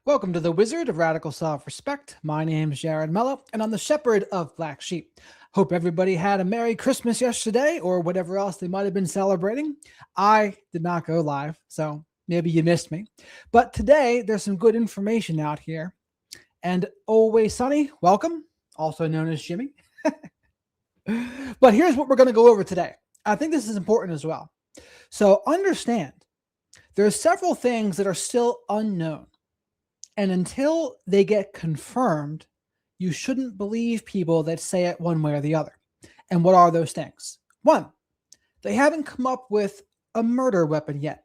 Welcome to the Wizard of Radical Self-Respect. My name is Jared Mello, and I'm the Shepherd of Black Sheep. Hope everybody had a Merry Christmas yesterday or whatever else they might have been celebrating. I did not go live, so maybe you missed me. But today, there's some good information out here. And Always Sunny, welcome, also known as Jimmy. But here's what we're going to go over today. I think this is important as well. So understand, there are several things that are still unknown. And until they get confirmed, you shouldn't believe people that say it one way or the other. And what are those things? One, they haven't come up with a murder weapon yet.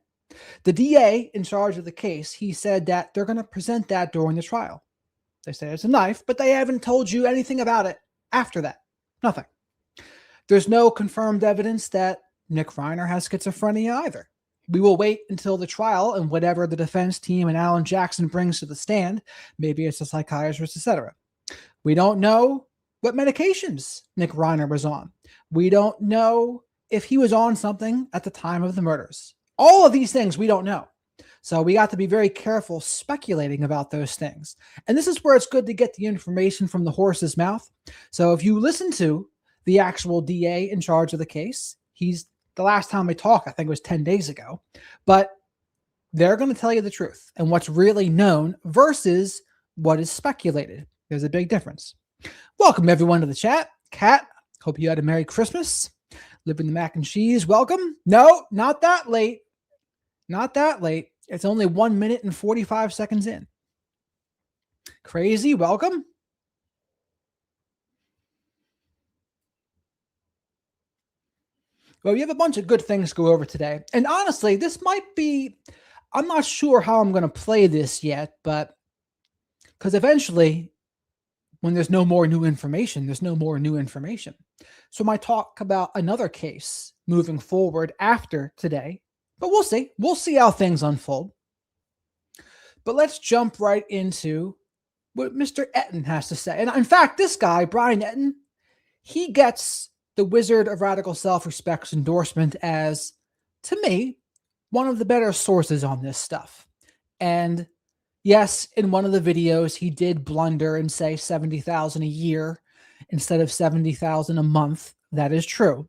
The DA in charge of the case, he said that they're going to present that during the trial. They say it's a knife, but they haven't told you anything about it after that. Nothing. There's no confirmed evidence that Nick Reiner has schizophrenia either. We will wait until the trial and whatever the defense team and Alan Jackson brings to the stand. Maybe it's a psychiatrist, etc. We don't know what medications Nick Reiner was on. We don't know if he was on something at the time of the murders. All of these things we don't know. So we got to be very careful speculating about those things. And this is where it's good to get the information from the horse's mouth. So if you listen to the actual DA in charge of the case, the last time we talked, I think it was 10 days ago, but they're going to tell you the truth and what's really known versus what is speculated. There's a big difference. Welcome everyone to the chat. Kat, hope you had a Merry Christmas. Living the mac and cheese, welcome. No, not that late. Not that late. It's only 1 minute and 45 seconds in. Crazy, welcome. Well, we have a bunch of good things to go over today. And honestly, this might be, I'm not sure how I'm going to play this yet, but because eventually, when there's no more new information, there's no more new information. So I might talk about another case moving forward after today, but we'll see. We'll see how things unfold. But let's jump right into what Mr. Entin has to say. And in fact, this guy, Brian Entin, he gets the Wizard of Radical Self-Respect's endorsement as, to me, one of the better sources on this stuff. And yes, in one of the videos, he did blunder and say 70,000 a year instead of 70,000 a month. That is true,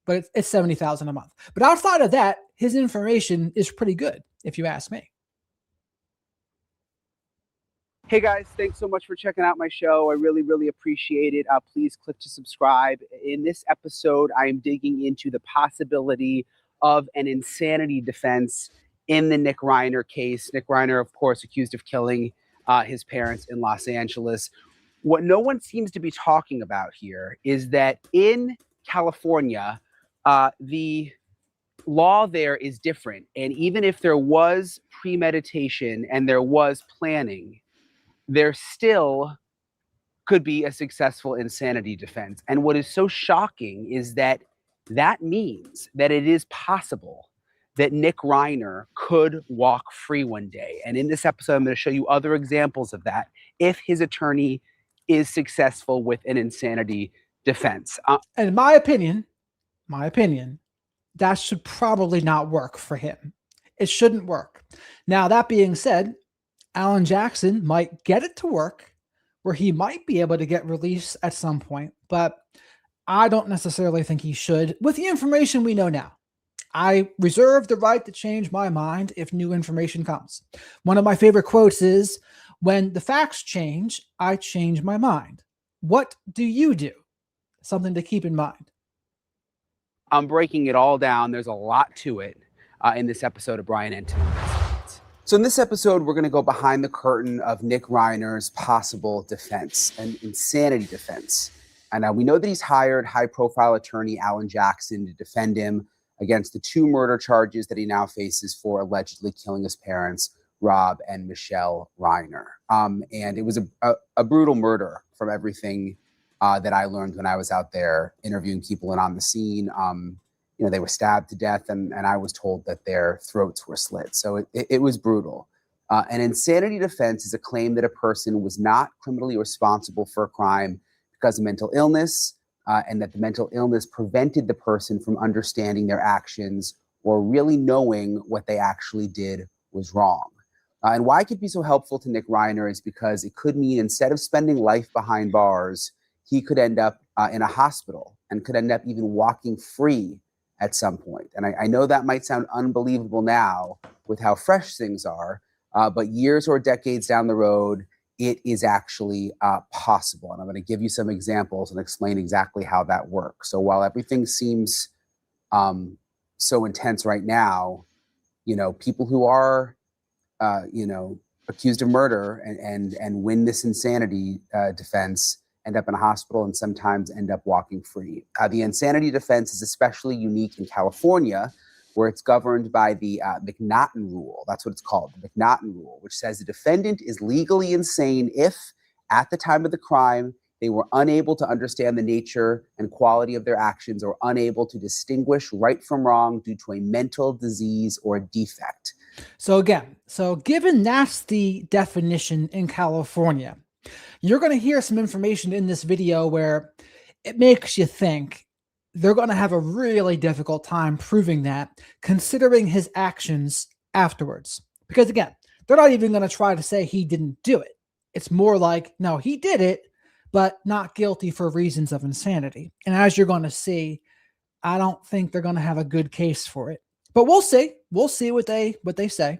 but it's 70,000 a month. But outside of that, his information is pretty good, if you ask me. Hey guys, thanks so much for checking out my show. I really appreciate it. Please click to subscribe. In this episode, I am digging into the possibility of an insanity defense in the Nick Reiner case. Nick Reiner, of course, accused of killing his parents in Los Angeles. What no one seems to be talking about here is that in California, the law there is different. And even if there was premeditation and there was planning, there still could be a successful insanity defense. And what is so shocking is that that means that it is possible that Nick Reiner could walk free one day. And in this episode, I'm going to show you other examples of that if his attorney is successful with an insanity defense. And in my opinion, that should probably not work for him. It shouldn't work. Now, that being said, Alan Jackson might get it to work where he might be able to get released at some point, but I don't necessarily think he should with the information we know now. I reserve the right to change my mind if new information comes. One of my favorite quotes is, when the facts change, I change my mind. What do you do? Something to keep in mind. I'm breaking it all down. There's a lot to it in this episode of Brian Entin. So in this episode, we're going to go behind the curtain of Nick Reiner's possible defense, an insanity defense. And we know that he's hired high-profile attorney Alan Jackson to defend him against the 2 murder charges that he now faces for allegedly killing his parents, Rob and Michelle Reiner. And it was a brutal murder from everything that I learned when I was out there interviewing people and on the scene. They were stabbed to death, and I was told that their throats were slit. So it was brutal. An insanity defense is a claim that a person was not criminally responsible for a crime because of mental illness, and that the mental illness prevented the person from understanding their actions or really knowing what they actually did was wrong. And why it could be so helpful to Nick Reiner is because it could mean instead of spending life behind bars, he could end up in a hospital and could end up even walking free at some point. And I know that might sound unbelievable now with how fresh things are, but years or decades down the road, it is actually possible. And I'm going to give you some examples and explain exactly how that works. So while everything seems so intense right now, people who are accused of murder and win this insanity defense end up in a hospital and sometimes end up walking free. The insanity defense is especially unique in California, where it's governed by the McNaughton rule. That's what it's called, the McNaughton rule, which says the defendant is legally insane if, at the time of the crime, they were unable to understand the nature and quality of their actions or unable to distinguish right from wrong due to a mental disease or defect. So given that's the definition in California, you're going to hear some information in this video where it makes you think they're going to have a really difficult time proving that, considering his actions afterwards. Because again, they're not even going to try to say he didn't do it. It's more like, no, he did it, but not guilty for reasons of insanity. And as you're going to see, I don't think they're going to have a good case for it. But we'll see. We'll see what they say.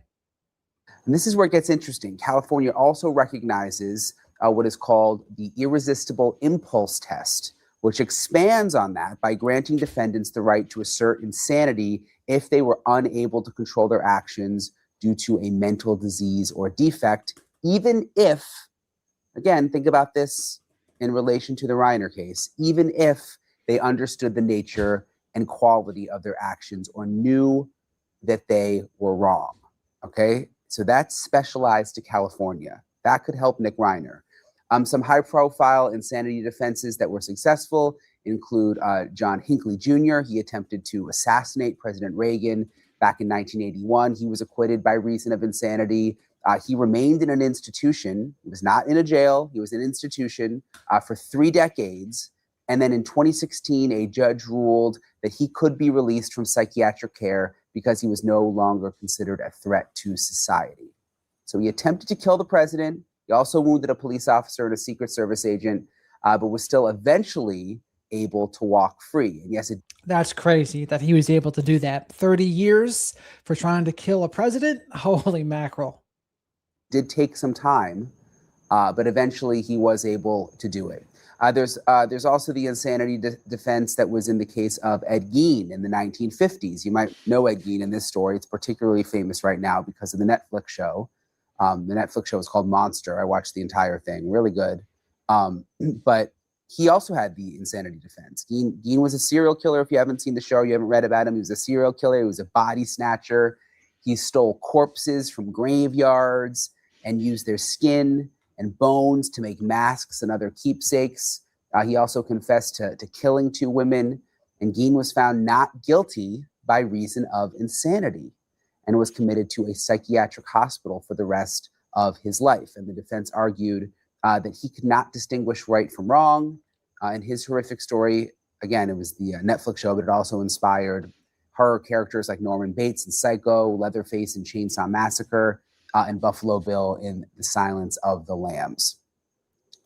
And this is where it gets interesting. California also recognizes what is called the irresistible impulse test, which expands on that by granting defendants the right to assert insanity if they were unable to control their actions due to a mental disease or defect, even if, again, think about this in relation to the Reiner case, even if they understood the nature and quality of their actions or knew that they were wrong. Okay, so that's specialized to California. That could help Nick Reiner. Some high-profile insanity defenses that were successful include John Hinckley Jr. He attempted to assassinate President Reagan back in 1981. He was acquitted by reason of insanity. He remained in an institution. He was not in a jail. He was in an institution for 3 decades. And then in 2016, a judge ruled that he could be released from psychiatric care because he was no longer considered a threat to society. So he attempted to kill the president. He also wounded a police officer and a Secret Service agent, but was still eventually able to walk free. And yes, that's crazy that he was able to do that. 30 years for trying to kill a president? Holy mackerel. Did take some time, but eventually he was able to do it. There's also the insanity defense that was in the case of Ed Gein in the 1950s. You might know Ed Gein in this story. It's particularly famous right now because of the Netflix show. The Netflix show is called Monster. I watched the entire thing. Really good. But he also had the insanity defense. Gein was a serial killer. If you haven't seen the show, you haven't read about him. He was a serial killer. He was a body snatcher. He stole corpses from graveyards and used their skin and bones to make masks and other keepsakes. He also confessed to killing 2 women. And Gein was found not guilty by reason of insanity and was committed to a psychiatric hospital for the rest of his life. And the defense argued that he could not distinguish right from wrong. In his horrific story, again, it was the Netflix show, but it also inspired horror characters like Norman Bates in Psycho, Leatherface in Chainsaw Massacre, and Buffalo Bill in The Silence of the Lambs.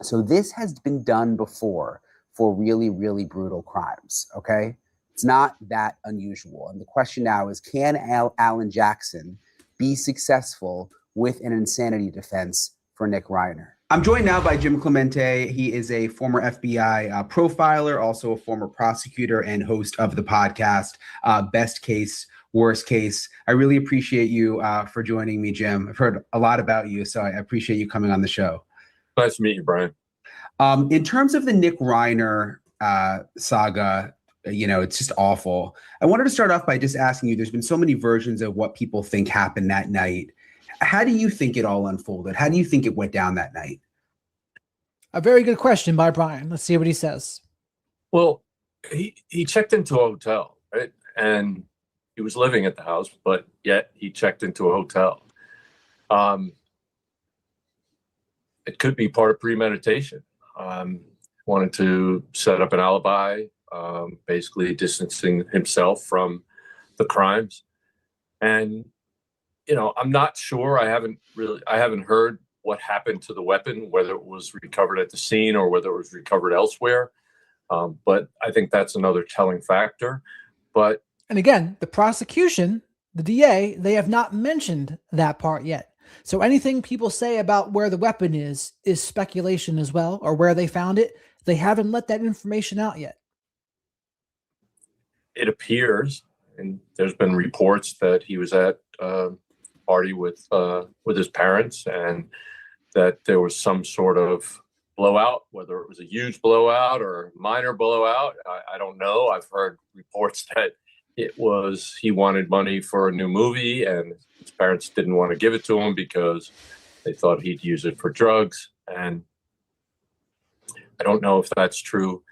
So this has been done before for really, really brutal crimes, okay? It's not that unusual. And the question now is, can Alan Jackson be successful with an insanity defense for Nick Reiner? I'm joined now by Jim Clemente. He is a former FBI profiler, also a former prosecutor and host of the podcast, Best Case, Worst Case. I really appreciate you for joining me, Jim. I've heard a lot about you, so I appreciate you coming on the show. Nice to meet you, Brian. In terms of the Nick Reiner saga, it's just awful. I wanted to start off by just asking you, there's been so many versions of what people think happened that night. How do you think it all unfolded? How do you think it went down that night? A very good question by Brian. Let's see what he says. Well, he checked into a hotel, right? And he was living at the house, but yet he checked into a hotel. It could be part of premeditation. Wanted to set up an alibi, basically distancing himself from the crimes. And I'm not sure. I haven't heard what happened to the weapon, whether it was recovered at the scene or whether it was recovered elsewhere. But I think that's another telling factor. But And again, the prosecution, the DA, they have not mentioned that part yet. So anything people say about where the weapon is speculation as well, or where they found it. They haven't let that information out yet. it appears, and there's been reports that he was at a party with his parents, and that there was some sort of blowout, whether it was a huge blowout or a minor blowout. I don't know. I've heard reports that he wanted money for a new movie, and his parents didn't want to give it to him because they thought he'd use it for drugs. And I don't know if that's true,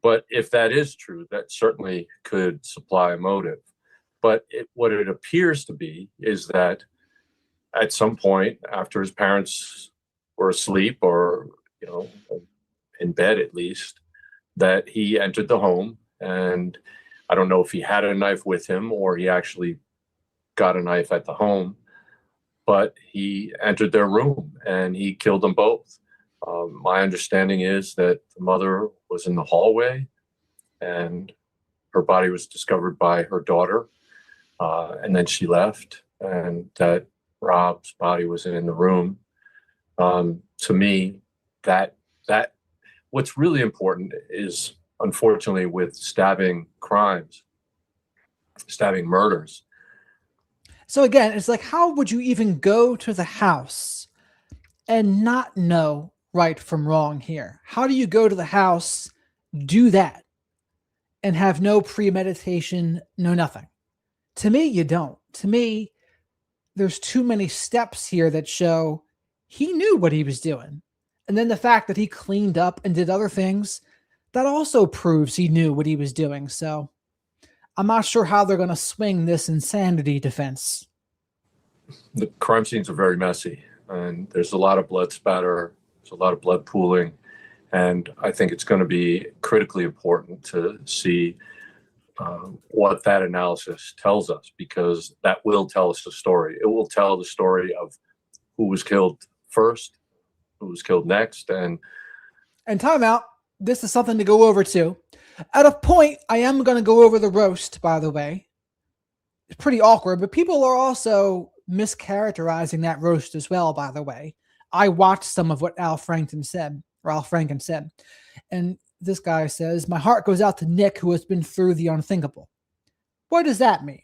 but if that is true, that certainly could supply a motive. But what it appears to be is that at some point after his parents were asleep, or in bed at least, that he entered the home. And I don't know if he had a knife with him or he actually got a knife at the home, but he entered their room and he killed them both. My understanding is that the mother was in the hallway and her body was discovered by her daughter, and then she left, and that Rob's body was in the room. To me, that what's really important is, unfortunately, with stabbing murders. So again, it's like, how would you even go to the house and not know right from wrong here? How do you go to the house, do that, and have no premeditation, no nothing? To me, you don't. To me, there's too many steps here that show he knew what he was doing. And then the fact that he cleaned up and did other things, that also proves he knew what he was doing. So I'm not sure how they're going to swing this insanity defense. The crime scenes are very messy, and there's a lot of blood spatter. There's a lot of blood pooling. And I think it's going to be critically important to see what that analysis tells us, because that will tell us the story. It will tell the story of who was killed first, who was killed next. And time out. This is something to go over too. At a point, I am going to go over the roast, by the way. It's pretty awkward, but people are also mischaracterizing that roast as well, by the way. I watched some of what Al Franken said. And this guy says, "My heart goes out to Nick, who has been through the unthinkable." What does that mean?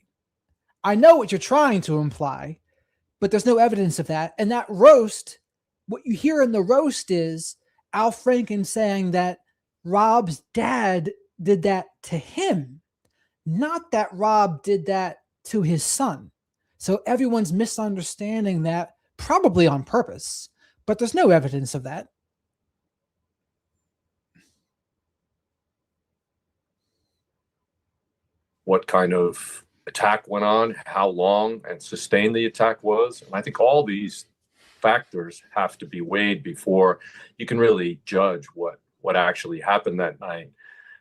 I know what you're trying to imply, but there's no evidence of that. And that roast, what you hear in the roast is Al Franken saying that Rob's dad did that to him, not that Rob did that to his son. So everyone's misunderstanding that, probably on purpose, but there's no evidence of that. what kind of attack went on, how long and sustained the attack was. And I think all these factors have to be weighed before you can really judge what actually happened that night.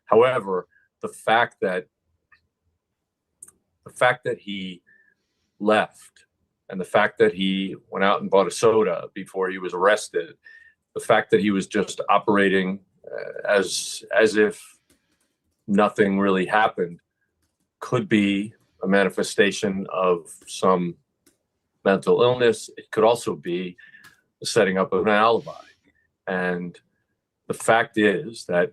However, the fact that he left, and the fact that he went out and bought a soda before he was arrested, the fact that he was just operating as if nothing really happened, could be a manifestation of some mental illness. It could also be the setting up of an alibi. And the fact is that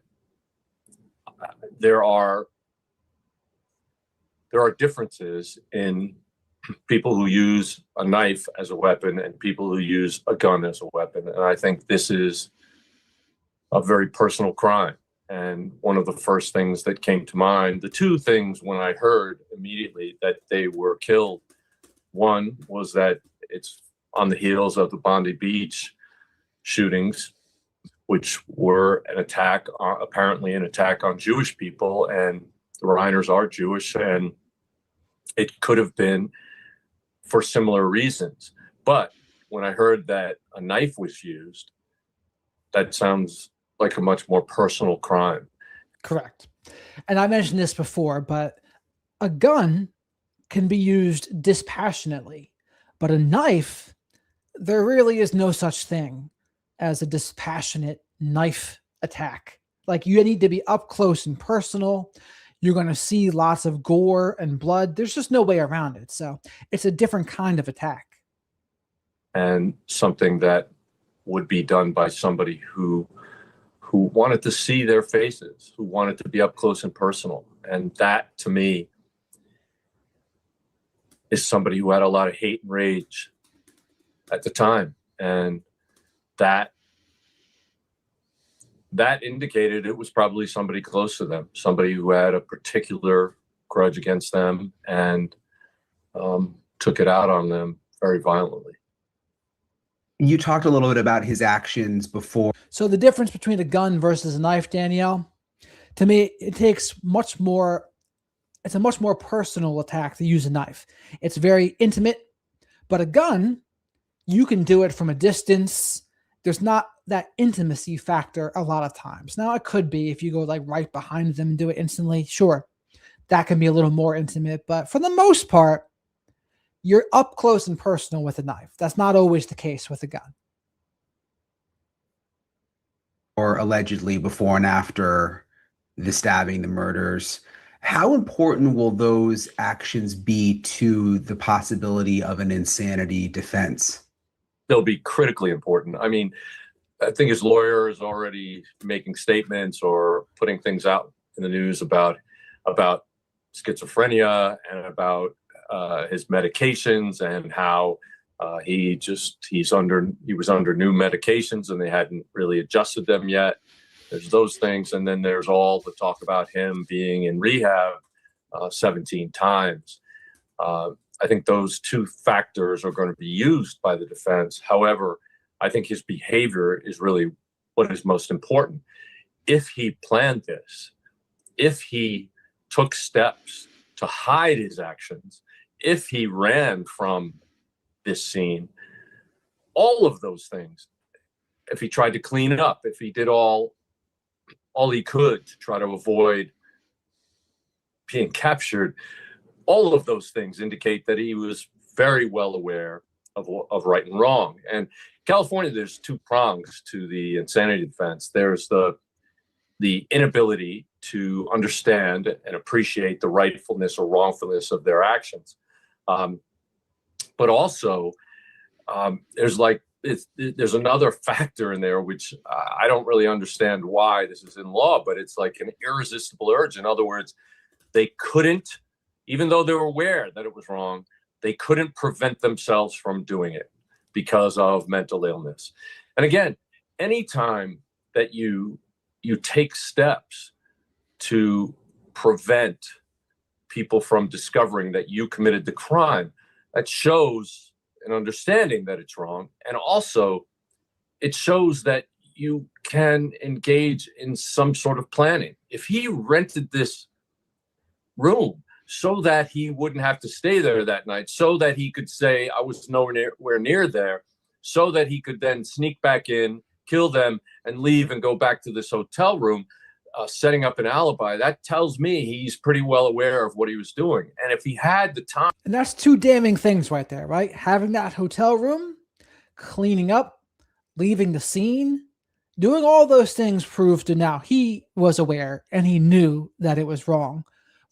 there are differences in people who use a knife as a weapon and people who use a gun as a weapon. And I think this is a very personal crime. And one of the first things that came to mind, the two things when I heard immediately that they were killed, one was that it's on the heels of the Bondi Beach shootings, which were an attack, apparently an attack on Jewish people, and the Reiners are Jewish, and it could have been for similar reasons. But when I heard that a knife was used, that sounds like a much more personal crime. Correct. And I mentioned this before, but a gun can be used dispassionately. But a knife, there really is no such thing as a dispassionate knife attack. Like, you need to be up close and personal. You're going to see lots of gore and blood. There's just no way around it. So it's a different kind of attack. And something that would be done by somebody who wanted to see their faces, who wanted to be up close and personal. And that, to me, is somebody who had a lot of hate and rage at the time. And that indicated it was probably somebody close to them, somebody who had a particular grudge against them and took it out on them very violently. You talked a little bit about his actions before. So the difference between a gun versus a knife, Danielle, to me, it's a much more personal attack to use a knife. It's very intimate, but a gun, you can do it from a distance. There's not that intimacy factor a lot of times. Now, it could be if you go like right behind them and do it instantly. Sure, that can be a little more intimate, but for the most part, you're up close and personal with a knife. That's not always the case with a gun. Or allegedly before and after the stabbing, the murders. How important will those actions be to the possibility of an insanity defense? They'll be critically important. I mean, I think his lawyer is already making statements or putting things out in the news about schizophrenia and about his medications and how he was under new medications and they hadn't really adjusted them yet. There's those things, and then there's all the talk about him being in rehab 17 times. I think those two factors are going to be used by the defense. However, I think his behavior is really what is most important. If he planned this, if he took steps to hide his actions, if he ran from this scene, all of those things, if he tried to clean it up, if he did all he could to try to avoid being captured, all of those things indicate that he was very well aware of right and wrong. And California, there's two prongs to the insanity defense. There's the inability to understand and appreciate the rightfulness or wrongfulness of their actions. But also, there's another factor in there, which I don't really understand why this is in law, but it's like an irresistible urge. In other words, they couldn't, even though they were aware that it was wrong, they couldn't prevent themselves from doing it because of mental illness. And again, anytime that you take steps to prevent people from discovering that you committed the crime, that shows an understanding that it's wrong. And also, it shows that you can engage in some sort of planning. If he rented this room so that he wouldn't have to stay there that night, so that he could say, I was nowhere near there, so that he could then sneak back in, kill them, and leave and go back to this hotel room, setting up an alibi, that tells me he's pretty well aware of what he was doing. And if he had the time... And that's two damning things right there, right? Having that hotel room, cleaning up, leaving the scene, doing all those things proves to now he was aware and he knew that it was wrong,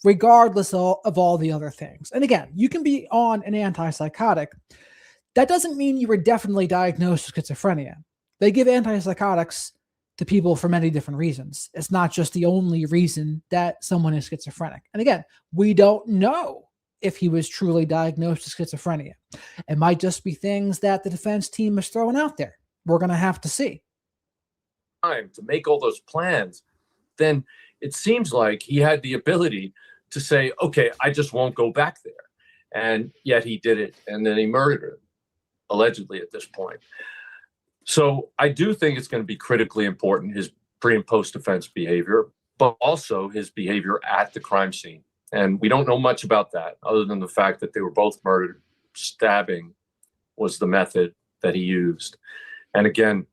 regardless of all the other things. And again, you can be on an antipsychotic. That doesn't mean you were definitely diagnosed with schizophrenia. They give antipsychotics to people for many different reasons. It's not just the only reason that someone is schizophrenic. And again, we don't know if he was truly diagnosed with schizophrenia. It might just be things that the defense team is throwing out there. We're going to have to see. Time to make all those plans, then it seems like he had the ability to say, okay, I just won't go back there. And yet he did it. And then he murdered her, allegedly at this point. So I do think it's going to be critically important, his pre and post defense behavior, but also his behavior at the crime scene. And we don't know much about that other than the fact that they were both murdered. Stabbing was the method that he used. And again,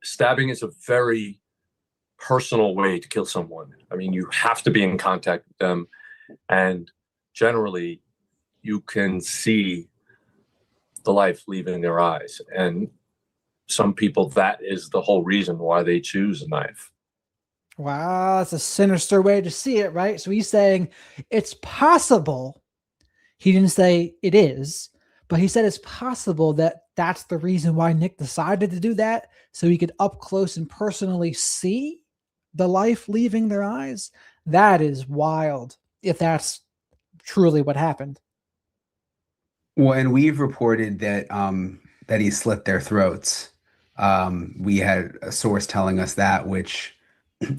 stabbing is a very personal way to kill someone. I mean, you have to be in contact with them. And generally, you can see the life leaving their eyes. And some people, that is the whole reason why they choose a knife. Wow, that's a sinister way to see it, right? So he's saying it's possible. He didn't say it is, but he said it's possible that that's the reason why Nick decided to do that, so he could up close and personally see the life leaving their eyes. That is wild, if that's truly what happened. Well, and we've reported that that he slit their throats. We had a source telling us that, which,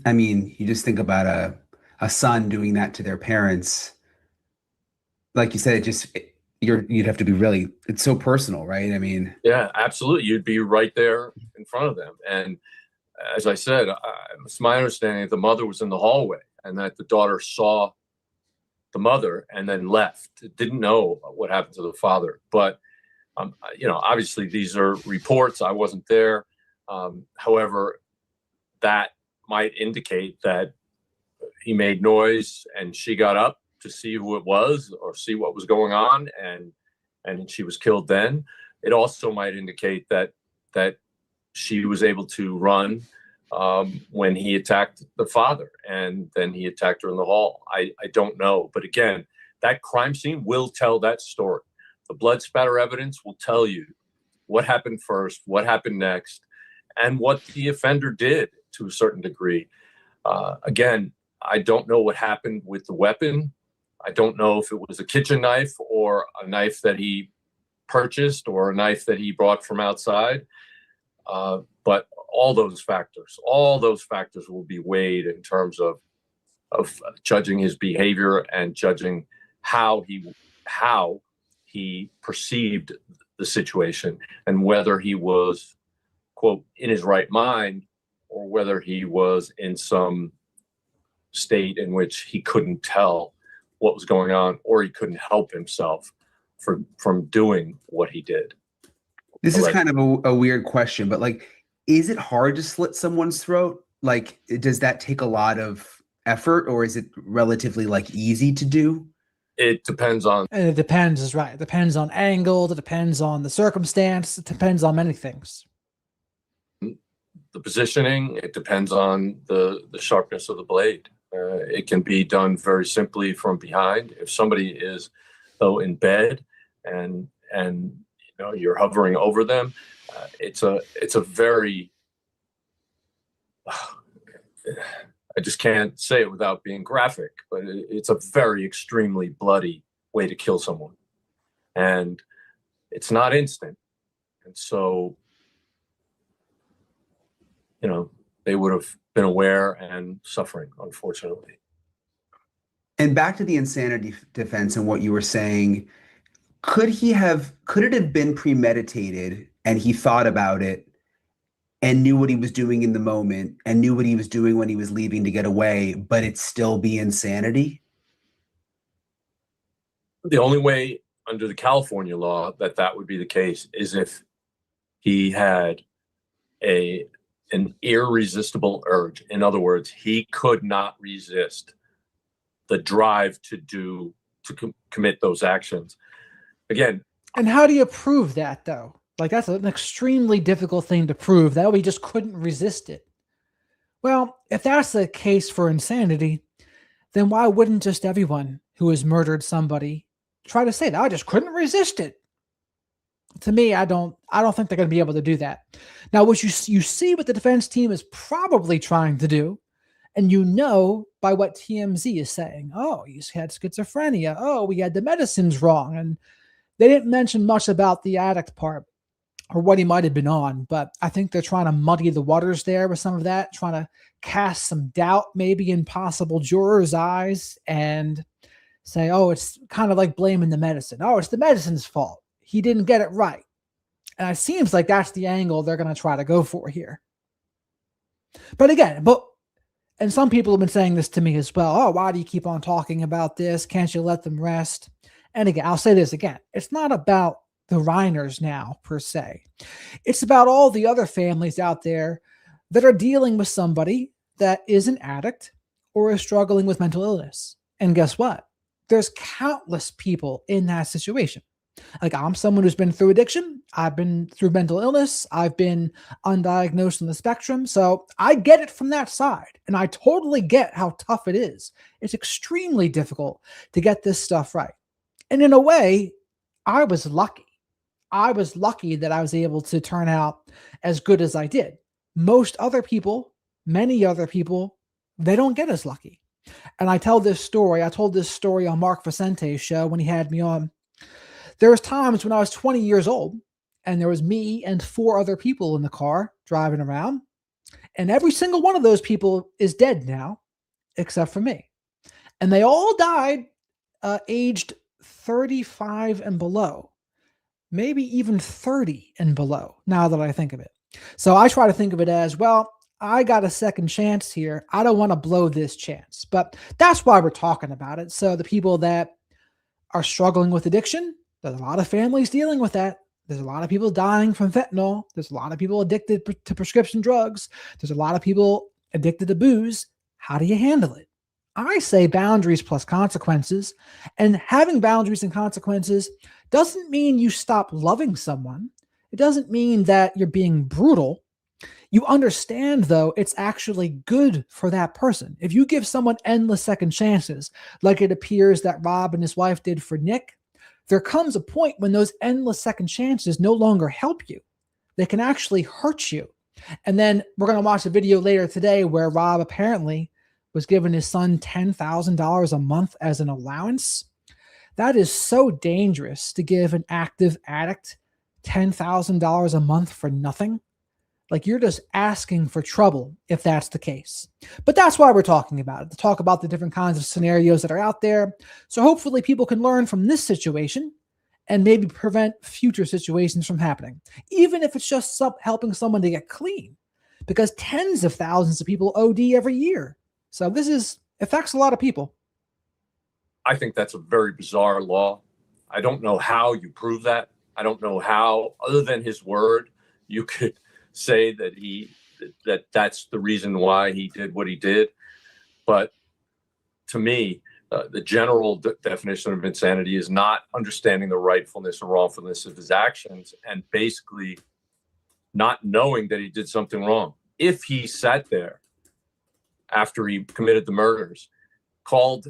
I mean, you just think about a son doing that to their parents. Like you said, you'd have to be really, it's so personal, right? I mean, yeah, absolutely. You'd be right there in front of them. And as I said, it's my understanding that the mother was in the hallway and that the daughter saw the mother and then left. Didn't know what happened to the father. But, obviously these are reports. I wasn't there. However, that might indicate that he made noise and she got up to see who it was or see what was going on, and she was killed then. It also might indicate that she was able to run when he attacked the father, and then he attacked her in the hall. I don't know. But again, that crime scene will tell that story. The blood spatter evidence will tell you what happened first, what happened next, and what the offender did to a certain degree. Again, I don't know what happened with the weapon. I don't know if it was a kitchen knife or a knife that he purchased or a knife that he brought from outside. But all those factors will be weighed in terms of judging his behavior and judging how he perceived the situation and whether he was, quote, in his right mind, or whether he was in some state in which he couldn't tell what was going on, or he couldn't help himself from doing what he did. This is kind of a weird question, but like, is it hard to slit someone's throat? Like, does that take a lot of effort, or is it relatively like easy to do? It depends on. And it depends is right. It depends on angle. It depends on the circumstance. It depends on many things. The positioning. It depends on the sharpness of the blade. It can be done very simply from behind. If somebody is, though, in bed and you're hovering over them, it's a very, I just can't say it without being graphic, but it's a very extremely bloody way to kill someone, and it's not instant. And so, they would have been aware and suffering, unfortunately. And back to the insanity defense and what you were saying, could it have been premeditated and he thought about it and knew what he was doing in the moment and knew what he was doing when he was leaving to get away, but it still be insanity? The only way under the California law that would be the case is if he had an irresistible urge. In other words, he could not resist the drive to commit those actions. Again. And how do you prove that, though? Like, that's an extremely difficult thing to prove, that we just couldn't resist it. Well, if that's the case for insanity, then why wouldn't just everyone who has murdered somebody try to say that? I just couldn't resist it. To me, I don't think they're going to be able to do that. Now, what you see what the defense team is probably trying to do, and by what TMZ is saying, oh, he's had schizophrenia. Oh, we had the medicines wrong. And they didn't mention much about the addict part or what he might have been on, but I think they're trying to muddy the waters there with some of that, trying to cast some doubt maybe in possible jurors' eyes and say, oh, it's kind of like blaming the medicine. Oh, it's the medicine's fault. He didn't get it right. And it seems like that's the angle they're going to try to go for here. But again, and some people have been saying this to me as well. Oh, why do you keep on talking about this? Can't you let them rest? And again, I'll say this again. It's not about the Reiners now, per se. It's about all the other families out there that are dealing with somebody that is an addict or is struggling with mental illness. And guess what? there's countless people in that situation. Like, I'm someone who's been through addiction. I've been through mental illness. I've been undiagnosed on the spectrum. So I get it from that side. And I totally get how tough it is. It's extremely difficult to get this stuff right. And in a way, I was lucky. I was lucky that I was able to turn out as good as I did. Most other people, many other people, they don't get as lucky. And I told this story on Mark Vicente's show when he had me on. There was times when I was 20 years old and there was me and 4 other people in the car driving around. And every single one of those people is dead now, except for me. And they all died aged 35 and below, maybe even 30 and below, now that I think of it. So I try to think of it as, well, I got a second chance here. I don't want to blow this chance. But that's why we're talking about it. So the people that are struggling with addiction, there's a lot of families dealing with that. There's a lot of people dying from fentanyl. There's a lot of people addicted to prescription drugs. There's a lot of people addicted to booze. How do you handle it? I say boundaries plus consequences. And having boundaries and consequences doesn't mean you stop loving someone. It doesn't mean that you're being brutal. You understand, though, it's actually good for that person. If you give someone endless second chances, like it appears that Rob and his wife did for Nick, there comes a point when those endless second chances no longer help you. They can actually hurt you. And then we're going to watch a video later today where Rob apparently was giving his son $10,000 a month as an allowance. That is so dangerous, to give an active addict $10,000 a month for nothing. Like, you're just asking for trouble if that's the case. But that's why we're talking about it, to talk about the different kinds of scenarios that are out there. So hopefully people can learn from this situation and maybe prevent future situations from happening, even if it's just helping someone to get clean, because tens of thousands of people OD every year. So this affects a lot of people. I think that's a very bizarre law. I don't know how you prove that. I don't know how, other than his word, you could say that that's the reason why he did what he did. But to me, the general definition of insanity is not understanding the rightfulness or wrongfulness of his actions and basically not knowing that he did something wrong. If he sat there after he committed the murders, called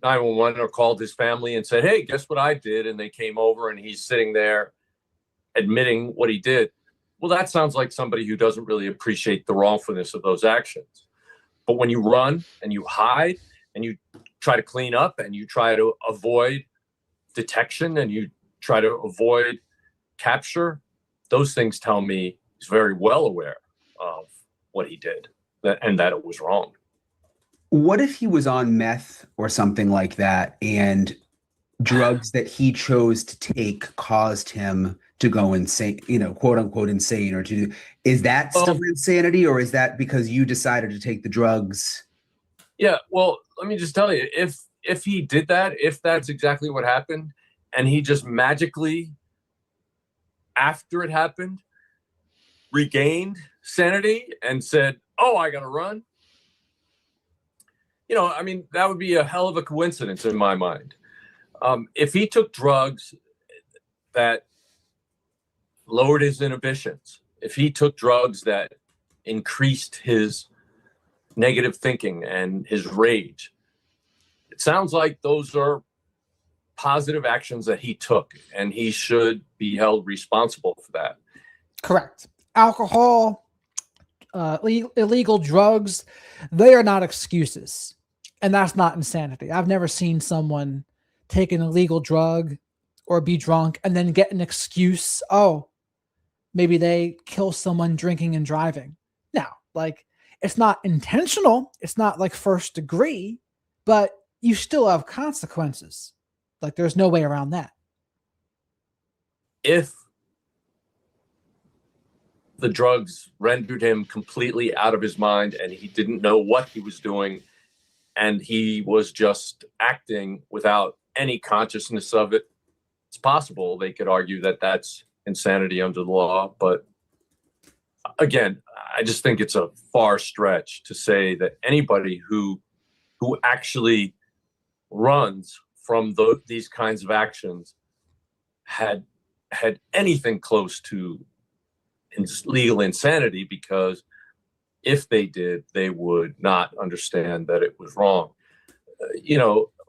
911 or called his family and said, "Hey, guess what I did?" and they came over and he's sitting there admitting what he did, well, that sounds like somebody who doesn't really appreciate the wrongfulness of those actions. But when you run and you hide and you try to clean up and you try to avoid detection and you try to avoid capture, those things tell me he's very well aware of what he did and that it was wrong. What if he was on meth or something like that and drugs that he chose to take caused him to go insane, quote unquote insane, is that still insanity, or is that because you decided to take the drugs? Yeah, well, let me just tell you, if he did that, if that's exactly what happened, and he just magically, after it happened, regained sanity and said, "Oh, I gotta run," that would be a hell of a coincidence in my mind. If he took drugs that lowered his inhibitions, if he took drugs that increased his negative thinking and his rage, it sounds like those are positive actions that he took, and he should be held responsible for that. Correct. Alcohol, illegal drugs, they are not excuses. And that's not insanity. I've never seen someone take an illegal drug or be drunk and then get an excuse. Oh, maybe they kill someone drinking and driving. No, it's not intentional. It's not like first degree, but you still have consequences. There's no way around that. If the drugs rendered him completely out of his mind and he didn't know what he was doing and he was just acting without any consciousness of it, it's possible they could argue that that's insanity under the law. But again, I just think it's a far stretch to say that anybody who actually runs from these kinds of actions had anything close to legal insanity, because if they did, they would not understand that it was wrong.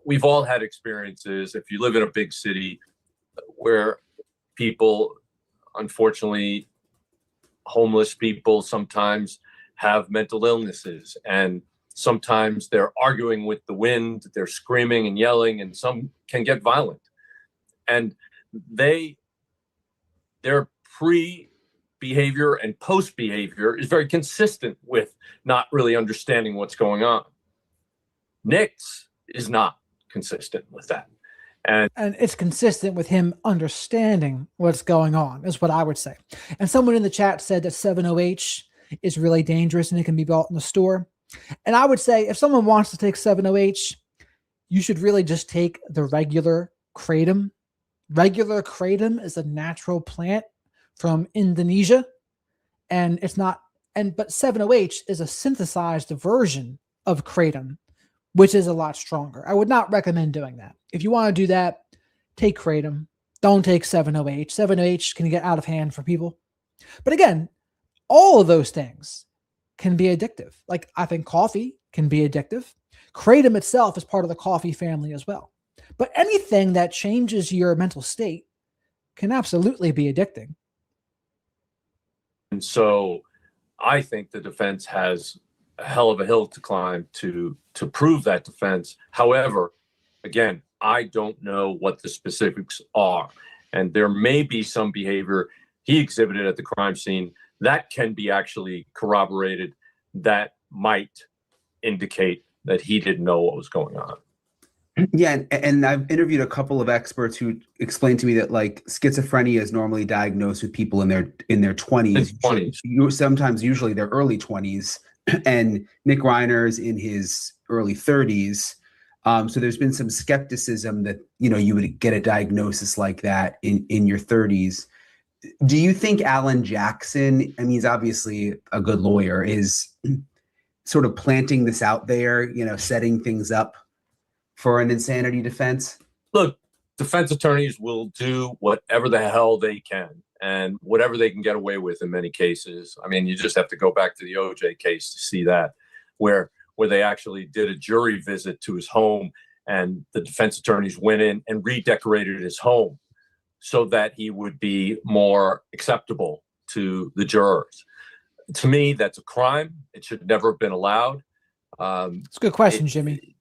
We've all had experiences, if you live in a big city, where people, unfortunately, homeless people sometimes have mental illnesses, and sometimes they're arguing with the wind, they're screaming and yelling, and some can get violent. And their pre-behavior and post-behavior is very consistent with not really understanding what's going on. Nick's is not consistent with that. And it's consistent with him understanding what's going on, is what I would say. And someone in the chat said that 7-OH is really dangerous and it can be bought in the store. And I would say if someone wants to take 7-OH, you should really just take the regular kratom. Regular kratom is a natural plant from Indonesia, and but 7-OH is a synthesized version of kratom, which is a lot stronger. I would not recommend doing that. If you want to do that, take kratom. Don't take 7-OH. 7-OH can get out of hand for people. But again, all of those things can be addictive. Like, I think coffee can be addictive. Kratom itself is part of the coffee family as well. But anything that changes your mental state can absolutely be addicting. And so I think the defense has a hell of a hill to climb to prove that defense. However, again, I don't know what the specifics are. And there may be some behavior he exhibited at the crime scene that can be actually corroborated, that might indicate that he didn't know what was going on. Yeah, and I've interviewed a couple of experts who explained to me that, like, schizophrenia is normally diagnosed with people in their 20s. Sometimes, usually, their early 20s, and Nick Reiner's in his early 30s. So there's been some skepticism that you would get a diagnosis like that in your 30s. Do you think Alan Jackson, I mean, he's obviously a good lawyer, is sort of planting this out there, setting things up for an insanity defense? Look, defense attorneys will do whatever the hell they can and whatever they can get away with in many cases. I mean, you just have to go back to the OJ case to see that, where they actually did a jury visit to his home, and the defense attorneys went in and redecorated his home so that he would be more acceptable to the jurors. To me, that's a crime. It should never have been allowed. It's a good question, Jimmy.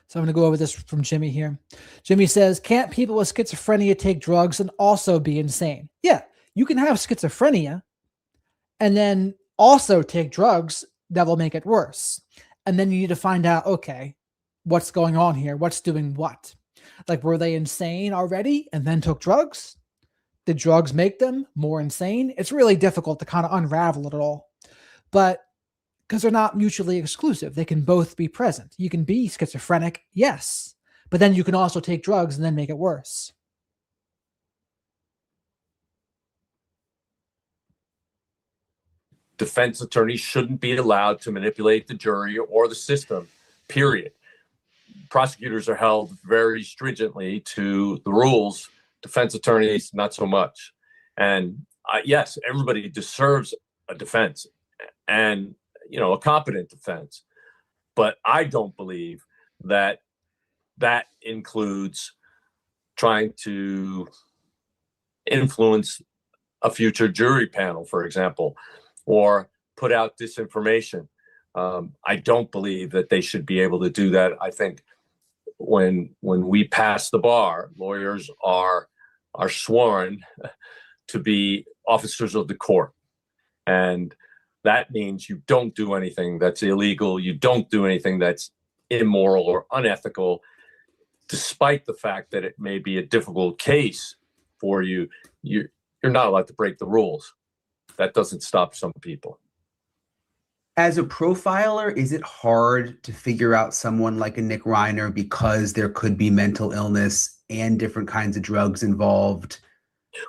So I'm going to go over this from Jimmy here. Jimmy says, can't people with schizophrenia take drugs and also be insane? Yeah, you can have schizophrenia and then also take drugs that will make it worse. And then you need to find out, okay, what's going on here? What's doing what? Like, were they insane already and then took drugs? Did drugs make them more insane? It's really difficult to kind of unravel it all. But because they're not mutually exclusive. They can both be present. You can be schizophrenic, yes, but then you can also take drugs and then make it worse. Defense attorneys shouldn't be allowed to manipulate the jury or the system, period. Prosecutors are held very stringently to the rules. Defense attorneys, not so much. And yes, everybody deserves a defense, and a competent defense. But I don't believe that includes trying to influence a future jury panel, for example, or put out disinformation. I don't believe that they should be able to do that. I think when we pass the bar, lawyers are sworn to be officers of the court. And that means you don't do anything that's illegal. You don't do anything that's immoral or unethical, despite the fact that it may be a difficult case for you. You're not allowed to break the rules. That doesn't stop some people. As a profiler, is it hard to figure out someone like a Nick Reiner because there could be mental illness and different kinds of drugs involved?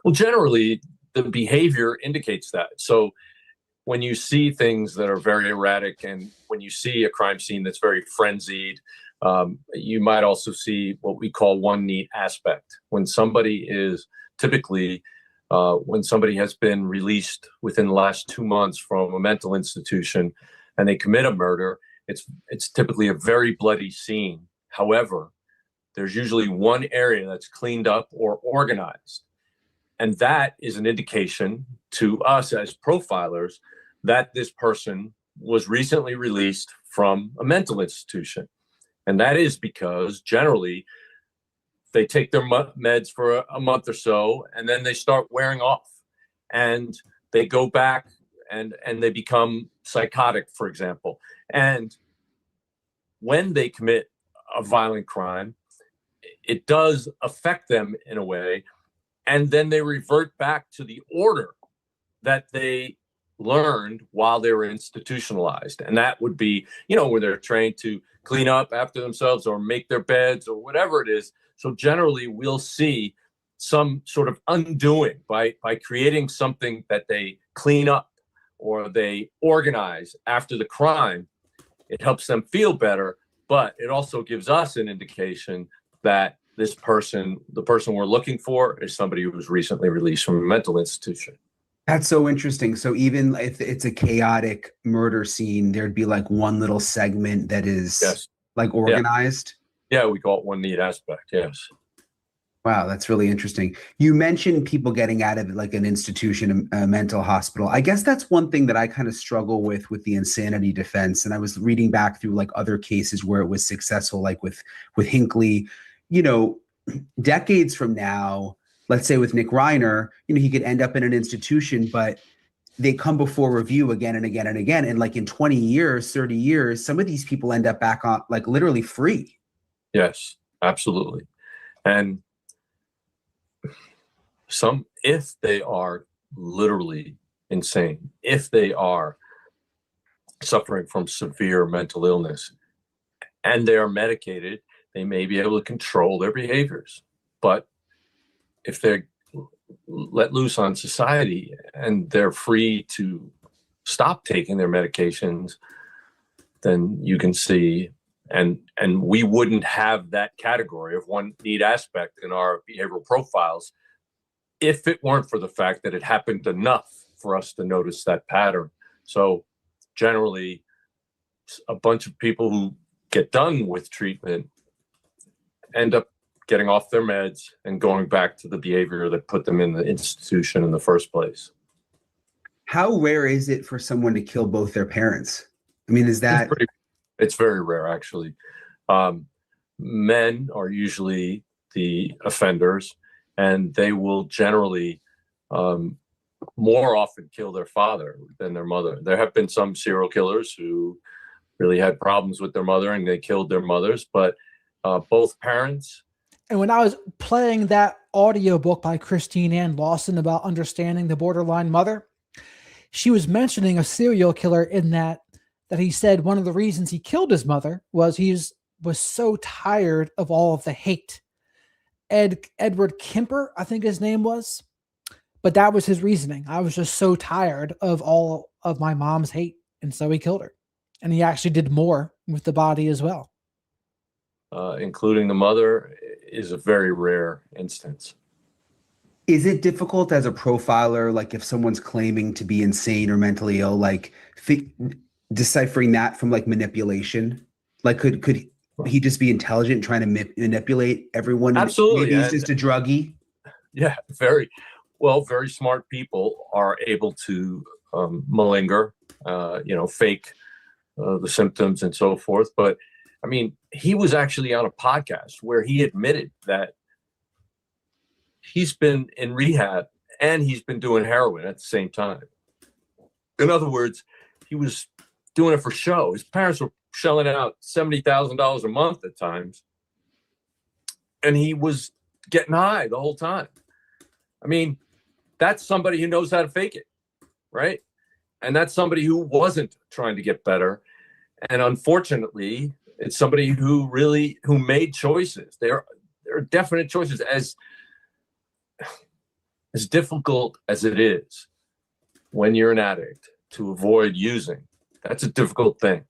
Well, generally, the behavior indicates that. So when you see things that are very erratic, and when you see a crime scene that's very frenzied, You might also see what we call one neat aspect. When somebody is typically, when somebody has been released within the last 2 months from a mental institution and they commit a murder, it's typically a very bloody scene. However, there's usually one area that's cleaned up or organized. And that is an indication to us as profilers that this person was recently released from a mental institution. And that is because generally they take their meds for a month or so, and then they start wearing off. And they go back and they become psychotic, for example. And when they commit a violent crime, it does affect them in a way. And then they revert back to the order that they learned while they were institutionalized. And that would be, where they're trained to clean up after themselves or make their beds or whatever it is. So generally, we'll see some sort of undoing by creating something that they clean up or they organize after the crime. It helps them feel better, but it also gives us an indication that this person, the person we're looking for, is somebody who was recently released from a mental institution. That's so interesting. So even if it's a chaotic murder scene, there'd be like one little segment that is like organized. Yeah, we call it one neat aspect. Yes. Wow, that's really interesting. You mentioned people getting out of like an institution, a mental hospital. I guess that's one thing that I kind of struggle with the insanity defense. And I was reading back through like other cases where it was successful, like with Hinckley. Decades from now, let's say with Nick Reiner, he could end up in an institution, but they come before review again and again and again. And like in 20 years, 30 years, some of these people end up back on like literally free. Yes, absolutely. And if they are literally insane, if they are suffering from severe mental illness and they are medicated, they may be able to control their behaviors. But if they're let loose on society and they're free to stop taking their medications, then you can see, and we wouldn't have that category of one neat aspect in our behavioral profiles if it weren't for the fact that it happened enough for us to notice that pattern. So generally, a bunch of people who get done with treatment end up getting off their meds and going back to the behavior that put them in the institution in the first place. How rare is it for someone to kill both their parents? I mean, is that... It's very rare, actually. Men are usually the offenders, and they will generally more often kill their father than their mother. There have been some serial killers who really had problems with their mother and they killed their mothers, but both parents. And when I was playing that audiobook by Christine Ann Lawson about understanding the borderline mother, she was mentioning a serial killer in that he said one of the reasons he killed his mother was he was so tired of all of the hate. Edward Kemper, I think his name was, but that was his reasoning. I was just so tired of all of my mom's hate, and so he killed her. And he actually did more with the body as well. Including the mother is a very rare instance. Is it difficult as a profiler, like if someone's claiming to be insane or mentally ill, like deciphering that from like manipulation? Like could he just be intelligent and trying to manipulate everyone? Absolutely. Maybe he's just a druggie. Yeah, very smart people are able to malinger, fake the symptoms and so forth. But I mean, he was actually on a podcast where he admitted that he's been in rehab and he's been doing heroin at the same time. In other words, he was doing it for show. His parents were shelling out $70,000 a month at times, and he was getting high the whole time. I mean, that's somebody who knows how to fake it, right? And that's somebody who wasn't trying to get better. And unfortunately, it's somebody who made choices. There are definite choices. As difficult as it is when you're an addict to avoid using, that's a difficult thing.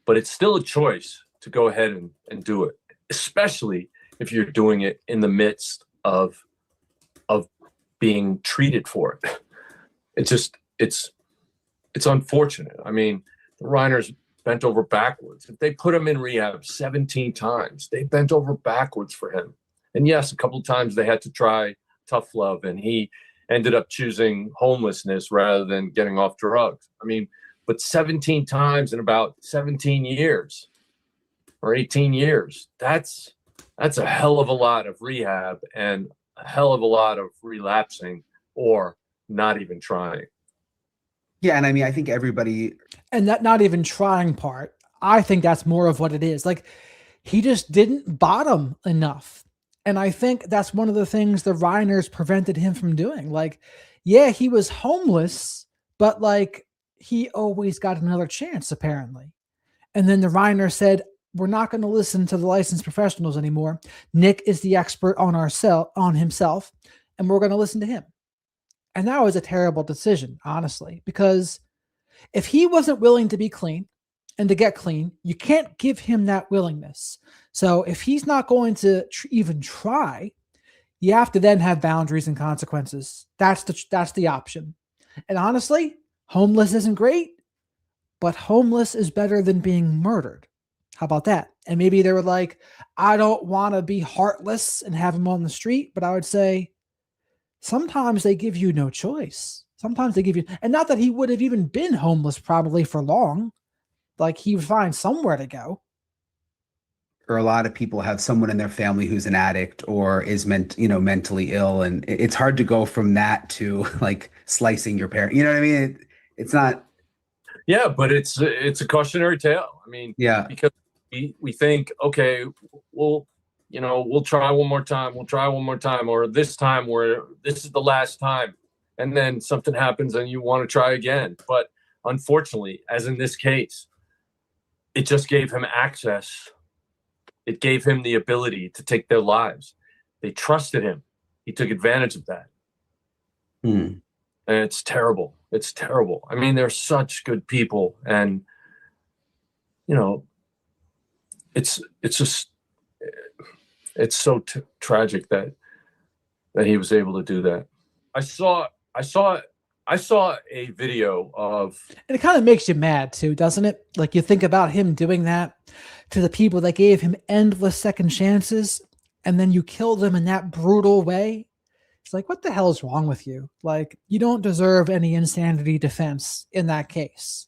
But it's still a choice to go ahead and do it, especially if you're doing it in the midst of being treated for it. It's unfortunate. I mean, the Reiner's bent over backwards. If they put him in rehab 17 times, they bent over backwards for him. And yes, a couple of times they had to try tough love, and he ended up choosing homelessness rather than getting off drugs. I mean, but 17 times in about 17 years or 18 years, that's a hell of a lot of rehab and a hell of a lot of relapsing or not even trying. Yeah, and I mean, I think everybody, And that not even trying part, I think that's more of what it is. Like, he just didn't bottom enough. And I think that's one of the things the Reiners prevented him from doing. Like, yeah, he was homeless, but like he always got another chance, apparently. And then the Reiner said, we're not going to listen to the licensed professionals anymore. Nick is the expert on himself, and we're going to listen to him. And that was a terrible decision, honestly, because if he wasn't willing to be clean and to get clean, you can't give him that willingness. So if he's not going to even try, you have to then have boundaries and consequences. That's the option. And honestly, homeless isn't great, but homeless is better than being murdered. How about that? And maybe they were like, I don't want to be heartless and have him on the street, but I would say sometimes they give you no choice. Sometimes they give you, and not that he would have even been homeless probably for long. Like, he would find somewhere to go. or a lot of people have someone in their family who's an addict or is mentally ill, and it's hard to go from that to like slicing your parent. You know what I mean? It's not. Yeah, but it's a cautionary tale. I mean, Yeah, because we think, okay, we'll try one more time. We'll try one more time, or this time this is the last time, and then something happens and you want to try again. But unfortunately, as in this case, it just gave him access. It gave him the ability to take their lives. They trusted him. He took advantage of that. Hmm. And it's terrible. It's terrible. I mean, they're such good people. And, it's just, it's so tragic that he was able to do that. I saw a video of. And it kind of makes you mad too, doesn't it? Like, you think about him doing that to the people that gave him endless second chances, and then you kill them in that brutal way. It's like, what the hell is wrong with you? Like, you don't deserve any insanity defense in that case.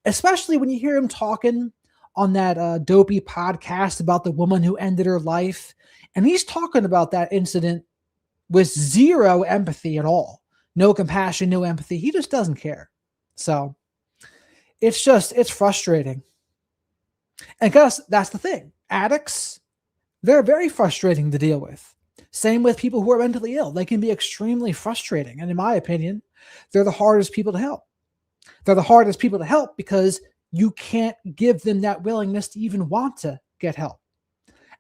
Especially when you hear him talking on that dopey podcast about the woman who ended her life. And he's talking about that incident with zero empathy at all. No compassion, no empathy. He just doesn't care. So it's frustrating. And because that's the thing. Addicts, they're very frustrating to deal with. Same with people who are mentally ill. They can be extremely frustrating. And in my opinion, they're the hardest people to help. They're the hardest people to help because you can't give them that willingness to even want to get help.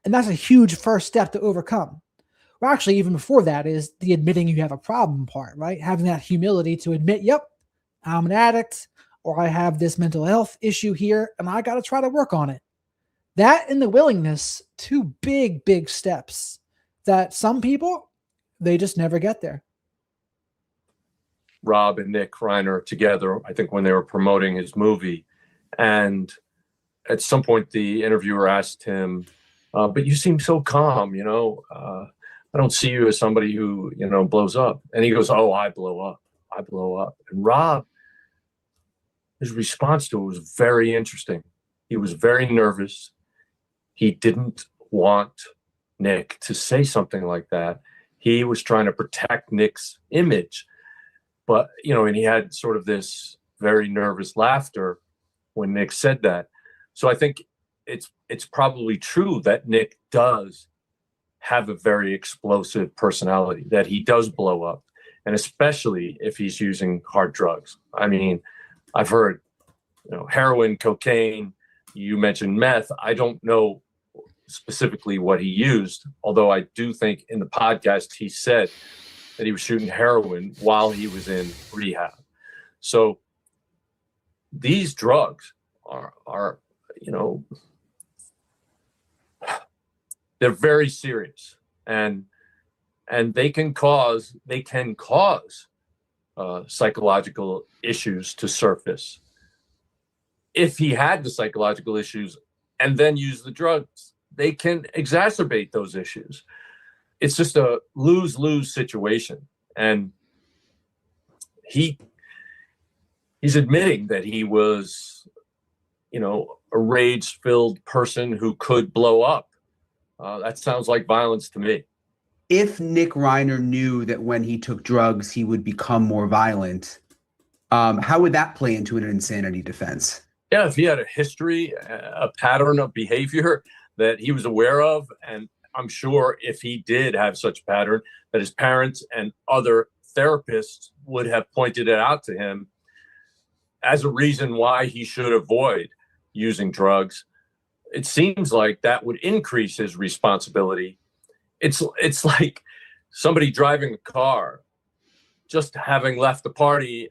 And that's a huge first step to overcome. Well, actually, even before that is the admitting you have a problem part, right? Having that humility to admit, yep, I'm an addict, or I have this mental health issue here, and I got to try to work on it. That and the willingness, two big, big steps that some people, they just never get there. Rob and Nick Reiner together, I think, when they were promoting his movie. And at some point, the interviewer asked him, but you seem so calm, I don't see you as somebody who, blows up. And he goes, oh, I blow up. I blow up. And Rob, his response to it was very interesting. He was very nervous. He didn't want Nick to say something like that. He was trying to protect Nick's image. But, and he had sort of this very nervous laughter when Nick said that. So I think it's probably true that Nick does have a very explosive personality, that he does blow up, and especially if he's using hard drugs. I mean, I've heard, heroin, cocaine, you mentioned meth. I don't know specifically what he used, although I do think in the podcast he said that he was shooting heroin while he was in rehab. So these drugs are they're very serious, and they can cause psychological issues to surface. If he had the psychological issues and then use the drugs, they can exacerbate those issues. It's just a lose-lose situation. And he's admitting that he was, a rage-filled person who could blow up. That sounds like violence to me. If Nick Reiner knew that when he took drugs, he would become more violent, how would that play into an insanity defense? Yeah, if he had a history, a pattern of behavior that he was aware of, and I'm sure if he did have such a pattern, that his parents and other therapists would have pointed it out to him as a reason why he should avoid using drugs. It seems like that would increase his responsibility. It's like somebody driving a car, just having left the party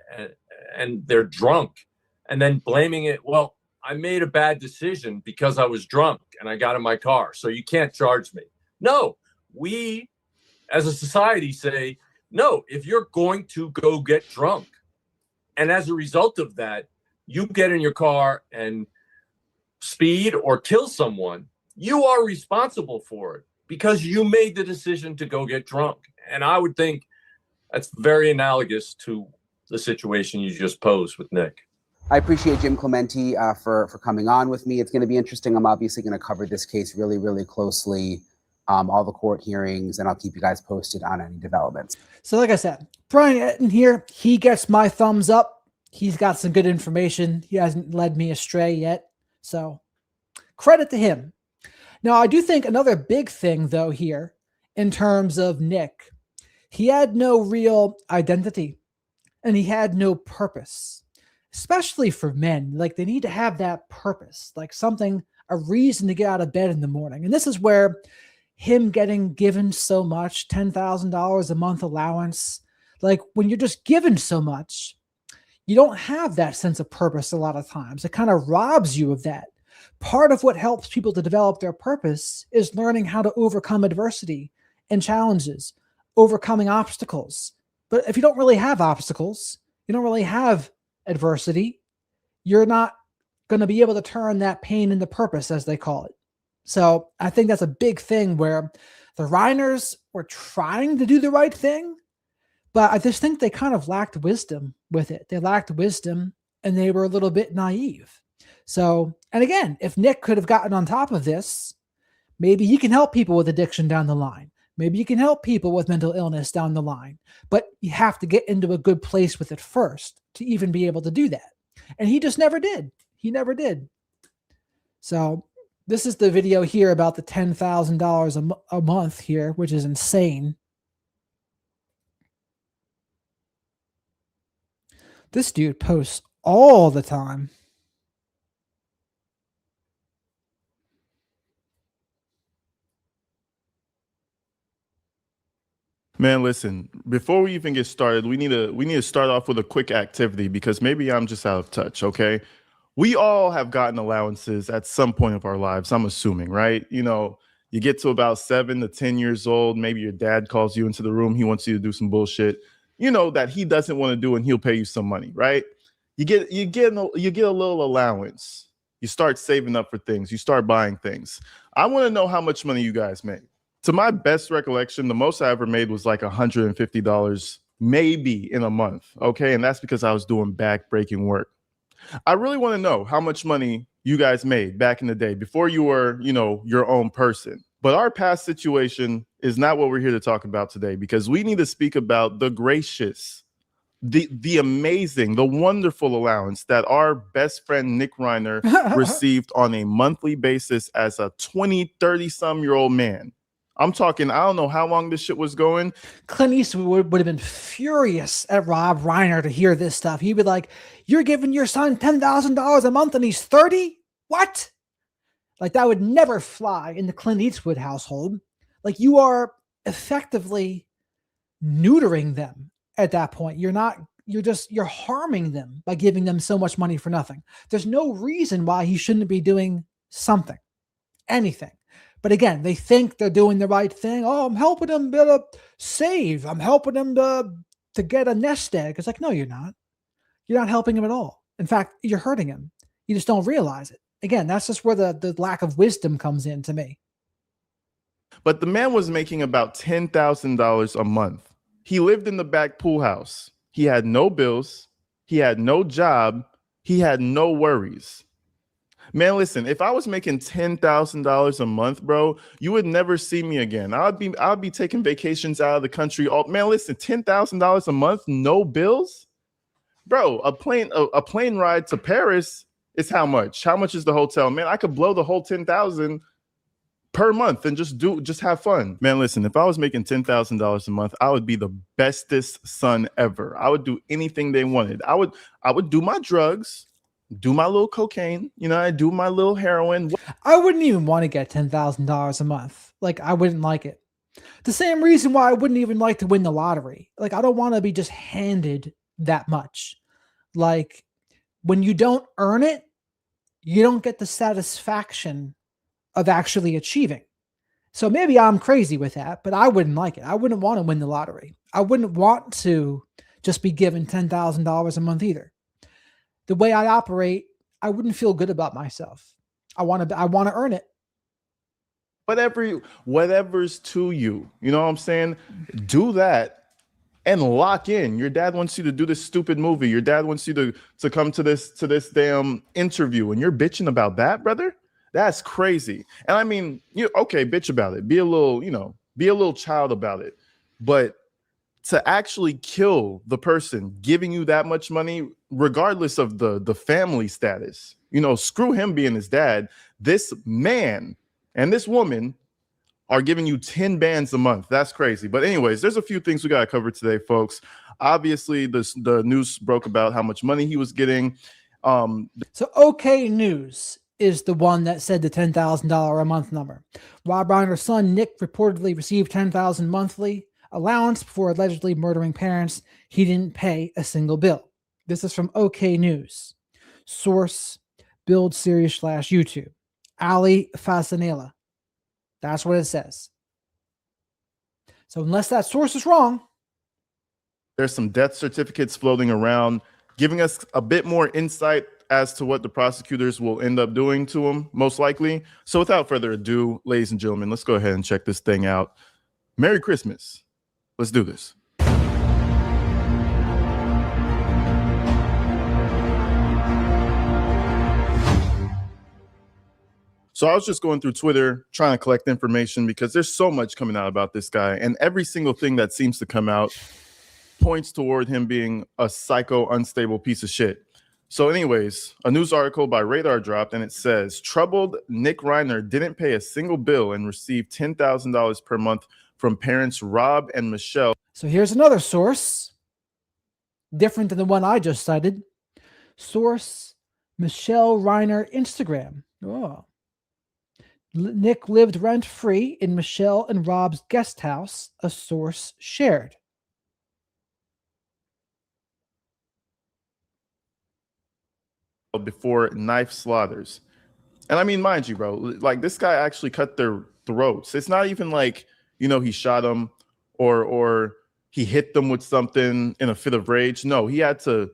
and they're drunk, and then blaming it. Well, I made a bad decision because I was drunk and I got in my car, so you can't charge me. No, we as a society say, no, if you're going to go get drunk, and as a result of that, you get in your car and speed or kill someone, you are responsible for it because you made the decision to go get drunk. And I would think that's very analogous to the situation you just posed with Nick. I appreciate Jim Clementi for coming on with me. It's going to be interesting. I'm obviously going to cover this case really, really closely, all the court hearings, and I'll keep you guys posted on any developments. So like I said, Brian Entin here, he gets my thumbs up. He's got some good information. He hasn't led me astray yet. So credit to him. Now, I do think another big thing, though, here in terms of Nick, he had no real identity and he had no purpose, especially for men. Like, they need to have that purpose, like something, a reason to get out of bed in the morning. And this is where him getting given so much, $10,000 a month allowance, like when you're just given so much, you don't have that sense of purpose a lot of times. It kind of robs you of that. Part of what helps people to develop their purpose is learning how to overcome adversity and challenges, overcoming obstacles. But if you don't really have obstacles, you don't really have adversity, you're not going to be able to turn that pain into purpose, as they call it. So I think that's a big thing where the Reiners were trying to do the right thing, but I just think they kind of lacked wisdom with it. They lacked wisdom and they were a little bit naive. So, and again, if Nick could have gotten on top of this, maybe he can help people with addiction down the line. Maybe you can help people with mental illness down the line, but you have to get into a good place with it first to even be able to do that. And he just never did. He never did. So this is the video here about the $10,000 a month here, which is insane. This dude posts all the time. Man, listen, before we even get started, we need to start off with a quick activity because maybe I'm just out of touch, okay? We all have gotten allowances at some point of our lives, I'm assuming, right? You know, you get to about 7 to 10 years old, maybe your dad calls you into the room, he wants you to do some bullshit, you know, that he doesn't want to do and he'll pay you some money, right? You get a little allowance. You start saving up for things, you start buying things. I want to know how much money you guys make. To my best recollection, the most I ever made was like $150 maybe in a month, okay? And that's because I was doing back-breaking work. I really want to know how much money you guys made back in the day before you were, you know, your own person. But our past situation is not what we're here to talk about today because we need to speak about the gracious, the amazing, the wonderful allowance that our best friend Nick Reiner received on a monthly basis as a 20, 30-some-year-old man. I'm talking, I don't know how long this shit was going. Clint Eastwood would have been furious at Rob Reiner to hear this stuff. He'd be like, you're giving your son $10,000 a month and he's 30? What? Like, that would never fly in the Clint Eastwood household. Like, you are effectively neutering them at that point. You're harming them by giving them so much money for nothing. There's no reason why he shouldn't be doing something, anything. But again, they think they're doing the right thing. Oh, I'm helping them to save. I'm helping them to get a nest egg. It's like, no, you're not. You're not helping him at all. In fact, you're hurting him. You just don't realize it. Again, that's just where the lack of wisdom comes in to me. But the man was making about $10,000 a month. He lived in the back pool house. He had no bills. He had no job. He had no worries. Man, listen, if I was making $10,000 a month, bro, you would never see me again. I'd be taking vacations out of the country. Man, listen, $10,000 a month, no bills? Bro, a plane ride to Paris is how much? How much is the hotel? Man, I could blow the whole 10,000 per month and just have fun. Man, listen, if I was making $10,000 a month, I would be the bestest son ever. I would do anything they wanted. I would do my drugs, do my little cocaine, I do my little heroin. I wouldn't even want to get $10,000 a month. Like, I wouldn't like it. The same reason why I wouldn't even like to win the lottery. Like, I don't want to be just handed that much. Like, when you don't earn it, you don't get the satisfaction of actually achieving. So maybe I'm crazy with that, but I wouldn't like it. I wouldn't want to win the lottery. I wouldn't want to just be given $10,000 a month either. The way I operate, I wouldn't feel good about myself. I want to earn it. Whatever's to you, you know what I'm saying? Do that and lock in. Your dad wants you to do this stupid movie. Your dad wants you to come to this damn interview, and you're bitching about that, brother? That's crazy. And I mean, okay, bitch about it. Be a little child about it. But to actually kill the person giving you that much money, regardless of the family status, screw him being his dad. This man and this woman are giving you 10 bands a month. That's crazy. But anyways, there's a few things we got to cover today, folks. Obviously, the news broke about how much money he was getting. So OK News is the one that said the $10,000 a month number. Rob Reiner's son, Nick, reportedly received $10,000 monthly allowance before allegedly murdering parents. He didn't pay a single bill. This is from OK News. Source, Build Series /YouTube. Ali Fasanela. That's what it says. So unless that source is wrong. There's some death certificates floating around, giving us a bit more insight as to what the prosecutors will end up doing to him, most likely. So without further ado, ladies and gentlemen, let's go ahead and check this thing out. Merry Christmas. Let's do this. So I was just going through Twitter trying to collect information because there's so much coming out about this guy, and every single thing that seems to come out points toward him being a psycho, unstable piece of shit. So anyways, a news article by Radar dropped, and it says, troubled Nick Reiner didn't pay a single bill and received $10,000 per month from parents Rob and Michelle. So here's another source, different than the one I just cited. Source, Michelle Reiner Instagram. Oh. Nick lived rent-free in Michelle and Rob's guest house, a source shared. Before knife slaughters. And I mean, mind you, bro, like this guy actually cut their throats. It's not even like, he shot them or he hit them with something in a fit of rage. No, he had to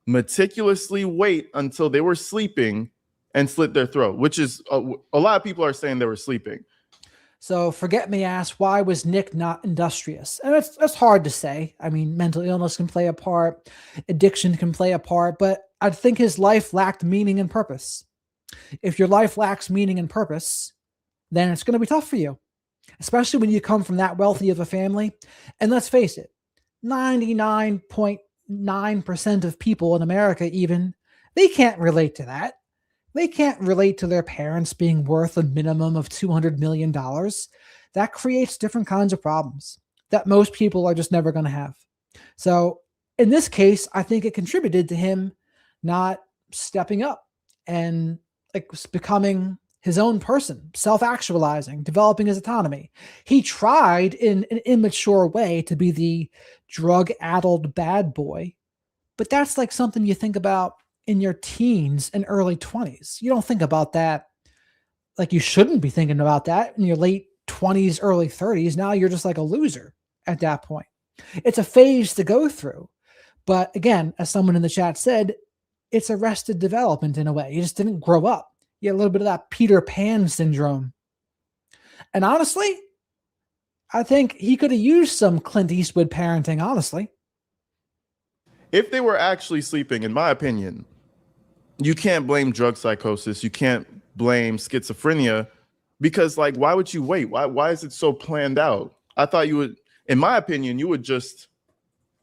meticulously wait until they were sleeping and slit their throat, which is a lot of people are saying they were sleeping. So forget me asked, why was Nick not industrious? And that's hard to say. I mean, mental illness can play a part, addiction can play a part, but I think his life lacked meaning and purpose. If your life lacks meaning and purpose, then it's going to be tough for you, especially when you come from that wealthy of a family. And let's face it, 99.9% of people in America, even, they can't relate to that. They can't relate to their parents being worth a minimum of $200 million. That creates different kinds of problems that most people are just never going to have. So in this case, I think it contributed to him not stepping up and becoming his own person, self-actualizing, developing his autonomy. He tried in an immature way to be the drug-addled bad boy, but that's like something you think about in your teens and early 20s. You don't think about that Like, you shouldn't be thinking about that in your late 20s, early 30s. Now you're just like a loser at that point. It's a phase to go through. But again, as someone in the chat said, it's arrested development in a way. You just didn't grow up. You had a little bit of that Peter Pan syndrome. And honestly, I think he could have used some Clint Eastwood parenting, honestly. If they were actually sleeping, in my opinion, you can't blame drug psychosis. You can't blame schizophrenia because, like, why would you wait? Why is it so planned out? I thought you would, in my opinion, you would just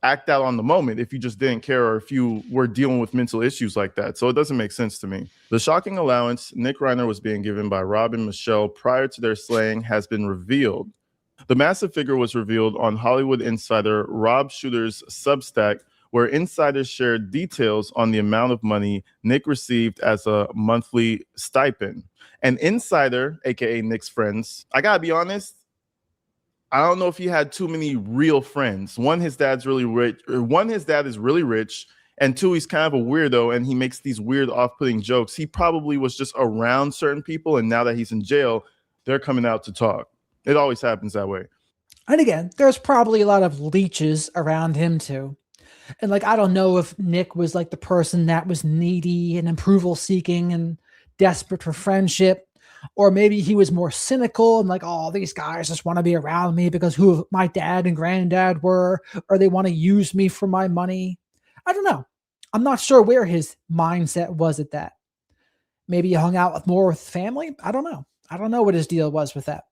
act out on the moment if you just didn't care or if you were dealing with mental issues like that. So it doesn't make sense to me. The shocking allowance Nick Reiner was being given by Rob and Michelle prior to their slaying has been revealed. The massive figure was revealed on Hollywood Insider Rob Shooter's Substack, where insiders shared details on the amount of money Nick received as a monthly stipend. An insider, aka Nick's friends, I gotta be honest, I don't know if he had too many real friends. One, his dad's really rich. One, his dad is really rich. And two, he's kind of a weirdo and he makes these weird off-putting jokes. He probably was just around certain people, and now that he's in jail, they're coming out to talk. It always happens that way. And again, there's probably a lot of leeches around him too. And like, I don't know if Nick was like the person that was needy and approval seeking and desperate for friendship, or maybe he was more cynical and like, oh, these guys just want to be around me because who my dad and granddad were, or they want to use me for my money. I don't know. I'm not sure where his mindset was at that. Maybe he hung out with more with family. I don't know. I don't know what his deal was with that.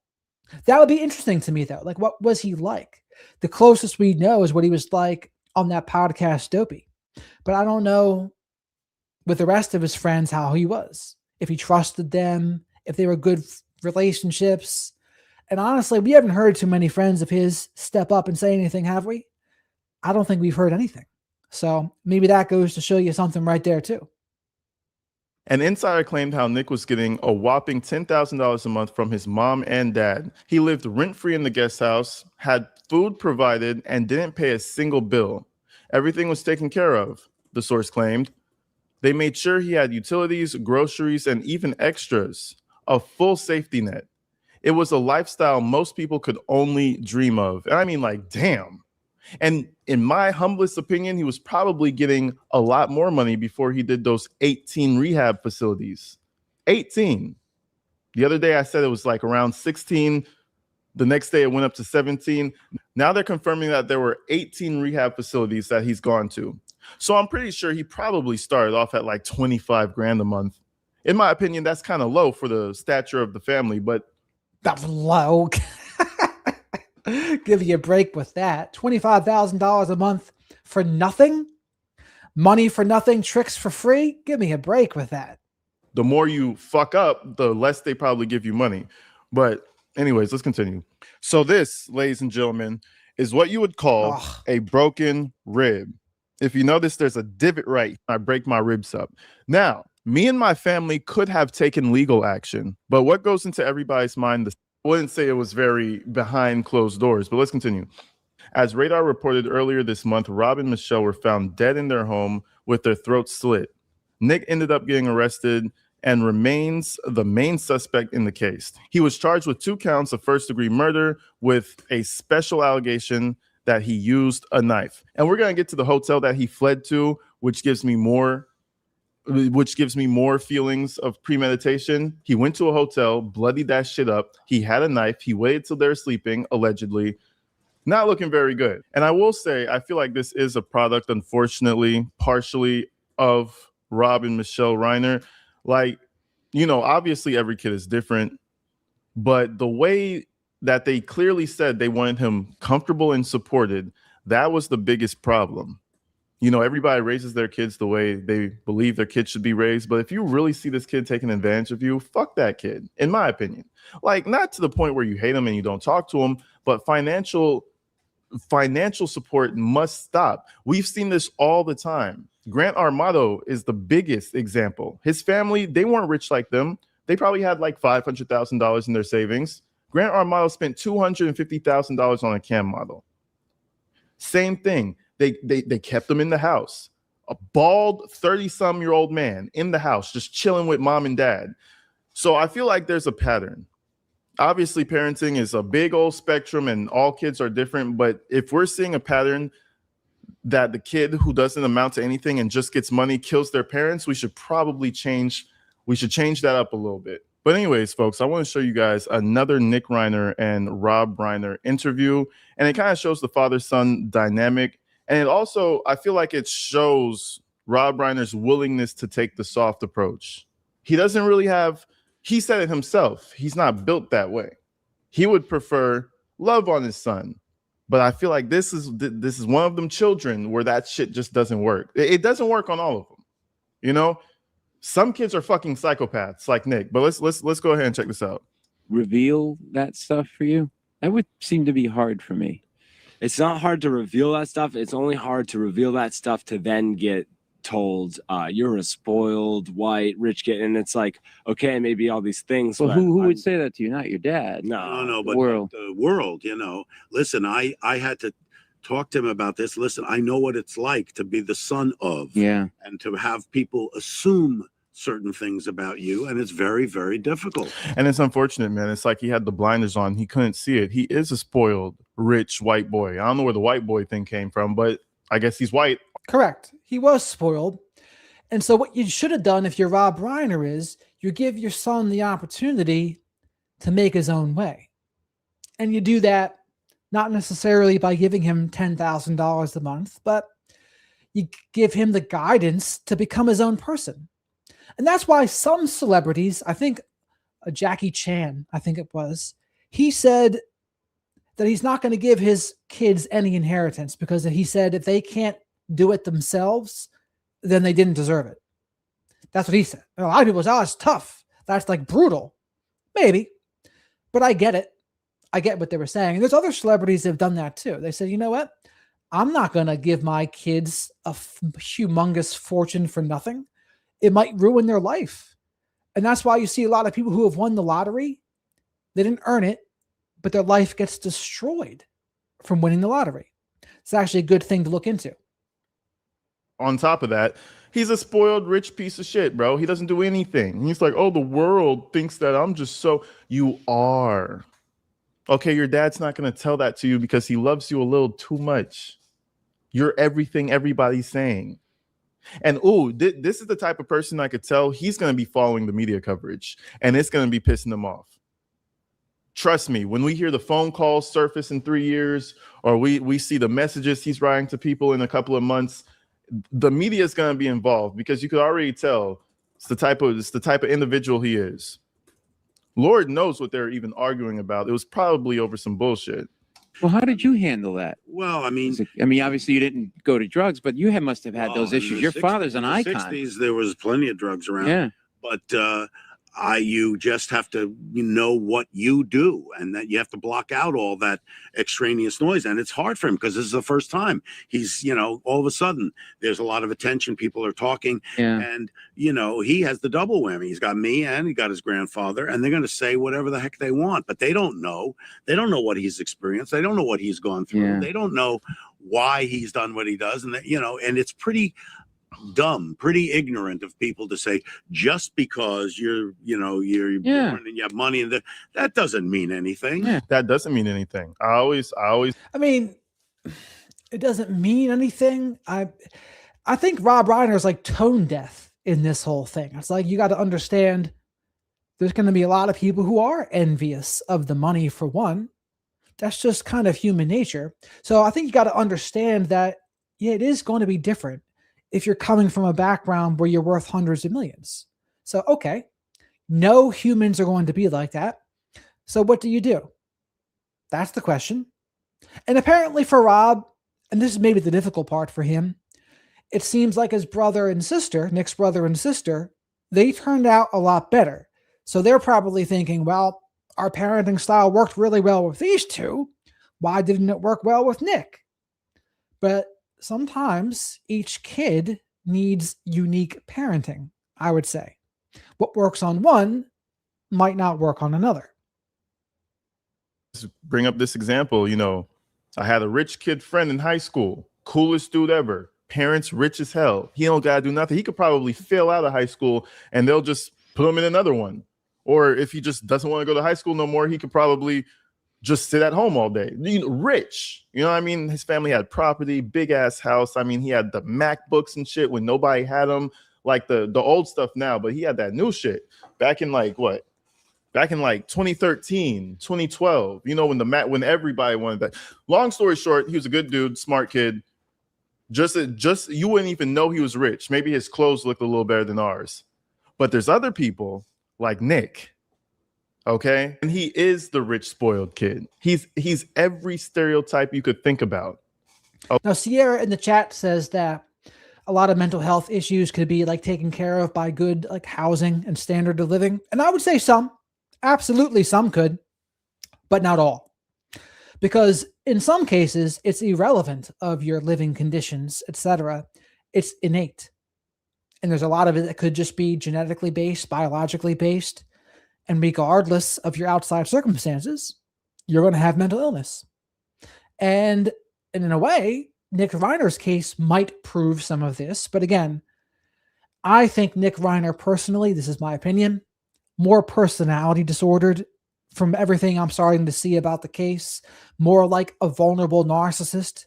That would be interesting to me though. Like, what was he like? The closest we know is what he was like on that podcast Dopey. But I don't know with the rest of his friends how he was. If he trusted them, if they were good relationships. And honestly, we haven't heard too many friends of his step up and say anything, have we? I don't think we've heard anything. So maybe that goes to show you something right there too. An insider claimed how Nick was getting a whopping $10,000 a month from his mom and dad. He lived rent-free in the guest house, had food provided, and didn't pay a single bill. Everything was taken care of, the source claimed. They made sure he had utilities, groceries, and even extras, a full safety net. It was a lifestyle most people could only dream of. And I mean, like, damn. And in my humblest opinion, he was probably getting a lot more money before he did those 18 rehab facilities. 18. The other day I said it was like around 16. The next day it went up to 17. Now they're confirming that there were 18 rehab facilities that he's gone to. So I'm pretty sure he probably started off at like 25 grand a month. In my opinion, that's kind of low for the stature of the family, but that's low. Give you a break with that. $25,000 a month for nothing? Money for nothing, tricks for free? Give me a break with that. The more you fuck up, the less they probably give you money. But anyways, let's continue. So this, ladies and gentlemen, is what you would call a broken rib. If you notice, there's a divot right. I break my ribs up. Now, me and my family could have taken legal action, but what goes into everybody's mind, I wouldn't say it was very behind closed doors, but let's continue. As Radar reported earlier this month, Rob and Michelle were found dead in their home with their throats slit. Nick ended up getting arrested and remains the main suspect in the case. He was charged with 2 counts of first-degree murder with a special allegation that he used a knife. And we're going to get to the hotel that he fled to, which gives me more feelings of premeditation. He went to a hotel, bloodied that shit up. He had a knife. He waited till they're sleeping, allegedly. Not looking very good. And I will say, I feel like this is a product, unfortunately, partially of Rob and Michelle Reiner. Like, you know, obviously every kid is different, but the way that they clearly said they wanted him comfortable and supported, that was the biggest problem. You know, everybody raises their kids the way they believe their kids should be raised. But if you really see this kid taking advantage of you, fuck that kid, in my opinion. Like, not to the point where you hate him and you don't talk to him, but financial support must stop. We've seen this all the time. Grant Armato is the biggest example. His family, they weren't rich like them. They probably had like $500,000 in their savings. Grant Armato spent $250,000 on a cam model. Same thing. They kept him in the house. A bald 30-some-year-old man in the house, just chilling with mom and dad. So I feel like there's a pattern. Obviously, parenting is a big old spectrum and all kids are different. But if we're seeing a pattern that the kid who doesn't amount to anything and just gets money kills their parents, we should change that up a little bit. But anyways, folks, I want to show you guys another Nick Reiner and Rob Reiner interview. And it kind of shows the father-son dynamic. And it also, I feel like it shows Rob Reiner's willingness to take the soft approach. He doesn't really have, he said it himself, he's not built that way. He would prefer love on his son. But I feel like this is one of them children where that shit just doesn't work. It doesn't work on all of them. You know, some kids are fucking psychopaths like Nick. But let's go ahead and check this out. Reveal that stuff for you? That would seem to be hard for me. It's not hard to reveal that stuff. It's only hard to reveal that stuff to then get told you're a spoiled white rich kid, and it's like, okay, maybe all these things. Well, who would say that to you? Not your dad. No, but the world, you know. Listen, I had to talk to him about this. Listen, I know what it's like to be the son of, and to have people assume certain things about you, and it's very, very difficult. And it's unfortunate, man. It's like he had the blinders on. He couldn't see it. He is a spoiled, rich white boy. I don't know where the white boy thing came from, but I guess he's white. Correct. He was spoiled. And so what you should have done if you're Rob Reiner is you give your son the opportunity to make his own way. And you do that not necessarily by giving him $10,000 a month, but you give him the guidance to become his own person. And that's why some celebrities, I think Jackie Chan, I think it was, he said that he's not going to give his kids any inheritance because he said if they can't do it themselves, then they didn't deserve it. That's what he said. A lot of people say, oh, it's tough. That's like brutal. Maybe. But I get it. I get what they were saying. And there's other celebrities that have done that too. They said, you know what? I'm not going to give my kids a humongous fortune for nothing. It might ruin their life. And that's why you see a lot of people who have won the lottery. They didn't earn it, but their life gets destroyed from winning the lottery. It's actually a good thing to look into. On top of that, he's a spoiled rich piece of shit, bro. He doesn't do anything. He's like, oh, the world thinks that I'm just so. You are. Okay, your dad's not going to tell that to you because he loves you a little too much. You're everything everybody's saying. And this is the type of person I could tell he's going to be following the media coverage and it's going to be pissing him off. Trust me, when we hear the phone calls surface in 3 years or we see the messages he's writing to people in a couple of months, the media is going to be involved because you could already tell it's the type of individual he is. Lord knows what they're even arguing about. It was probably over some bullshit. Well, how did you handle that? Well, I mean, obviously you didn't go to drugs, but you must have had those issues. Your father's an icon. In the 60s, there was plenty of drugs around. Yeah. But you just have to know what you do, and that you have to block out all that extraneous noise. And it's hard for him because this is the first time he's, all of a sudden there's a lot of attention. People are talking, and he has the double whammy. He's got me and he got his grandfather, and they're going to say whatever the heck they want, but they don't know. They don't know what he's experienced. They don't know what he's gone through. Yeah. They don't know why he's done what he does, and and it's pretty dumb, pretty ignorant of people to say just because you're born and you have money and that doesn't mean anything. Yeah, that doesn't mean anything. I mean, it doesn't mean anything. I think Rob Reiner is like tone deaf in this whole thing. It's like you got to understand there's going to be a lot of people who are envious of the money for one. That's just kind of human nature. So I think you got to understand that it is going to be different if you're coming from a background where you're worth hundreds of millions. So, okay, no humans are going to be like that. So what do you do? That's the question. And apparently for Rob, and this is maybe the difficult part for him, it seems like his brother and sister, Nick's brother and sister, they turned out a lot better. So they're probably thinking, well, our parenting style worked really well with these two. Why didn't it work well with Nick? But sometimes each kid needs unique parenting, I would say. What works on one might not work on another. Let's bring up this example. I had a rich kid friend in high school, coolest dude ever, parents rich as hell. He don't got to do nothing. He could probably fail out of high school and they'll just put him in another one. Or if he just doesn't want to go to high school no more, he could probably just sit at home all day. Rich, you know what I mean? His family had property, big ass house. I mean, he had the MacBooks and shit when nobody had them, like the old stuff now, but he had that new shit back in like 2013, 2012, when everybody wanted that. Long story short, he was a good dude, smart kid. Just you wouldn't even know he was rich. Maybe his clothes looked a little better than ours. But there's other people like Nick. Okay, and he is the rich, spoiled kid. He's every stereotype you could think about. Oh. Now, Sierra in the chat says that a lot of mental health issues could be like taken care of by good like housing and standard of living, and I would say some, absolutely some could, but not all, because in some cases it's irrelevant of your living conditions, etc. It's innate, and there's a lot of it that could just be genetically based, biologically based. And regardless of your outside circumstances, you're going to have mental illness. And in a way, Nick Reiner's case might prove some of this. But again, I think Nick Reiner personally, this is my opinion, more personality disordered from everything I'm starting to see about the case, more like a vulnerable narcissist,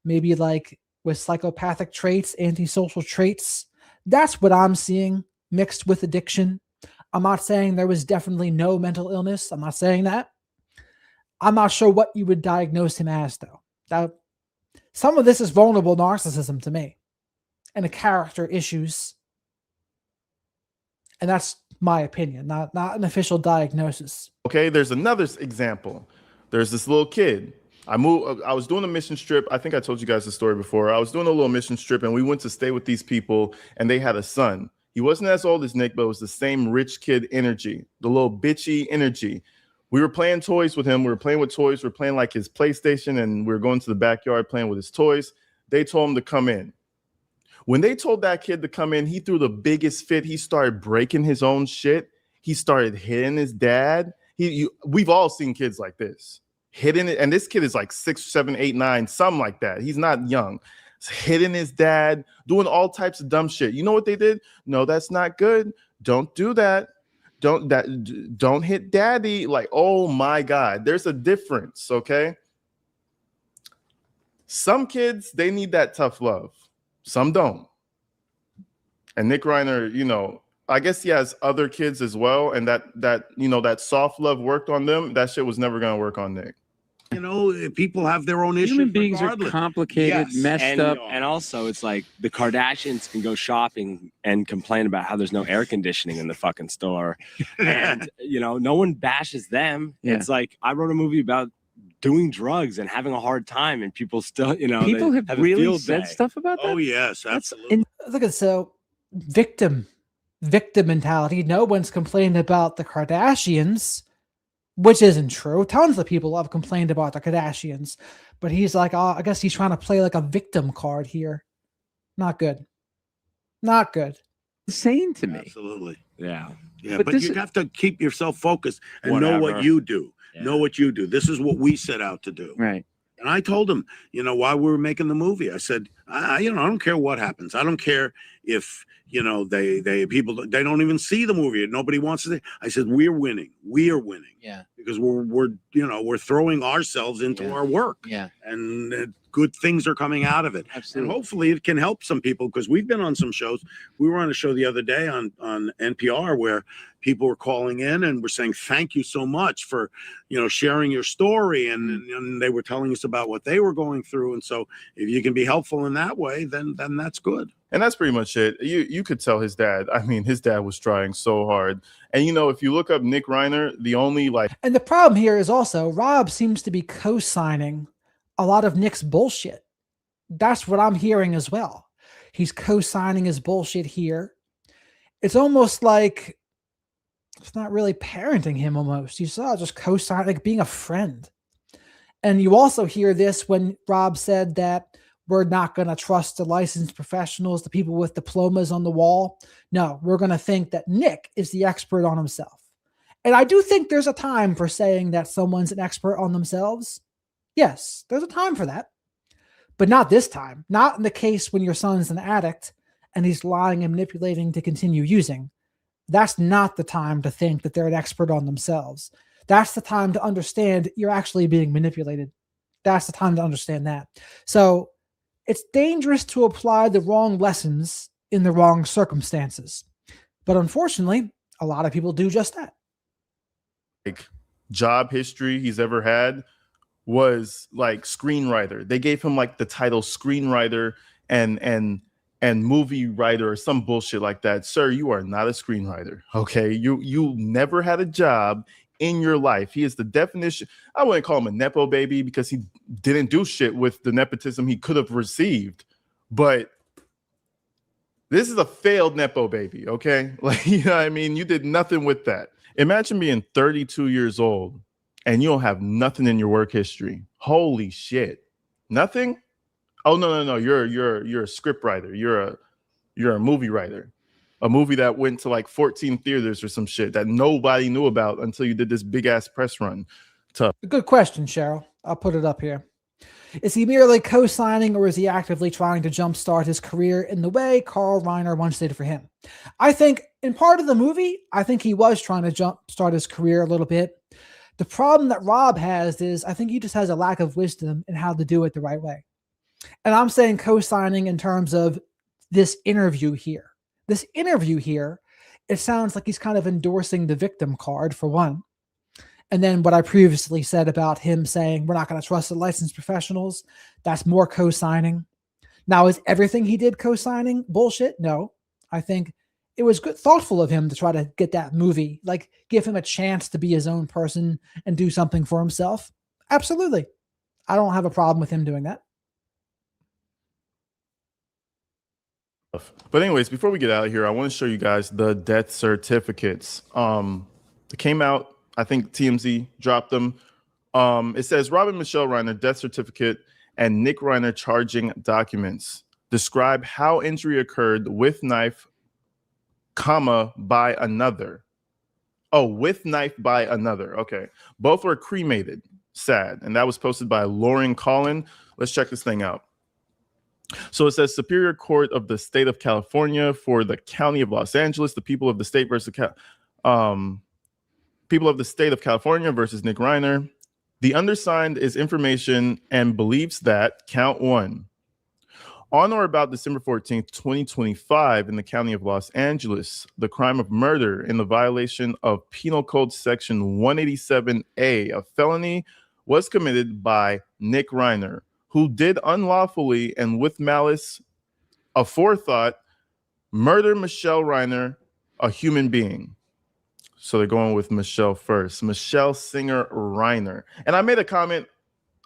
maybe like with psychopathic traits, antisocial traits. That's what I'm seeing mixed with addiction. I'm not saying there was definitely no mental illness. I'm not saying that. I'm not sure what you would diagnose him as, though. Some of this is vulnerable narcissism to me and the character issues. And that's my opinion, not an official diagnosis. Okay, there's another example. There's this little kid. I was doing a mission trip. I think I told you guys the story before. I was doing a little mission trip, and we went to stay with these people, and they had a son. He wasn't as old as Nick, but it was the same rich kid energy, the little bitchy energy. We were playing toys with him. We were playing with toys. We were playing like his PlayStation, and we were going to the backyard playing with his toys. They told him to come in. When they told that kid to come in, he threw the biggest fit. He started breaking his own shit. He started hitting his dad. We've all seen kids like this. Hitting it, and this kid is like 6, 7, 8, 9, something like that. He's not young. Hitting his dad, doing all types of dumb shit. You know what they did? No, that's not good. Don't do that. Don't hit daddy. Like, oh my God, there's a difference, okay? Some kids, they need that tough love. Some don't. And Nick Reiner, I guess he has other kids as well, and that soft love worked on them. That shit was never gonna work on Nick. People have their own issues. Human beings regardless. are complicated, Yes. messed up. And also, it's like the Kardashians can go shopping and complain about how there's no air conditioning in the fucking store. And, no one bashes them. Yeah. It's like, I wrote a movie about doing drugs and having a hard time, and people still, People they have a really field said day. stuff about that. Oh yes, absolutely. Look at victim mentality. No one's complained about the Kardashians, which isn't true. Tons of people have complained about the Kardashians, but he's like, I guess he's trying to play like a victim card here. Not good. Not good. Insane to me. Absolutely. Yeah. Yeah, But but this you is- have to keep yourself focused and know what Whatever. you do. Yeah. Know what you do. This is what we set out to do. Right. And I told him, while we were making the movie, I said, I don't care what happens. I don't care if, they don't even see the movie. Nobody wants to. I said, we're winning. We are winning. Yeah. Because we're throwing ourselves into our work. Yeah. And good things are coming out of it. And Absolutely. hopefully it can help some people, because we've been on some shows. We were on a show the other day on NPR where people were calling in and were saying, thank you so much for, sharing your story. And they were telling us about what they were going through. And so if you can be helpful in that way, then that's good. And that's pretty much it. You could tell his dad. I mean, his dad was trying so hard. And if you look up Nick Reiner, the only And the problem here is also Rob seems to be co-signing a lot of Nick's bullshit. That's what I'm hearing as well. He's co-signing his bullshit here. It's almost like it's not really parenting him almost. You saw just co-signing, like being a friend. And you also hear this when Rob said that we're not going to trust the licensed professionals, the people with diplomas on the wall. No, we're going to think that Nick is the expert on himself. And I do think there's a time for saying that someone's an expert on themselves. Yes, there's a time for that. But not this time. Not in the case when your son's an addict and he's lying and manipulating to continue using. That's not the time to think that they're an expert on themselves. That's the time to understand you're actually being manipulated. That's the time to understand that. So it's dangerous to apply the wrong lessons in the wrong circumstances. But unfortunately, a lot of people do just that. Like job history he's ever had was like screenwriter. They gave him like the title screenwriter and movie writer or some bullshit like that. Sir, you are not a screenwriter. Okay. You never had a job in your life. He is the definition. I wouldn't call him a Nepo baby because he didn't do shit with the nepotism he could have received. But this is a failed Nepo baby. Okay. Like, you know what I mean? You did nothing with that. Imagine being 32 years old and you don't have nothing in your work history. Holy shit. Nothing? Oh, no. You're a script writer. You're a movie writer. A movie that went to like 14 theaters or some shit that nobody knew about until you did this big ass press run. Good question, Cheryl. I'll put it up here. Is he merely co-signing, or is he actively trying to jumpstart his career in the way Carl Reiner once did for him? I think in part of the movie, I think he was trying to jumpstart his career a little bit. The problem that Rob has is I think he just has a lack of wisdom in how to do it the right way. And I'm saying co-signing in terms of this interview here. This interview here, it sounds like he's kind of endorsing the victim card for one. And then what I previously said about him saying we're not going to trust the licensed professionals, that's more co-signing. Now, is everything he did co-signing bullshit? No. I think it was good, thoughtful of him to try to get that movie, like give him a chance to be his own person and do something for himself. Absolutely. I don't have a problem with him doing that. But anyways, before we get out of here, I want to show you guys the death certificates. It came out, I think TMZ dropped them. It says Robin Michelle Reiner death certificate and Nick Reiner charging documents. Describe how injury occurred with knife, comma, by another. Oh, with knife by another. Okay. Both were cremated. Sad. And that was posted by Lauren Collin. Let's check this thing out. So it says Superior Court of the State of California for the County of Los Angeles, the people of the state versus people of the state of California versus Nick Reiner. The undersigned is information and believes that count one. On or about December 14th, 2025, in the County of Los Angeles, the crime of murder in the violation of Penal Code Section 187A, a felony, was committed by Nick Reiner, who did unlawfully and with malice aforethought murder Michelle Reiner, a human being. So they're going with Michelle first. Michelle Singer Reiner. And I made a comment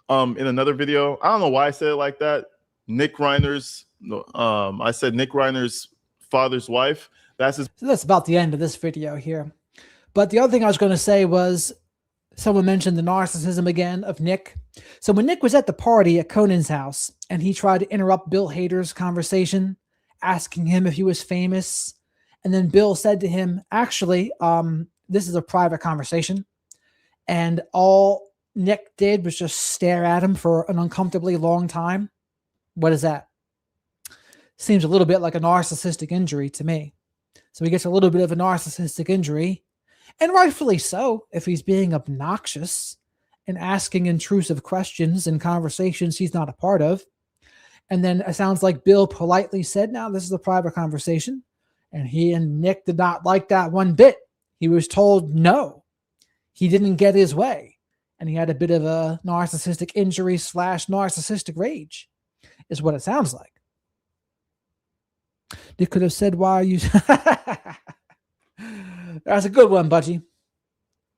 in another video. I don't know why I said it like that. Nick Reiner's, I said Nick Reiner's father's wife. So that's about the end of this video here. But the other thing I was going to say was someone mentioned the narcissism again of Nick. So when Nick was at the party at Conan's house and he tried to interrupt Bill Hader's conversation, asking him if he was famous, and then Bill said to him, actually, this is a private conversation. And all Nick did was just stare at him for an uncomfortably long time. What is that? Seems a little bit like a narcissistic injury to me. So he gets a little bit of a narcissistic injury, and rightfully so, if he's being obnoxious and asking intrusive questions in conversations he's not a part of. And then it sounds like Bill politely said, now this is a private conversation. And he and Nick did not like that one bit. He was told no. He didn't get his way. And he had a bit of a narcissistic injury / narcissistic rage, is what it sounds like. They could have said, why are you... That's a good one, Budgie.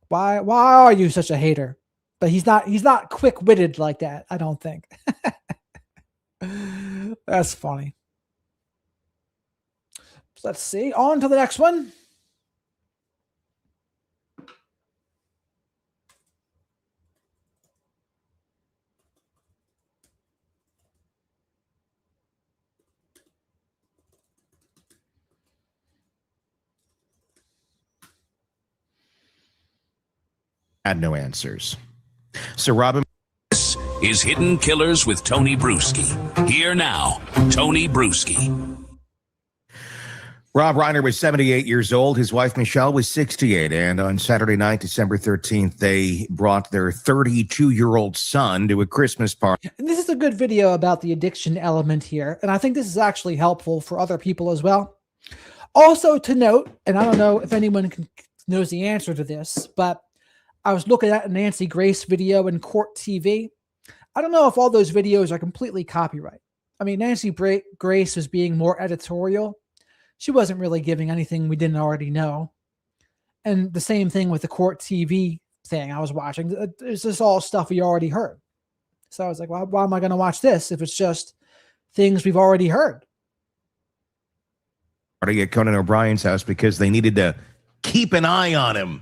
Why are you such a hater? But he's not quick-witted like that, I don't think. That's funny. Let's see. On to the next one. Had no answers. So Robin. This is Hidden Killers with Tony Bruschi. Here now, Tony Bruschi. Rob Reiner was 78 years old. His wife, Michelle, was 68. And on Saturday night, December 13th, they brought their 32-year-old son to a Christmas party. And this is a good video about the addiction element here. And I think this is actually helpful for other people as well. Also to note, and I don't know if anyone knows the answer to this, but I was looking at a Nancy Grace video in Court TV. I don't know if all those videos are completely copyright. I mean, Nancy Grace was being more editorial. She wasn't really giving anything we didn't already know. And the same thing with the Court TV thing I was watching. It's just all stuff we already heard. So I was like, well, why am I going to watch this if it's just things we've already heard? At Conan O'Brien's house because they needed to keep an eye on him.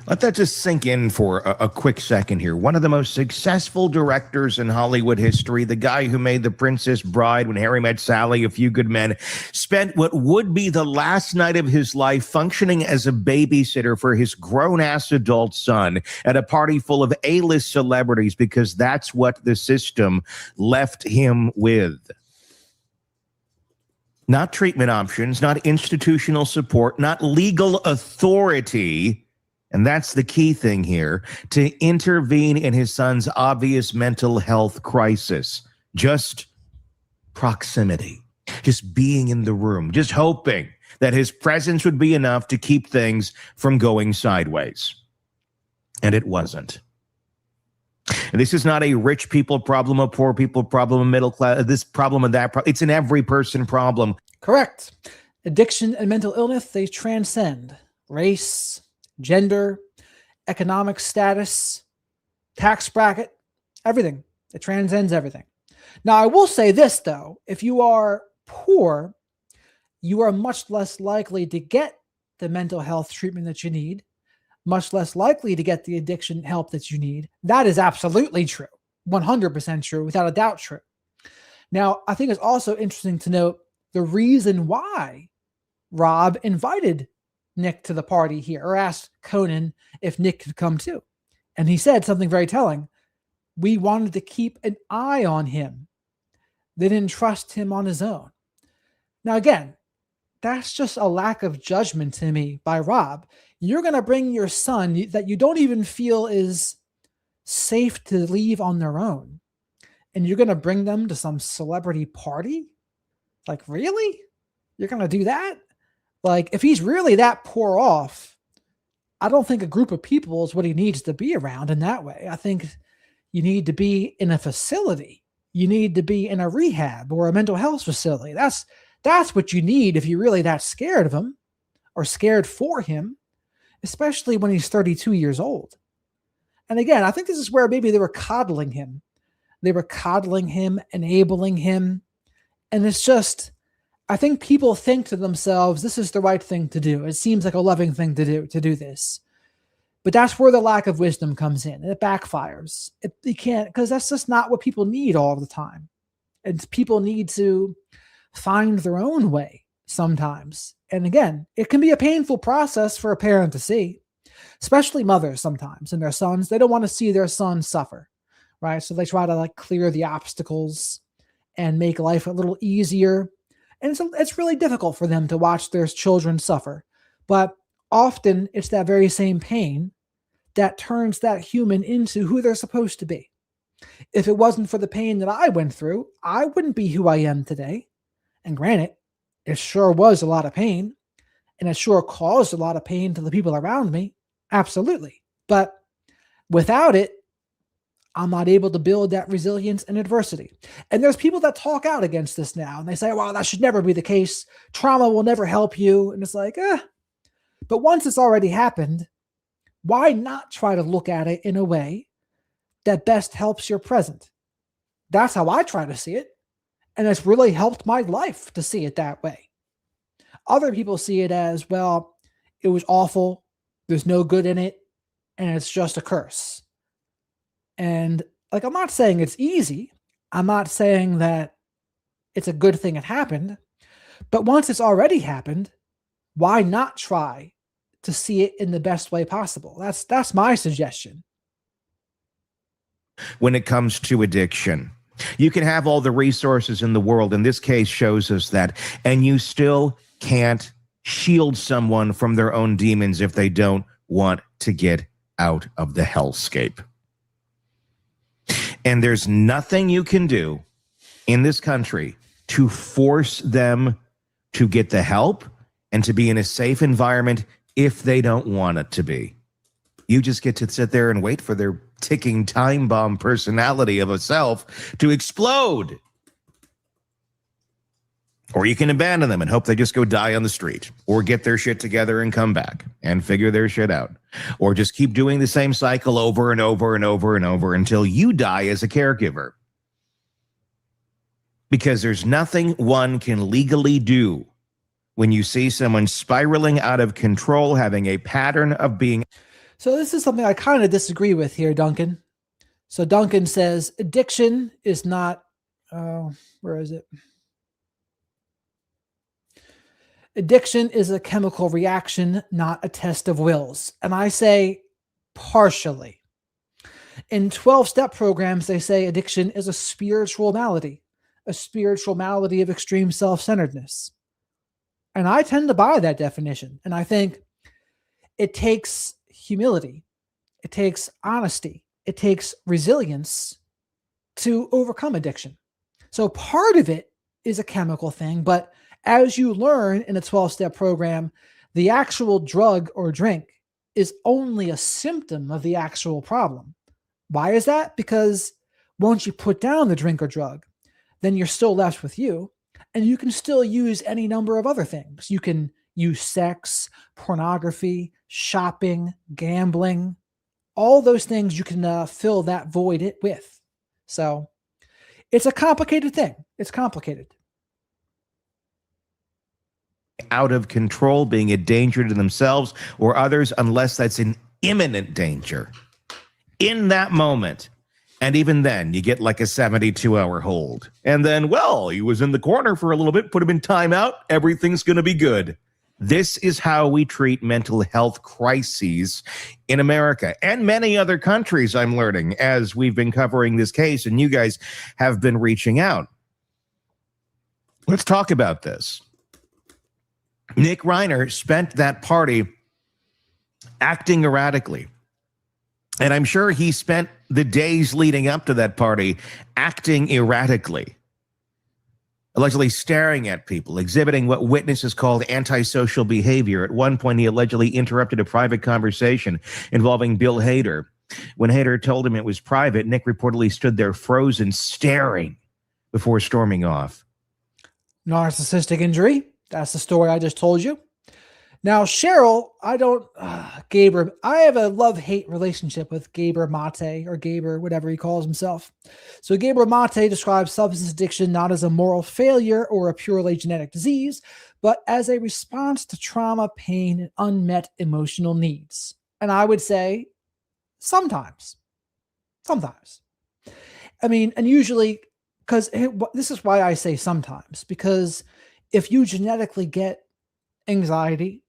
Let that just sink in for a quick second here. One of the most successful directors in Hollywood history, the guy who made The Princess Bride, When Harry Met Sally, A Few Good Men, spent what would be the last night of his life functioning as a babysitter for his grown-ass adult son at a party full of A-list celebrities because that's what the system left him with. Not treatment options, not institutional support, not legal authority. And that's the key thing here, to intervene in his son's obvious mental health crisis. Just proximity, just being in the room, just hoping that his presence would be enough to keep things from going sideways. And it wasn't. And this is not a rich people problem, a poor people problem, a middle class, this problem and that problem. It's an every person problem. Correct. Addiction and mental illness, they transcend race, gender, economic status, tax bracket, everything. It transcends everything. Now, I will say this, though. If you are poor, you are much less likely to get the mental health treatment that you need, much less likely to get the addiction help that you need. That is absolutely true. 100% true, without a doubt true. Now, I think it's also interesting to note the reason why Rob invited Nick to the party here, or asked Conan if Nick could come too. And he said something very telling. We wanted to keep an eye on him. They didn't trust him on his own. Now, again, that's just a lack of judgment to me by Rob. You're going to bring your son that you don't even feel is safe to leave on their own, and you're going to bring them to some celebrity party? Like, really? You're going to do that? Like, if he's really that poor off, I don't think a group of people is what he needs to be around in that way. I think you need to be in a facility. You need to be in a rehab or a mental health facility. That's what you need if you're really that scared of him or scared for him, especially when he's 32 years old. And again, I think this is where maybe they were coddling him. They were coddling him, enabling him. And it's just, I think people think to themselves, this is the right thing to do. It seems like a loving thing to do this. But that's where the lack of wisdom comes in. It backfires. You can't, because that's just not what people need all the time. And people need to find their own way sometimes. And again, it can be a painful process for a parent to see, especially mothers sometimes and their sons. They don't want to see their son suffer, right? So they try to like clear the obstacles and make life a little easier. And it's really difficult for them to watch their children suffer. But often it's that very same pain that turns that human into who they're supposed to be. If it wasn't for the pain that I went through, I wouldn't be who I am today. And granted, it sure was a lot of pain, and it sure caused a lot of pain to the people around me. Absolutely. But without it, I'm not able to build that resilience in adversity. And there's people that talk out against this now, and they say, well, that should never be the case. Trauma will never help you. And it's like, but once it's already happened, why not try to look at it in a way that best helps your present? That's how I try to see it. And it's really helped my life to see it that way. Other people see it as, well, it was awful. There's no good in it. And it's just a curse. And like, I'm not saying it's easy. I'm not saying that it's a good thing it happened. But once it's already happened, why not try to see it in the best way possible? That's my suggestion. When it comes to addiction, You can have all the resources in the world, and this case shows us that, and you still can't shield someone from their own demons if they don't want to get out of the hellscape. And there's nothing you can do in this country to force them to get the help and to be in a safe environment if they don't want it to be. You just get to sit there and wait for their ticking time bomb personality of a self to explode. Or you can abandon them and hope they just go die on the street, or get their shit together and come back and figure their shit out, or just keep doing the same cycle over and over and over and over until you die as a caregiver. Because there's nothing one can legally do when you see someone spiraling out of control, having a pattern of being. So this is something I kind of disagree with here, Duncan. So Duncan says addiction is not, where is it? Addiction is a chemical reaction, not a test of wills. And I say partially. In 12-step programs, they say addiction is a spiritual malady of extreme self-centeredness. And I tend to buy that definition. And I think it takes humility, it takes honesty, it takes resilience to overcome addiction. So part of it is a chemical thing, but as you learn in a 12-step program, the actual drug or drink is only a symptom of the actual problem. Why is that? Because once you put down the drink or drug, then you're still left with you, and you can still use any number of other things. You can use sex, pornography, shopping, gambling, all those things you can fill that void with. So it's a complicated thing. It's complicated. Out of control, being a danger to themselves or others, unless that's an imminent danger in that moment. And even then, you get like a 72-hour hold. And then, well, he was in the corner for a little bit, put him in timeout. Everything's going to be good. This is how we treat mental health crises in America and many other countries, I'm learning, as we've been covering this case and you guys have been reaching out. Let's talk about this. Nick Reiner spent that party acting erratically. And I'm sure he spent the days leading up to that party acting erratically, allegedly staring at people, exhibiting what witnesses called antisocial behavior. At one point, he allegedly interrupted a private conversation involving Bill Hader. When Hader told him it was private, Nick reportedly stood there frozen, staring before storming off. Narcissistic injury. That's the story I just told you. Now, Cheryl, I have a love-hate relationship with Gaber Mate, or Gaber, whatever he calls himself. So Gaber Mate describes substance addiction not as a moral failure or a purely genetic disease, but as a response to trauma, pain, and unmet emotional needs. And I would say sometimes. I mean, and usually, because this is why I say sometimes, because if you genetically get anxiety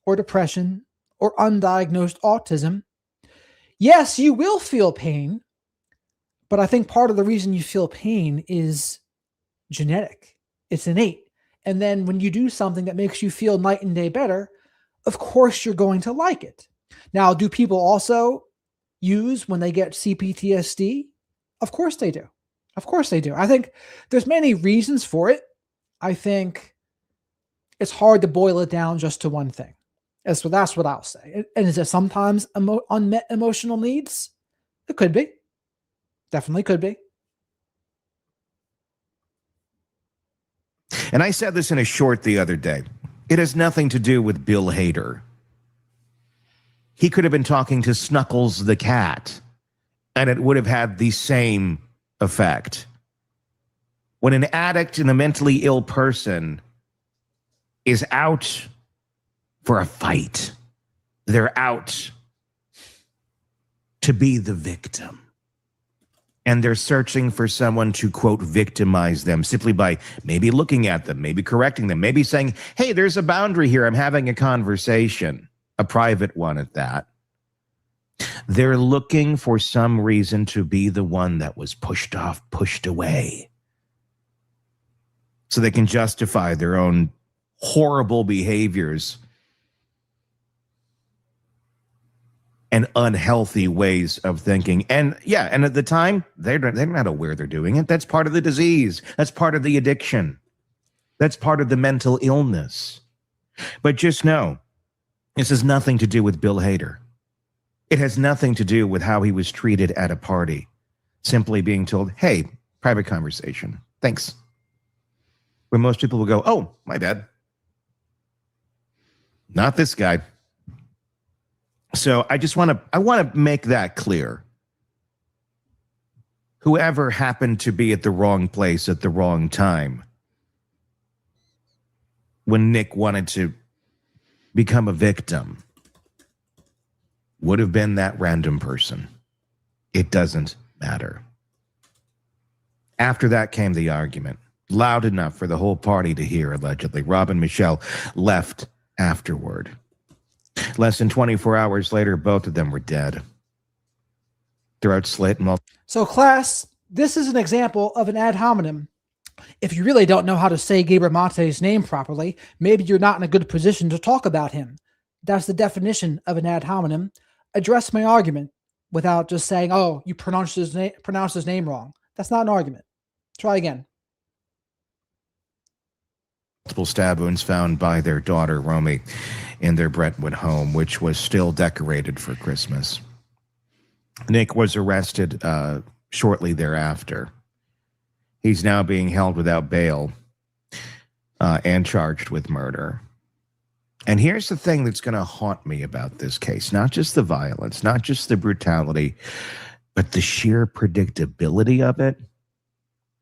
or depression or undiagnosed autism, yes, you will feel pain, but I think part of the reason you feel pain is genetic. It's innate. And then when you do something that makes you feel night and day better, of course you're going to like it. Now, do people also use when they get CPTSD? Of course they do. Of course they do. I think there's many reasons for it. I think it's hard to boil it down just to one thing. That's what I'll say. And is it sometimes unmet emotional needs? It could be. Definitely could be. And I said this in a short the other day. It has nothing to do with Bill Hader. He could have been talking to Snuggles the cat, and it would have had the same effect. When an addict and a mentally ill person is out for a fight, they're out to be the victim. And they're searching for someone to, quote, victimize them simply by maybe looking at them, maybe correcting them, maybe saying, hey, there's a boundary here. I'm having a conversation, a private one at that. They're looking for some reason to be the one that was pushed off, pushed away, so they can justify their own horrible behaviors and unhealthy ways of thinking. And yeah, and at the time, they're not aware they're doing it. That's part of the disease. That's part of the addiction. That's part of the mental illness. But just know, this has nothing to do with Bill Hader. It has nothing to do with how he was treated at a party. Simply being told, hey, private conversation. Thanks. Where most people will go, oh, my bad. Not this guy. So I want to make that clear. Whoever happened to be at the wrong place at the wrong time when Nick wanted to become a victim would have been that random person. It doesn't matter. After that came the argument, loud enough for the whole party to hear, allegedly. Rob and Michelle left afterward. Less than 24 hours later, both of them were dead. Throat slit and So, class, this is an example of an ad hominem. If you really don't know how to say Gabriel Monte's name properly, maybe you're not in a good position to talk about him. That's the definition of an ad hominem. Address my argument without just saying, oh, you pronounced his name wrong. That's not an argument. Try again. multiple stab wounds found by their daughter, Romy, in their Brentwood home, which was still decorated for Christmas. Nick was arrested shortly thereafter. He's now being held without bail and charged with murder. And here's the thing that's going to haunt me about this case. Not just the violence, not just the brutality, but the sheer predictability of it.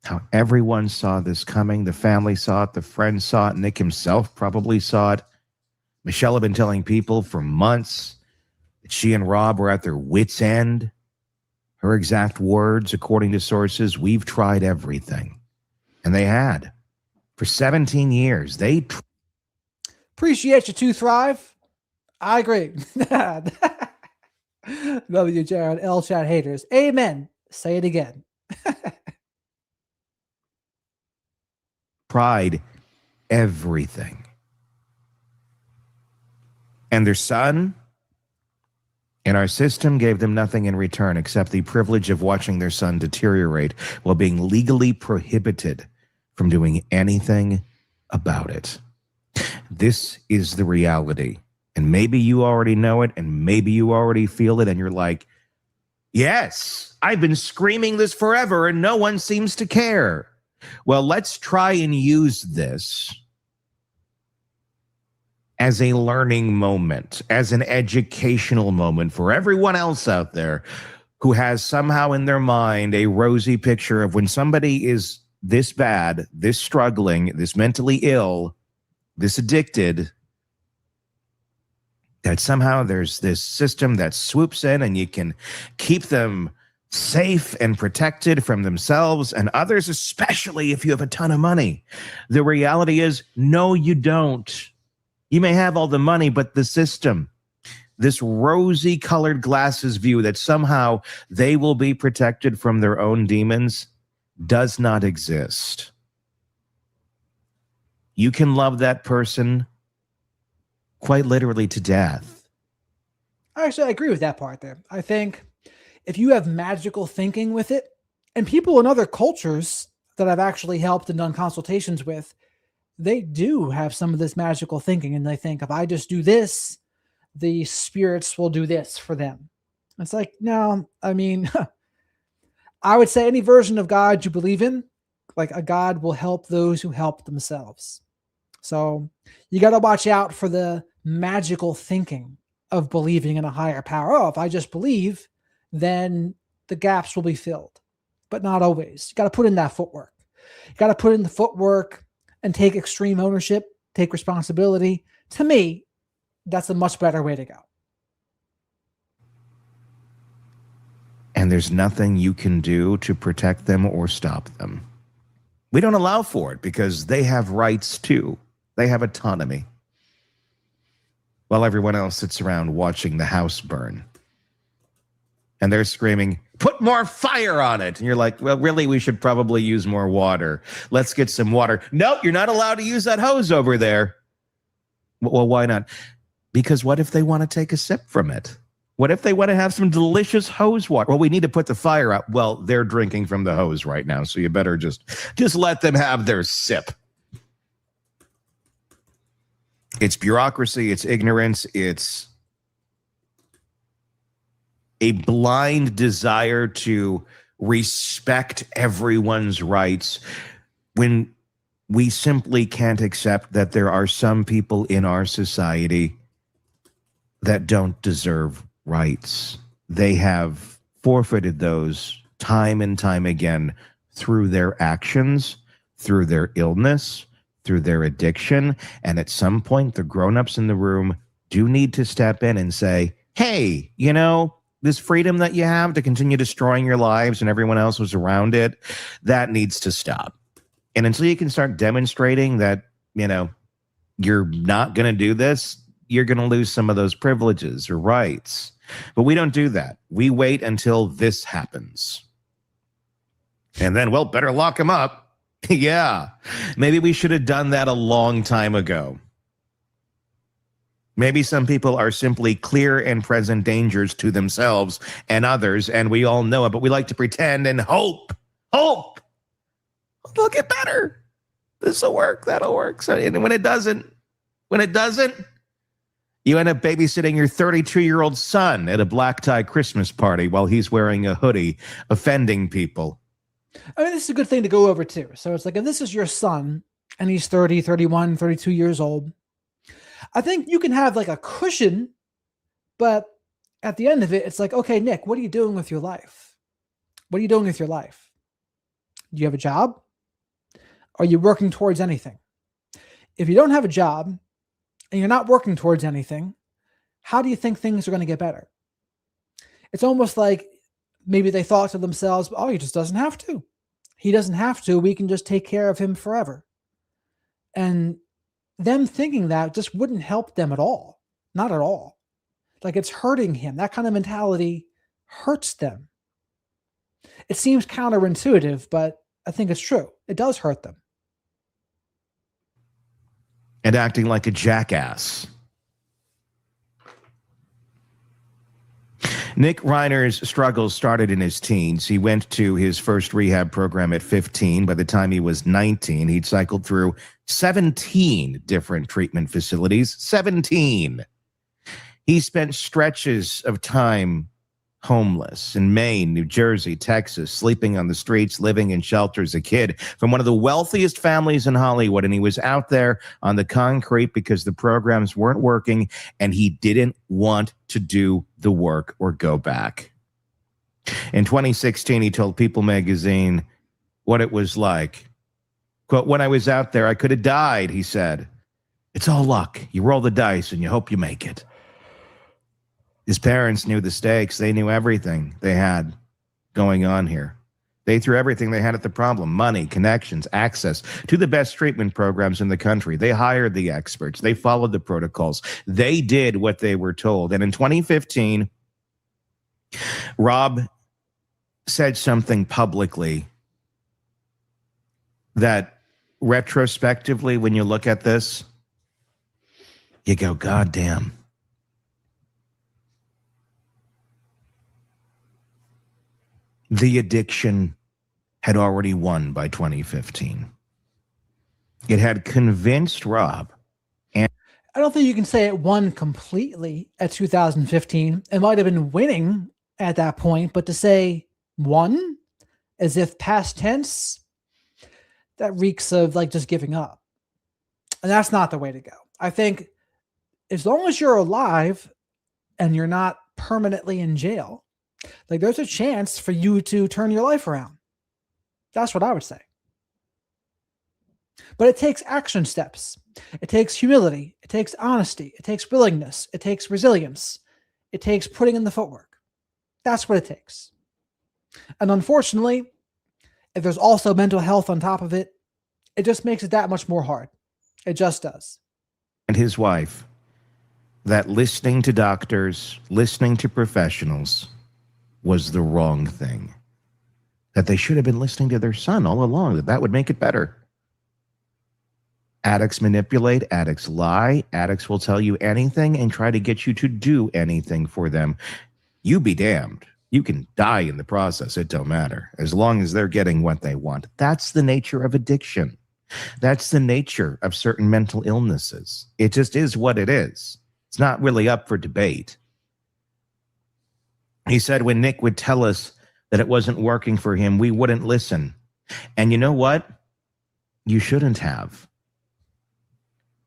How everyone saw this coming. The family saw it. The friends saw it. Nick himself probably saw it. Michelle had been telling people for months that she and Rob were at their wits' end. Her exact words, according to sources, we've tried everything. And they had. For 17 years, they appreciate you to thrive. I agree. Love you, Jared. L chat haters. Amen. Say it again. tried everything. And their son in our system gave them nothing in return except the privilege of watching their son deteriorate while being legally prohibited from doing anything about it. This is the reality. And maybe you already know it, and maybe you already feel it, and you're like, yes, I've been screaming this forever, and no one seems to care. Well, let's try and use this as a learning moment, as an educational moment for everyone else out there who has somehow in their mind a rosy picture of when somebody is this bad, this struggling, this mentally ill, this addicted, that somehow there's this system that swoops in and you can keep them safe and protected from themselves and others, especially if you have a ton of money. The reality is, no, you don't. You may have all the money, but the system, this rosy colored glasses view that somehow they will be protected from their own demons, does not exist. You can love that person quite literally to death. Actually, I agree with that part there. I think if you have magical thinking with it, and people in other cultures that I've actually helped and done consultations with, they do have some of this magical thinking, and they think, if I just do this, the spirits will do this for them. It's like, no, I mean, I would say any version of God you believe in, like a God will help those who help themselves. So you got to watch out for the magical thinking of believing in a higher power. Oh, if I just believe, then the gaps will be filled, but not always. You got to put in that footwork. You got to put in the footwork and take extreme ownership, take responsibility. To me, that's a much better way to go. And there's nothing you can do to protect them or stop them. We don't allow for it because they have rights too. They have autonomy. While everyone else sits around watching the house burn. And they're screaming, put more fire on it. And you're like, well, really, we should probably use more water. Let's get some water. Nope, you're not allowed to use that hose over there. Well, why not? Because what if they want to take a sip from it? What if they want to have some delicious hose water? Well, we need to put the fire out. Well, they're drinking from the hose right now, so you better just let them have their sip. It's bureaucracy, it's ignorance, it's a blind desire to respect everyone's rights when we simply can't accept that there are some people in our society that don't deserve rights. They have forfeited those time and time again through their actions, through their illness, through their addiction. And at some point, the grown-ups in the room do need to step in and say, hey, you know, this freedom that you have to continue destroying your lives and everyone else who's around it, that needs to stop. And until you can start demonstrating that, you know, you're not going to do this, you're going to lose some of those privileges or rights. But we don't do that. We wait until this happens. And then, well, better lock him up. Yeah. Maybe we should have done that a long time ago. Maybe some people are simply clear and present dangers to themselves and others, and we all know it, but we like to pretend and hope. They'll get better. This will work. That'll work. So, and when it doesn't, you end up babysitting your 32-year-old son at a black tie Christmas party while he's wearing a hoodie, offending people. I mean, this is a good thing to go over too. So it's like, if this is your son and he's 30, 31, 32 years old, I think you can have like a cushion, but at the end of it, it's like, okay, Nick, what are you doing with your life? What are you doing with your life? Do you have a job? Are you working towards anything? If you don't have a job and you're not working towards anything, how do you think things are going to get better? It's almost like maybe they thought to themselves, oh, he just doesn't have to. He doesn't have to. We can just take care of him forever. And them thinking that just wouldn't help them at all. Not at all. Like, it's hurting him. That kind of mentality hurts them. It seems counterintuitive, but I think it's true. It does hurt them. And acting like a jackass. Nick Reiner's struggles started in his teens. He went to his first rehab program at 15. By the time he was 19, he'd cycled through 17 different treatment facilities. 17. He spent stretches of time homeless in Maine, New Jersey, Texas, sleeping on the streets, living in shelters, a kid from one of the wealthiest families in Hollywood. And he was out there on the concrete because the programs weren't working and he didn't want to do the work or go back. In 2016, he told People magazine what it was like. Quote, when I was out there, I could have died, he said. It's all luck. You roll the dice and you hope you make it. His parents knew the stakes. They knew everything they had going on here. They threw everything they had at the problem: money, connections, access to the best treatment programs in the country. They hired the experts. They followed the protocols. They did what they were told. And in 2015, Rob said something publicly that retrospectively, when you look at this, you go, God damn. The addiction had already won by 2015. It had convinced Rob. And I don't think you can say it won completely at 2015. It might have been winning at that point, but to say won as if past tense, that reeks of like just giving up. And that's not the way to go. I think as long as you're alive and you're not permanently in jail, like, there's a chance for you to turn your life around. That's what I would say. But it takes action steps. It takes humility. It takes honesty. It takes willingness. It takes resilience. It takes putting in the footwork. That's what it takes. And unfortunately, if there's also mental health on top of it, it just makes it that much more hard. It just does. And his wife, that listening to doctors, listening to professionals, was the wrong thing. That they should have been listening to their son all along, that would make it better. Addicts manipulate, addicts lie, addicts will tell you anything and try to get you to do anything for them. You be damned. You can die in the process, it don't matter, as long as they're getting what they want. That's the nature of addiction. That's the nature of certain mental illnesses. It just is what it is. It's not really up for debate. He said when Nick would tell us that it wasn't working for him, we wouldn't listen. And you know what? You shouldn't have.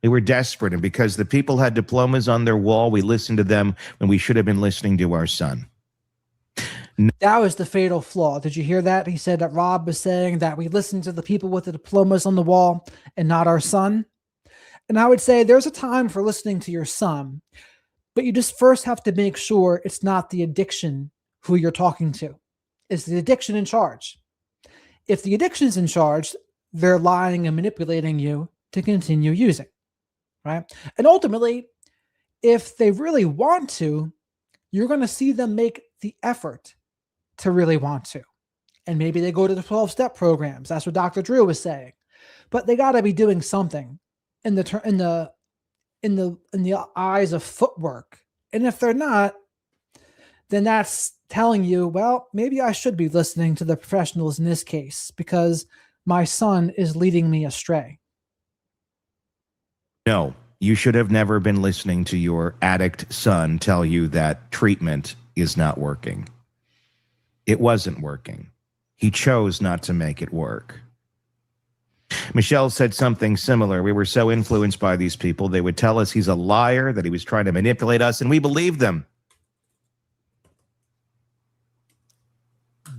We were desperate, and because the people had diplomas on their wall, we listened to them when we should have been listening to our son. That was the fatal flaw. Did you hear that? He said that Rob was saying that we listen to the people with the diplomas on the wall and not our son. And I would say there's a time for listening to your son, but you just first have to make sure it's not the addiction who you're talking to. Is the addiction in charge? If the addiction's in charge, they're lying and manipulating you to continue using, right? And ultimately, if they really want to, you're going to see them make the effort to really want to. And maybe they go to the 12-step programs. That's what Dr. Drew was saying. But they got to be doing something in the eyes of footwork. And if they're not, then that's telling you, well, maybe I should be listening to the professionals in this case because my son is leading me astray. No, you should have never been listening to your addict son tell you that treatment is not working. It wasn't working. He chose not to make it work. Michelle said something similar. We were so influenced by these people. They would tell us he's a liar, that he was trying to manipulate us, and we believed them.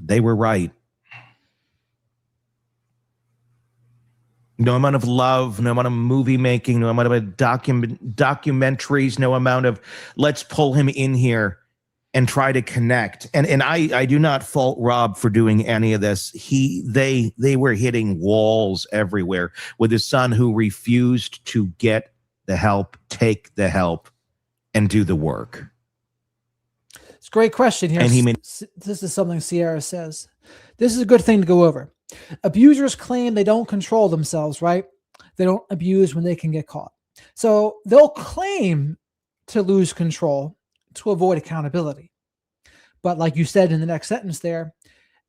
They were right. No amount of love, no amount of movie making, no amount of documentaries, no amount of let's pull him in here and try to connect. And I do not fault Rob for doing any of this. They were hitting walls everywhere with his son who refused to get the help, take the help, and do the work. It's a great question here. And this is something Sierra says. This is a good thing to go over. Abusers claim they don't control themselves, right? They don't abuse when they can get caught. So they'll claim to lose control to avoid accountability. But like you said in the next sentence there,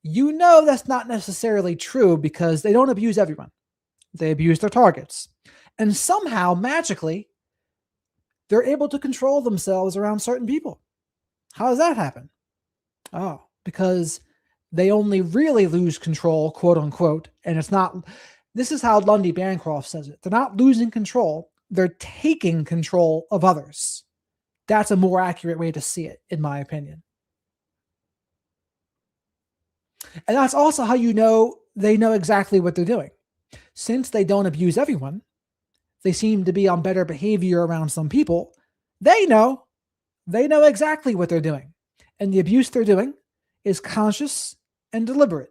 you know that's not necessarily true because they don't abuse everyone. They abuse their targets. And somehow, magically, they're able to control themselves around certain people. How does that happen? Oh, because they only really lose control, quote unquote. And it's not, this is how Lundy Bancroft says it. They're not losing control. They're taking control of others. That's a more accurate way to see it, in my opinion. And that's also how you know they know exactly what they're doing. Since they don't abuse everyone, they seem to be on better behavior around some people. They know exactly what they're doing. And the abuse they're doing is conscious and deliberate.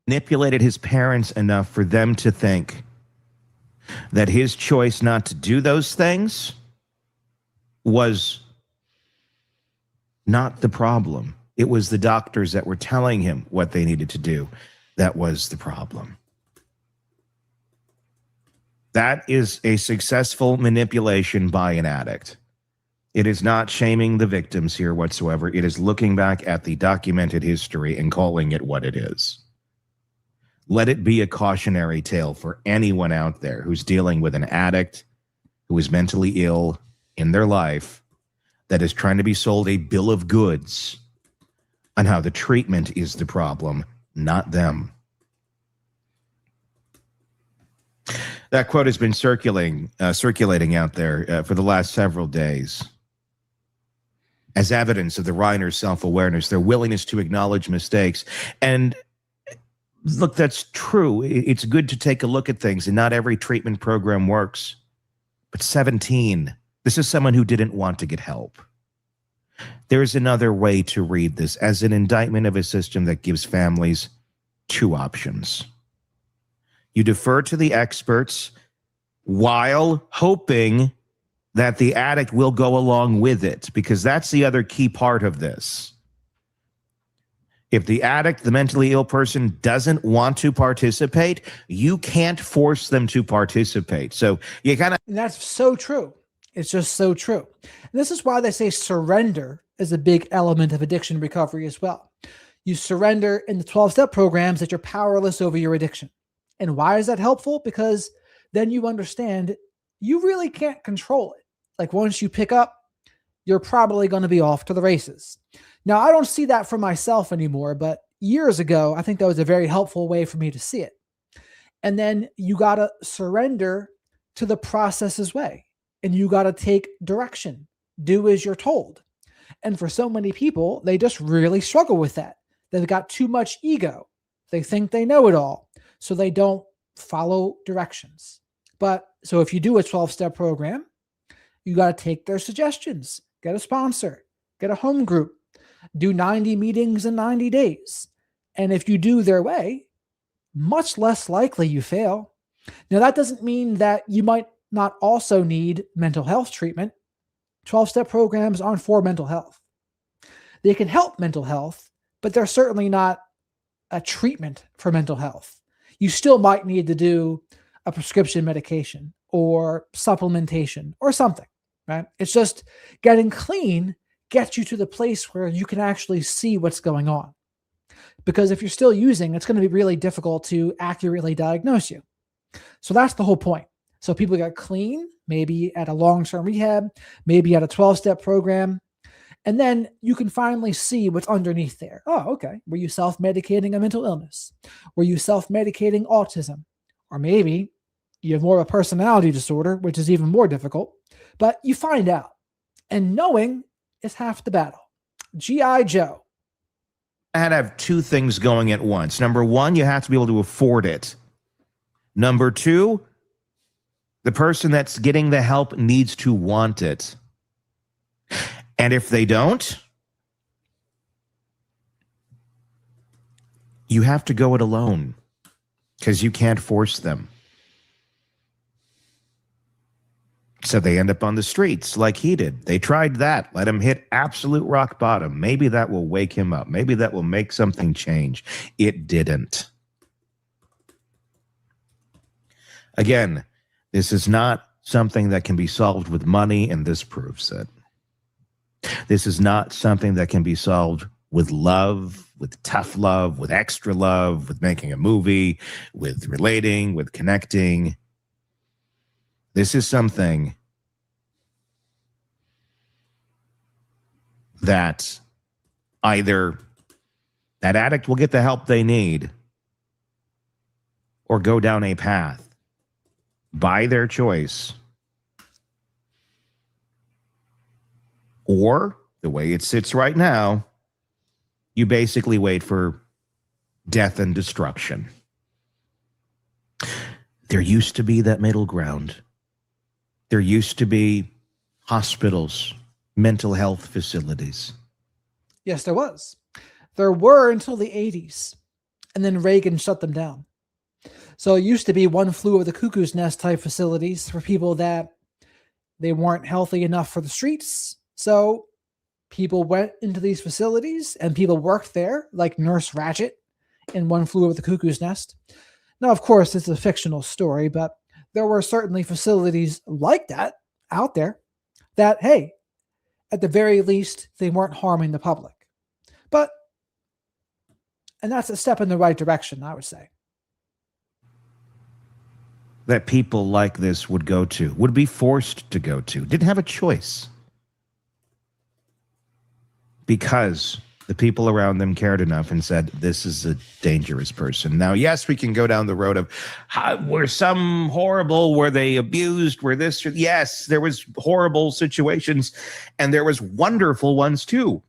Manipulated his parents enough for them to think that his choice not to do those things was not the problem. It was the doctors that were telling him what they needed to do that was the problem. That is a successful manipulation by an addict. It is not shaming the victims here whatsoever. It is looking back at the documented history and calling it what it is. Let it be a cautionary tale for anyone out there who's dealing with an addict who is mentally ill in their life that is trying to be sold a bill of goods on how the treatment is the problem, not them. That quote has been circulating out there for the last several days as evidence of the Reiner self-awareness, their willingness to acknowledge mistakes. And look, that's true. It's good to take a look at things, and not every treatment program works. But 17, this is someone who didn't want to get help. There's another way to read this as an indictment of a system that gives families two options. You defer to the experts while hoping that the addict will go along with it, because that's the other key part of this. If the addict, the mentally ill person, doesn't want to participate, you can't force them to participate. So you kind of. And that's so true. It's just so true. And this is why they say surrender is a big element of addiction recovery as well. You surrender in the 12-step programs that you're powerless over your addiction. And why is that helpful? Because then you understand you really can't control it. Like once you pick up, you're probably going to be off to the races. Now, I don't see that for myself anymore, but years ago, I think that was a very helpful way for me to see it. And then you got to surrender to the process's way, and you got to take direction, do as you're told. And for so many people, they just really struggle with that. They've got too much ego. They think they know it all, so they don't follow directions. But so if you do a 12-step program, you got to take their suggestions, get a sponsor, get a home group, do 90 meetings in 90 days. And if you do their way, much less likely you fail. Now, that doesn't mean that you might not also need mental health treatment. 12-step programs aren't for mental health. They can help mental health, but they're certainly not a treatment for mental health. You still might need to do a prescription medication or supplementation or something, right? It's just getting clean gets you to the place where you can actually see what's going on. Because if you're still using, it's going to be really difficult to accurately diagnose you. So that's the whole point. So people get clean, maybe at a long-term rehab, maybe at a 12-step program, and then you can finally see what's underneath there. Oh, okay. Were you self-medicating a mental illness? Were you self-medicating autism? Or maybe you have more of a personality disorder, which is even more difficult. But you find out. And knowing is half the battle. G.I. Joe. I had to have two things going at once. Number one, you have to be able to afford it. Number two, the person that's getting the help needs to want it. And if they don't, you have to go it alone because you can't force them. So they end up on the streets like he did. They tried that. Let him hit absolute rock bottom. Maybe that will wake him up. Maybe that will make something change. It didn't. Again, this is not something that can be solved with money, and this proves it. This is not something that can be solved with love, with tough love, with extra love, with making a movie, with relating, with connecting. This is something that either that addict will get the help they need or go down a path by their choice, or the way it sits right now, you basically wait for death and destruction. There used to be that middle ground. There used to be hospitals, mental health facilities. Yes, there was. There were until the 80s, and then Reagan shut them down. So it used to be one flew over the cuckoo's nest type facilities for people that they weren't healthy enough for the streets. So people went into these facilities and people worked there, like Nurse Ratched in One Flew Over the Cuckoo's Nest. Now, of course, it's a fictional story, but there were certainly facilities like that out there that, hey, at the very least, they weren't harming the public. And that's a step in the right direction, I would say. That people like this would go to, would be forced to go to, didn't have a choice. Because the people around them cared enough and said, this is a dangerous person. Now, yes, we can go down the road of, were some horrible, were they abused, were this, yes, there was horrible situations, and there was wonderful ones too.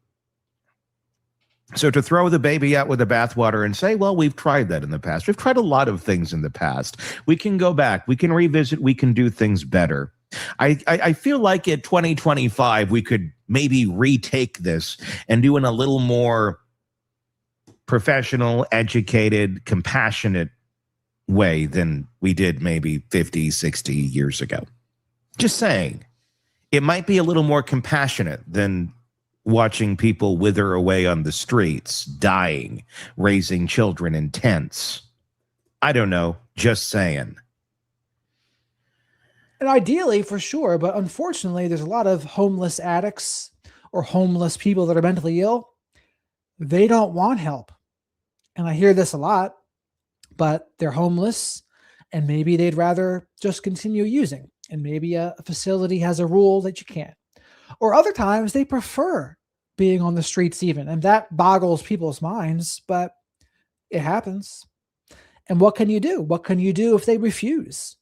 So to throw the baby out with the bathwater and say, well, we've tried that in the past. We've tried a lot of things in the past. We can go back. We can revisit. We can do things better. I feel like at 2025, we could maybe retake this and do in a little more professional, educated, compassionate way than we did maybe 50, 60 years ago. Just saying. It might be a little more compassionate than watching people wither away on the streets, dying, raising children in tents. I don't know, just saying. And ideally, for sure, but unfortunately, there's a lot of homeless addicts or homeless people that are mentally ill. They don't want help. And I hear this a lot, but they're homeless and maybe they'd rather just continue using. And maybe a facility has a rule that you can't. Or other times they prefer being on the streets even. And that boggles people's minds, but it happens. And what can you do? What can you do if they refuse?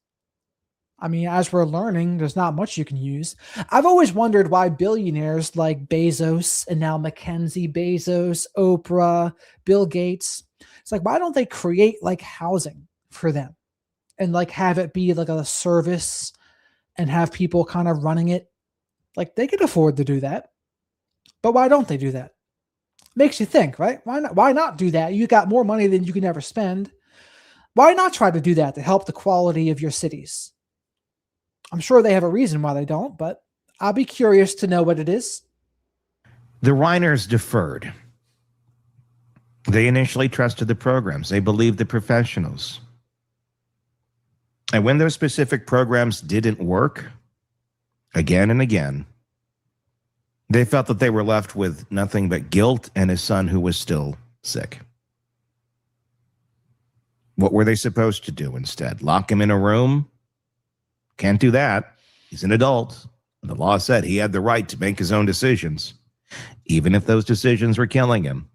I mean, as we're learning, there's not much you can use. I've always wondered why billionaires like Bezos and now Mackenzie Bezos, Oprah, Bill Gates, it's like, why don't they create like housing for them and like have it be like a service and have people kind of running it? Like they can afford to do that. But why don't they do that? Makes you think, right? Why not do that? You got more money than you can ever spend. Why not try to do that to help the quality of your cities? I'm sure they have a reason why they don't, but I'll be curious to know what it is. The Reiners deferred. They initially trusted the programs. They believed the professionals. And when those specific programs didn't work, again and again, they felt that they were left with nothing but guilt and a son who was still sick. What were they supposed to do instead? Lock him in a room? Can't do that. He's an adult. The law said he had the right to make his own decisions, even if those decisions were killing him,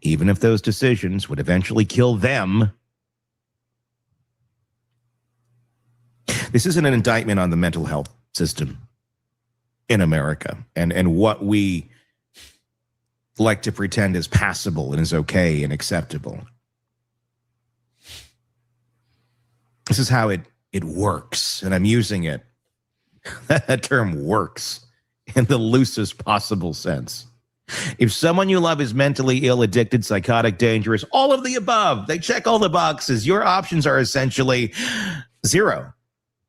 even if those decisions would eventually kill them. This isn't an indictment on the mental health system in America and what we like to pretend is passable and is okay and acceptable. This is how it works, and I'm using it. That term works in the loosest possible sense. If someone you love is mentally ill, addicted, psychotic, dangerous, all of the above, they check all the boxes, your options are essentially zero.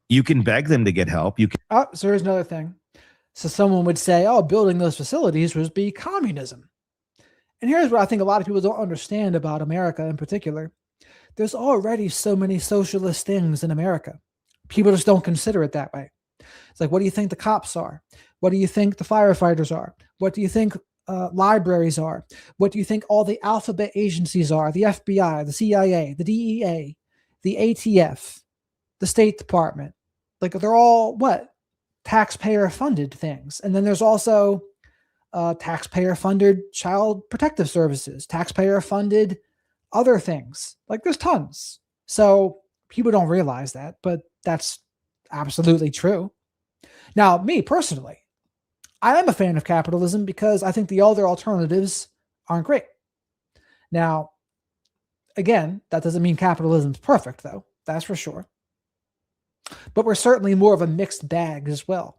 You can beg them to get help. So here's another thing. So someone would say, oh, building those facilities would be communism. And here's what I think a lot of people don't understand about America in particular. There's already so many socialist things in America. People just don't consider it that way. It's like, what do you think the cops are? What do you think the firefighters are? What do you think libraries are? What do you think all the alphabet agencies are? The FBI, the CIA, the DEA, the ATF, the State Department. Like they're all what? Taxpayer funded things. And then there's also taxpayer funded child protective services, taxpayer funded other things. Like there's tons. So people don't realize that, but that's absolutely true. Now, me personally, I am a fan of capitalism because I think the other alternatives aren't great. Now, again, that doesn't mean capitalism's perfect, though. That's for sure. But we're certainly more of a mixed bag as well.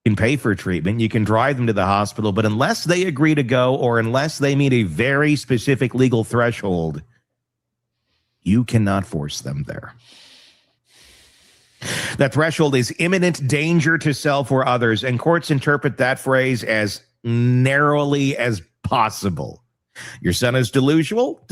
You can pay for treatment. You can drive them to the hospital. But unless they agree to go or unless they meet a very specific legal threshold, you cannot force them there. That threshold is imminent danger to self or others, and courts interpret that phrase as narrowly as possible. Your son is delusional?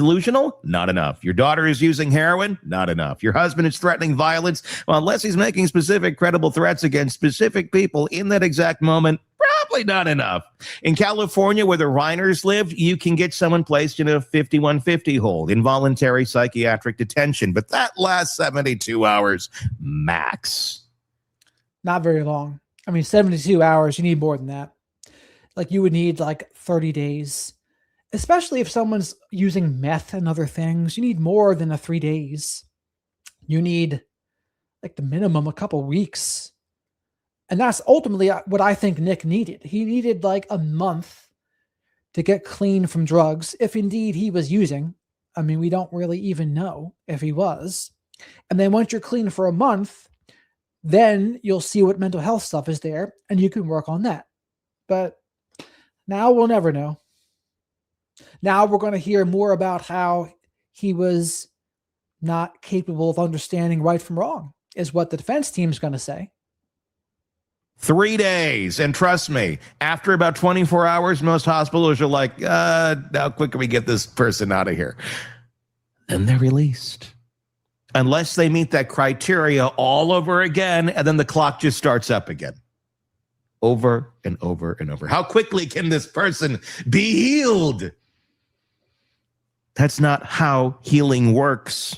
Not enough. Your daughter is using heroin? Not enough. Your husband is threatening violence? Well, unless he's making specific credible threats against specific people in that exact moment, probably not enough. In California, where the Reiners lived, you can get someone placed in a 5150 hold, involuntary psychiatric detention, but that lasts 72 hours max. Not very long. I mean, 72 hours, you need more than that. Like you would need like 30 days. Especially if someone's using meth and other things, you need more than 3 days. You need like the minimum a couple weeks. And that's ultimately what I think Nick needed. He needed like a month to get clean from drugs, if indeed he was using. I mean, we don't really even know if he was. And then once you're clean for a month, then you'll see what mental health stuff is there and you can work on that. But now we'll never know. Now we're going to hear more about how he was not capable of understanding right from wrong, is what the defense team's going to say. 3 days. And trust me, after about 24 hours, most hospitals are like, how quick can we get this person out of here? Then they're released. Unless they meet that criteria all over again, and then the clock just starts up again. Over and over and over. How quickly can this person be healed? That's not how healing works.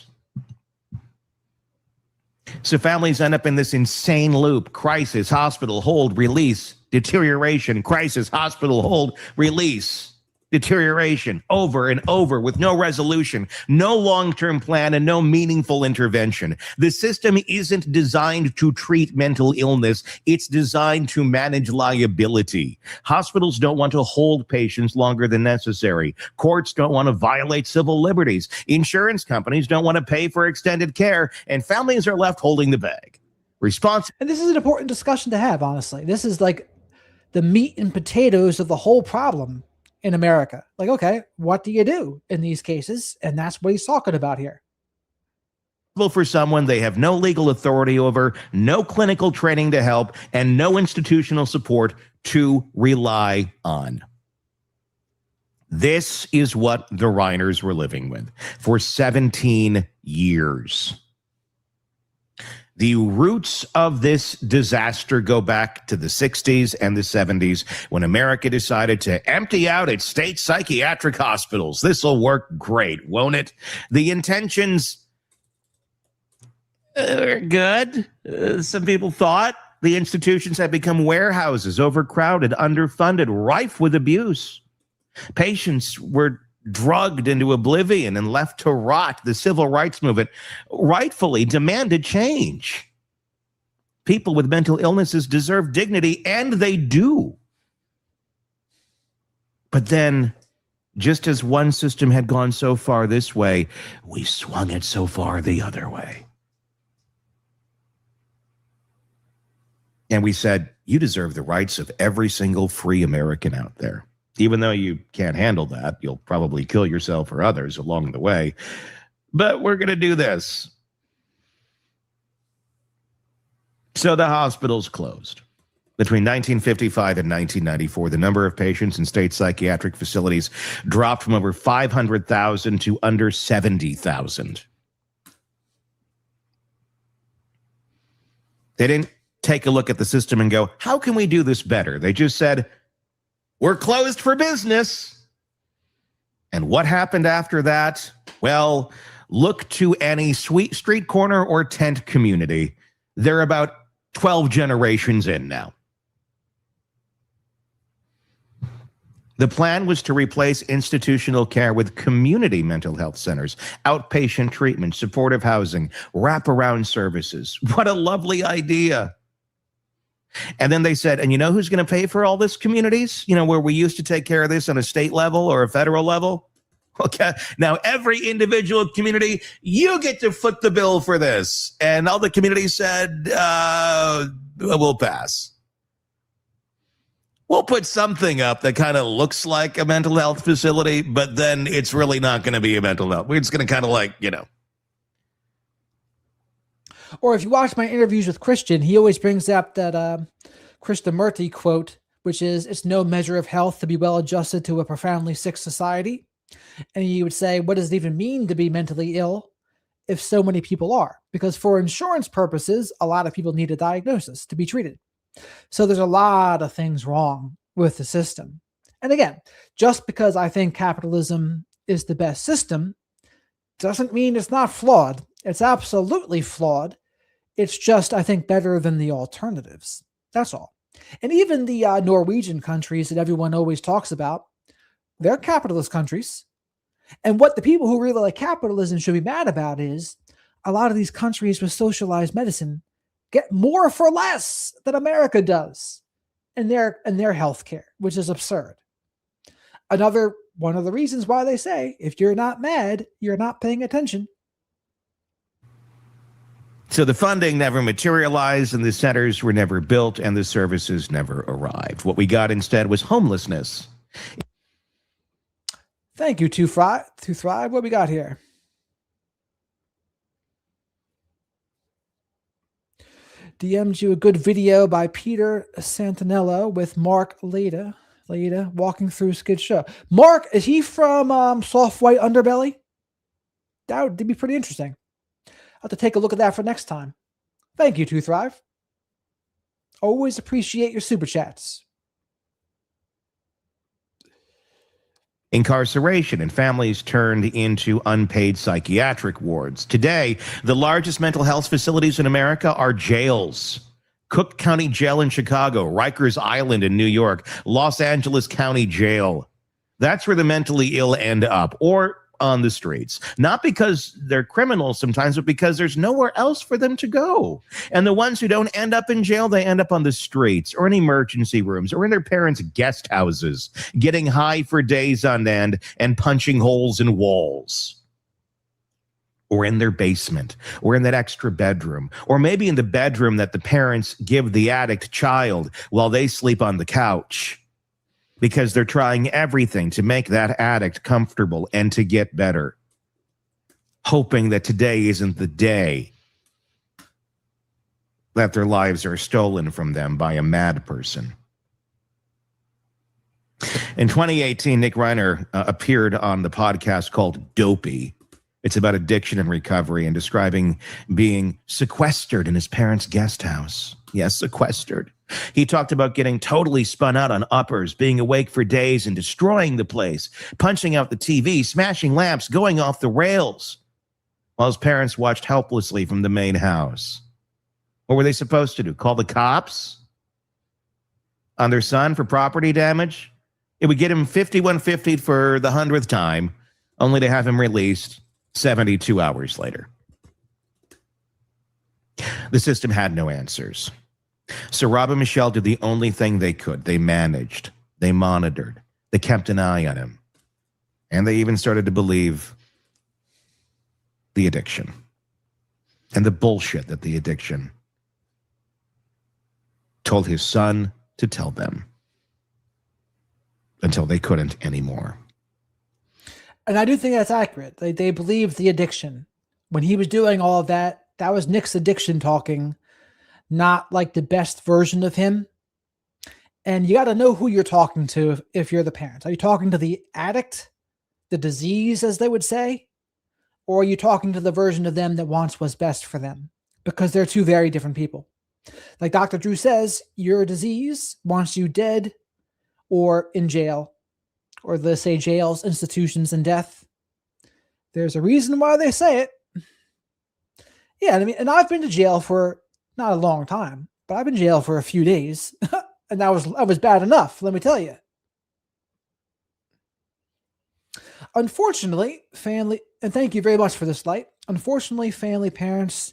So families end up in this insane loop: crisis, hospital, hold, release, deterioration, crisis, hospital, hold, release, deterioration, over and over with no resolution, no long-term plan, and no meaningful intervention. The system isn't designed to treat mental illness. It's designed to manage liability. Hospitals don't want to hold patients longer than necessary. Courts don't want to violate civil liberties. Insurance companies don't want to pay for extended care, and families are left holding the bag. And this is an important discussion to have, honestly. This is like the meat and potatoes of the whole problem in America. Like, okay, what do you do in these cases? And that's what he's talking about here. For someone they have no legal authority over, no clinical training to help, and no institutional support to rely on. This is what the Reiners were living with for 17 years. The roots of this disaster go back to the 60s and the 70s, when America decided to empty out its state psychiatric hospitals. This will work great, won't it? The intentions are good. Some people thought the institutions had become warehouses, overcrowded, underfunded, rife with abuse. Patients were drugged into oblivion and left to rot. The civil rights movement rightfully demanded change. People with mental illnesses deserve dignity, and they do. But then, just as one system had gone so far this way, we swung it so far the other way. And we said, you deserve the rights of every single free American out there. Even though you can't handle that, you'll probably kill yourself or others along the way. But we're going to do this. So the hospitals closed. Between 1955 and 1994, the number of patients in state psychiatric facilities dropped from over 500,000 to under 70,000. They didn't take a look at the system and go, how can we do this better? They just said, we're closed for business. And what happened after that? Well, look to any street corner or tent community. They're about 12 generations in now. The plan was to replace institutional care with community mental health centers, outpatient treatment, supportive housing, wraparound services. What a lovely idea. And then they said, and you know who's going to pay for all this, communities? You know, where we used to take care of this on a state level or a federal level? Okay, now every individual community, you get to foot the bill for this. And all the communities said, we'll pass. We'll put something up that kind of looks like a mental health facility, but then it's really not going to be a mental health. We're just going to kind of like, you know. Or if you watch my interviews with Christian, he always brings up that Krishnamurti quote, which is, it's no measure of health to be well adjusted to a profoundly sick society. And you would say, what does it even mean to be mentally ill if so many people are? Because for insurance purposes, a lot of people need a diagnosis to be treated. So there's a lot of things wrong with the system. And again, just because I think capitalism is the best system doesn't mean it's not flawed. It's absolutely flawed. It's just, I think, better than the alternatives. That's all. And even the Norwegian countries that everyone always talks about, they're capitalist countries. And what the people who really like capitalism should be mad about is a lot of these countries with socialized medicine get more for less than America does in their healthcare, which is absurd. Another one of the reasons why they say, if you're not mad, you're not paying attention. So the funding never materialized, and the centers were never built, and the services never arrived. What we got instead was homelessness. Thank you, To Thrive. What we got here? DM'd you a good video by Peter Santinello with Mark Leda walking through Skid Show. Mark, is he from Soft White Underbelly? That would be pretty interesting. I'll have to take a look at that for next time. Thank you, To Thrive. Always appreciate your super chats. Incarceration and families turned into unpaid psychiatric wards. Today, the largest mental health facilities in America are jails. Cook County Jail in Chicago, Rikers Island in New York, Los Angeles County Jail. That's where the mentally ill end up, or on the streets. Not because they're criminals sometimes, but because there's nowhere else for them to go. And the ones who don't end up in jail, they end up on the streets or in emergency rooms or in their parents' guest houses, getting high for days on end and punching holes in walls. Or in their basement, or in that extra bedroom, or maybe in the bedroom that the parents give the addict child while they sleep on the couch. Because they're trying everything to make that addict comfortable and to get better, hoping that today isn't the day that their lives are stolen from them by a mad person. In 2018, Nick Reiner appeared on the podcast called Dopey. It's about addiction and recovery and describing being sequestered in his parents' guest house. Yes, sequestered. He talked about getting totally spun out on uppers, being awake for days and destroying the place, punching out the TV, smashing lamps, going off the rails, while his parents watched helplessly from the main house. What were they supposed to do? Call the cops on their son for property damage? It would get him $51.50 for the 100th time, only to have him released 72 hours later. The system had no answers. So Rob and Michelle did the only thing they could. They managed. They monitored. They kept an eye on him. And they even started to believe the addiction and the bullshit that the addiction told his son to tell them until they couldn't anymore. And I do think that's accurate. They believed the addiction. When he was doing all of that, that was Nick's addiction talking, not like the best version of him. And you got to know who you're talking to if you're the parents. Are you talking to the addict, the disease, as they would say? Or are you talking to the version of them that wants what's best for them? Because they're two very different people. Like Dr. Drew says, your disease wants you dead or in jail, or they say jails, institutions, and death. There's a reason why they say it. Yeah, I mean, and I've been to jail for not a long time, but I've been in jail for a few days, and that was bad enough, let me tell you. Unfortunately, and thank you very much for this light. Unfortunately, family parents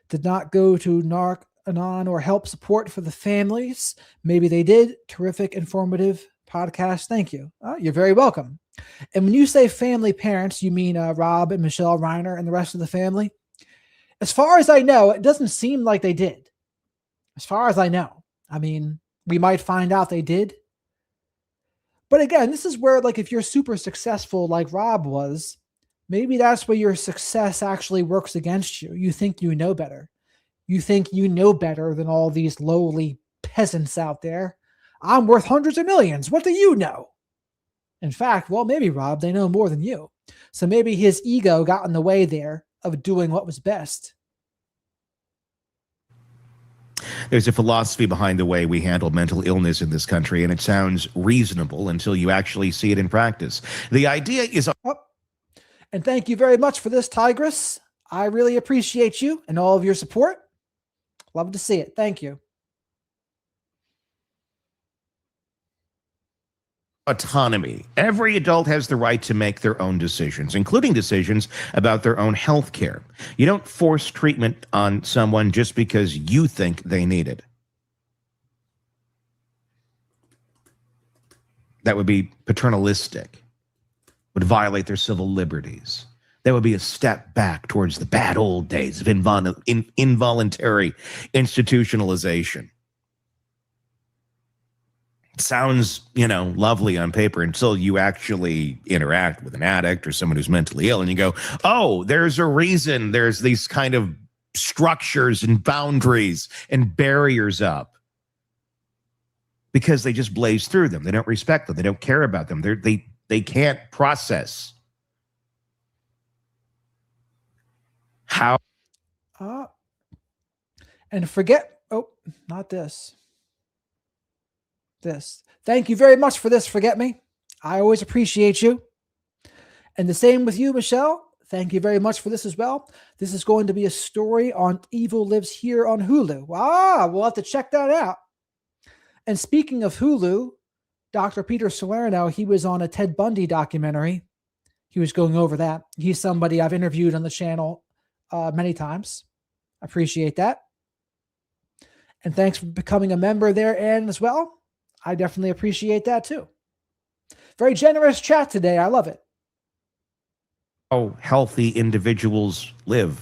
did not go to Narc Anon or help support for the families. Maybe they did. Terrific, informative podcast. Thank you. You're very welcome. And when you say family parents, you mean Rob and Michelle Reiner and the rest of the family? As far as I know, it doesn't seem like they did. As far as I know. I mean, we might find out they did. But again, this is where, like, if you're super successful like Rob was, maybe that's where your success actually works against you. You think you know better. You think you know better than all these lowly peasants out there. I'm worth hundreds of millions. What do you know? In fact, well, maybe, Rob, they know more than you. So maybe his ego got in the way there of doing what was best. There's a philosophy behind the way we handle mental illness in this country, and it sounds reasonable until you actually see it in practice. The idea is... And thank you very much for this, Tigress. I really appreciate you and all of your support. Love to see it. Thank you. Autonomy. Every adult has the right to make their own decisions, including decisions about their own health care. You don't force treatment on someone just because you think they need it. That would be paternalistic, would violate their civil liberties. That would be a step back towards the bad old days of involuntary institutionalization. It sounds, lovely on paper until you actually interact with an addict or someone who's mentally ill and you go, oh, there's a reason there's these kind of structures and boundaries and barriers up because they just blaze through them. They don't respect them. They don't care about them. They can't process how. And forget, oh, not this. This. Thank you very much for this, Forget Me. I always appreciate you. And the same with you, Michelle. Thank you very much for this as well. This is going to be a story on Evil Lives Here on Hulu. We'll have to check that out. And speaking of Hulu, Dr. Peter Salerno, he was on a Ted Bundy documentary. He was going over that. He's somebody I've interviewed on the channel many times. I appreciate that. And thanks for becoming a member there, Ann, as well. I definitely appreciate that too. Very generous chat today. I love it. How healthy individuals live.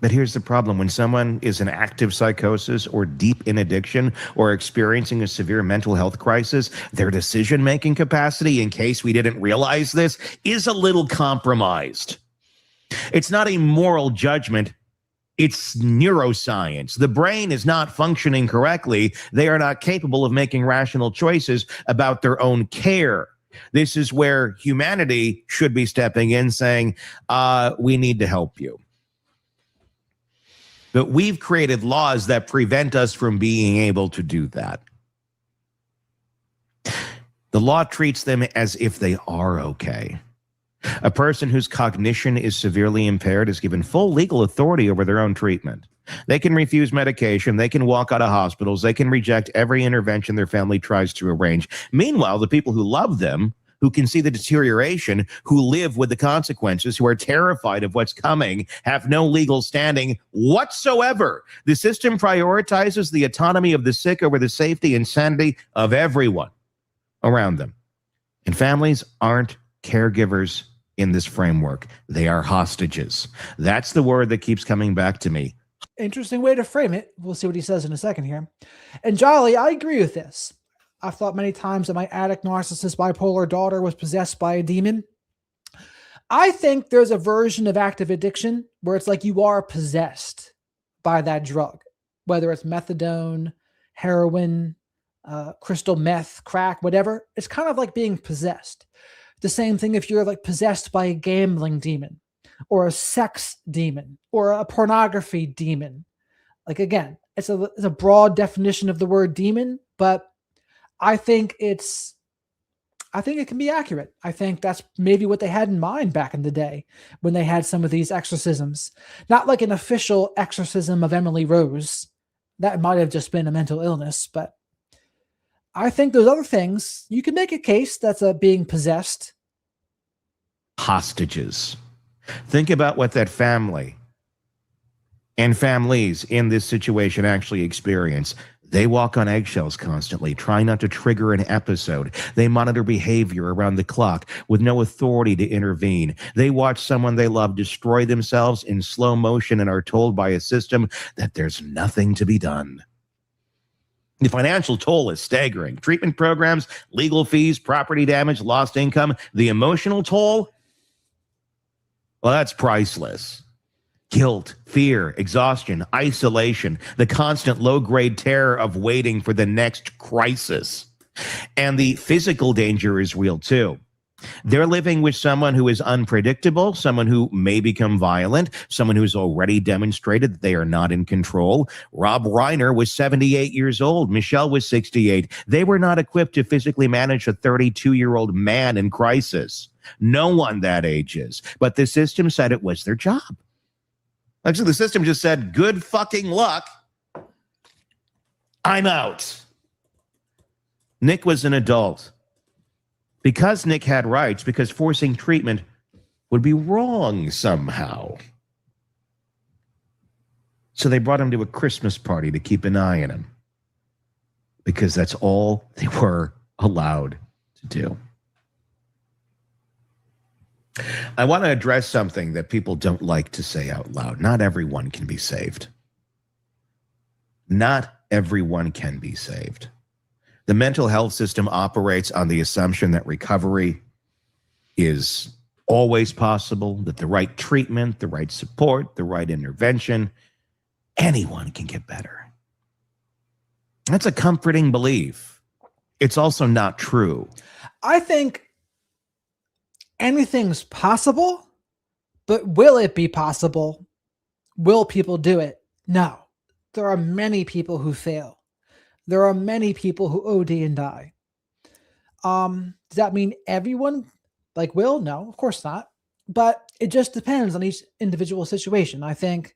But here's the problem. When someone is in active psychosis or deep in addiction or experiencing a severe mental health crisis, their decision-making capacity, in case we didn't realize this, is a little compromised. It's not a moral judgment. It's neuroscience. The brain is not functioning correctly. They are not capable of making rational choices about their own care. This is where humanity should be stepping in, saying, we need to help you. But we've created laws that prevent us from being able to do that. The law treats them as if they are okay. A person whose cognition is severely impaired is given full legal authority over their own treatment. They can refuse medication. They can walk out of hospitals. They can reject every intervention their family tries to arrange. Meanwhile, the people who love them, who can see the deterioration, who live with the consequences, who are terrified of what's coming, have no legal standing whatsoever. The system prioritizes the autonomy of the sick over the safety and sanity of everyone around them. And families aren't caregivers in this framework. They are hostages. That's the word that keeps coming back to me. Interesting way to frame it. We'll see what he says in a second here. And Jolly, I agree with this. I've thought many times that my addict, narcissist, bipolar daughter was possessed by a demon. I think there's a version of active addiction where it's like you are possessed by that drug, whether it's methadone, heroin, crystal meth, crack, whatever. It's kind of like being possessed. The same thing if you're like possessed by a gambling demon or a sex demon or a pornography demon. Like, again, it's a broad definition of the word demon, but I think it can be accurate. I think that's maybe what they had in mind back in the day when they had some of these exorcisms. Not like an official exorcism of Emily Rose. That might have just been a mental illness, but I think those other things, you can make a case that's being possessed. Hostages. Think about what that family and families in this situation actually experience. They walk on eggshells constantly, trying not to trigger an episode. They monitor behavior around the clock with no authority to intervene. They watch someone they love destroy themselves in slow motion and are told by a system that there's nothing to be done. The financial toll is staggering. Treatment programs, legal fees, property damage, lost income. The emotional toll, well, that's priceless. Guilt, fear, exhaustion, isolation, the constant low-grade terror of waiting for the next crisis. And the physical danger is real too. They're living with someone who is unpredictable, someone who may become violent, someone who's already demonstrated that they are not in control. Rob Reiner was 78 years old. Michelle was 68. They were not equipped to physically manage a 32-year-old man in crisis. No one that age is. But the system said it was their job. Actually, the system just said, good fucking luck. I'm out. Nick was an adult. Because Nick had rights, because forcing treatment would be wrong somehow. So they brought him to a Christmas party to keep an eye on him. Because that's all they were allowed to do. I want to address something that people don't like to say out loud. Not everyone can be saved. Not everyone can be saved. The mental health system operates on the assumption that recovery is always possible, that the right treatment, the right support, the right intervention, anyone can get better. That's a comforting belief. It's also not true. I think anything's possible, but will it be possible? Will people do it? No. There are many people who fail. There are many people who OD and die. Does that mean everyone will? No, of course not. But it just depends on each individual situation. I think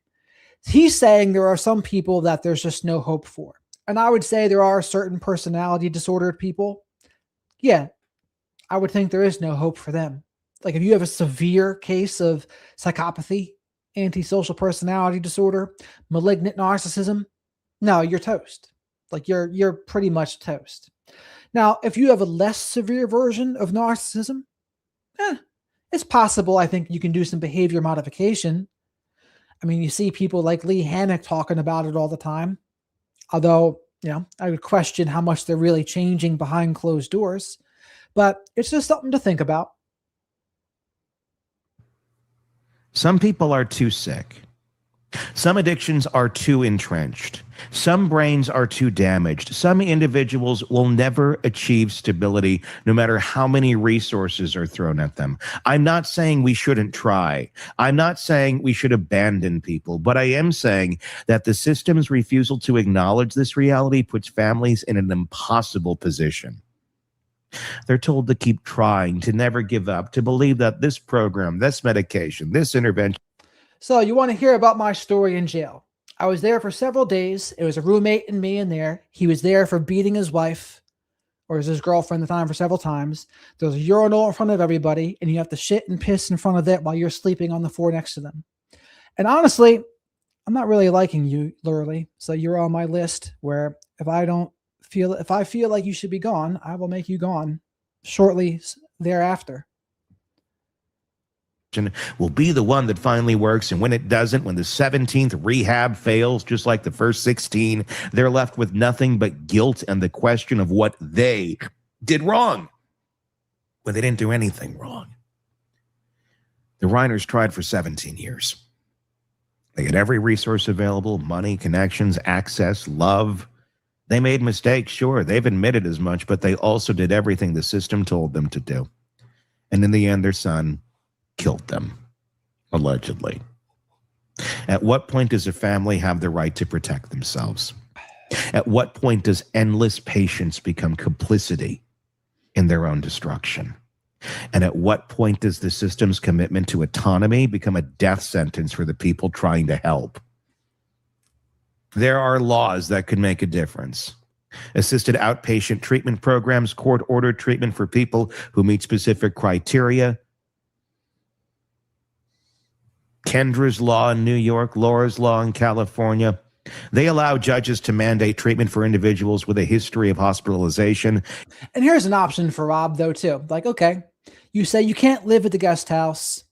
he's saying there are some people that there's just no hope for. And I would say there are certain personality disordered people. Yeah, I would think there is no hope for them. Like if you have a severe case of psychopathy, antisocial personality disorder, malignant narcissism, no, you're toast. Like you're pretty much toast. Now, if you have a less severe version of narcissism, it's possible. I think you can do some behavior modification. I mean, you see people like Lee Hannock talking about it all the time. Although, I would question how much they're really changing behind closed doors. But it's just something to think about. Some people are too sick. Some addictions are too entrenched. Some brains are too damaged. Some individuals will never achieve stability no matter how many resources are thrown at them. I'm not saying we shouldn't try. I'm not saying we should abandon people, but I am saying that the system's refusal to acknowledge this reality puts families in an impossible position. They're told to keep trying, to never give up, to believe that this program, this medication, this intervention. So you want to hear about my story in jail? I was there for several days. It was a roommate and me in there. He was there for beating his wife, or his girlfriend at the time, for several times. There's a urinal in front of everybody, and you have to shit and piss in front of it while you're sleeping on the floor next to them. And honestly, I'm not really liking you, literally. So you're on my list where if I feel like you should be gone, I will make you gone shortly thereafter. Will be the one that finally works, and when it doesn't, when the 17th rehab fails, just like the first 16, they're left with nothing but guilt and the question of what they did wrong when they didn't do anything wrong. The Reiners tried for 17 years. They had every resource available: money, connections, access, love. They made mistakes, sure. They've admitted as much, but they also did everything the system told them to do. And in the end, their son killed them, allegedly. At what point does a family have the right to protect themselves? At what point does endless patience become complicity in their own destruction? And at what point does the system's commitment to autonomy become a death sentence for the people trying to help? There are laws that could make a difference. Assisted outpatient treatment programs, court-ordered treatment for people who meet specific criteria. Kendra's law in New York, Laura's law in California. They allow judges to mandate treatment for individuals with a history of hospitalization. And here's an option for Rob, though, too. Like, okay, you say you can't live at the guest house,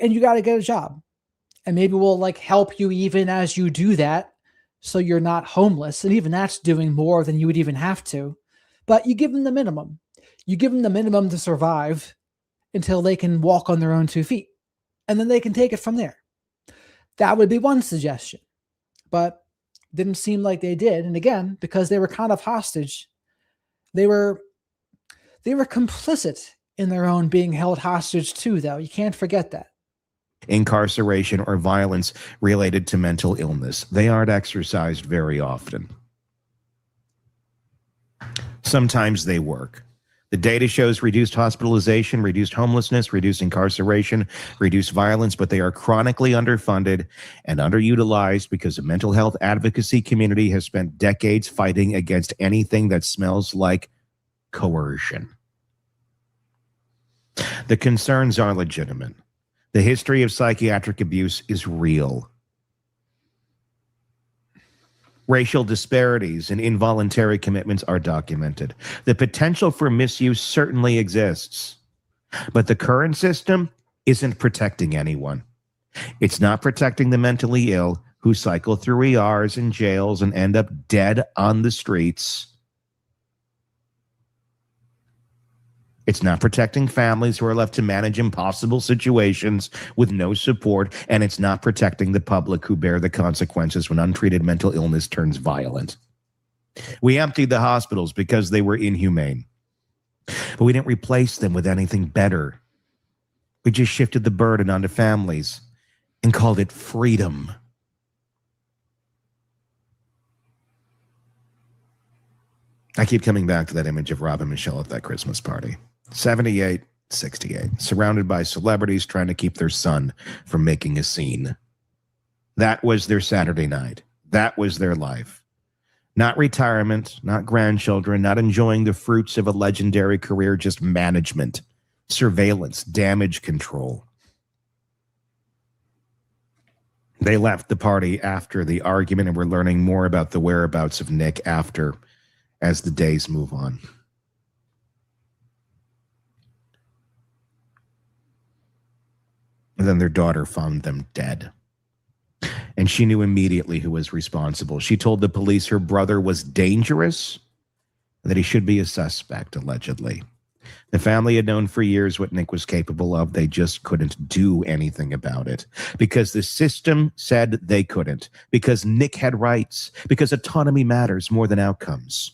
and you got to get a job. And maybe we'll help you even as you do that, so you're not homeless. And even that's doing more than you would even have to. But you give them the minimum. You give them the minimum to survive until they can walk on their own 2 feet. And then they can take it from there. That would be one suggestion. But didn't seem like they did. And again, because they were kind of hostage, they were complicit in their own being held hostage too, though. You can't forget that. Incarceration or violence related to mental illness. They aren't exercised very often. Sometimes they work. The data shows reduced hospitalization, reduced homelessness, reduced incarceration, reduced violence, but they are chronically underfunded and underutilized because the mental health advocacy community has spent decades fighting against anything that smells like coercion. The concerns are legitimate. The history of psychiatric abuse is real. Racial disparities and involuntary commitments are documented. The potential for misuse certainly exists, but the current system isn't protecting anyone. It's not protecting the mentally ill who cycle through ERs and jails and end up dead on the streets. It's not protecting families who are left to manage impossible situations with no support, and it's not protecting the public who bear the consequences when untreated mental illness turns violent. We emptied the hospitals because they were inhumane, but we didn't replace them with anything better. We just shifted the burden onto families and called it freedom. I keep coming back to that image of Rob and Michelle at that Christmas party. 78, 68, surrounded by celebrities trying to keep their son from making a scene. That was their Saturday night. That was their life. Not retirement, not grandchildren, not enjoying the fruits of a legendary career, just management, surveillance, damage control. They left the party after the argument, and we're learning more about the whereabouts of Nick after, as the days move on. And then their daughter found them dead. And she knew immediately who was responsible. She told the police her brother was dangerous, that he should be a suspect, allegedly. The family had known for years what Nick was capable of. They just couldn't do anything about it because the system said they couldn't, because Nick had rights, because autonomy matters more than outcomes.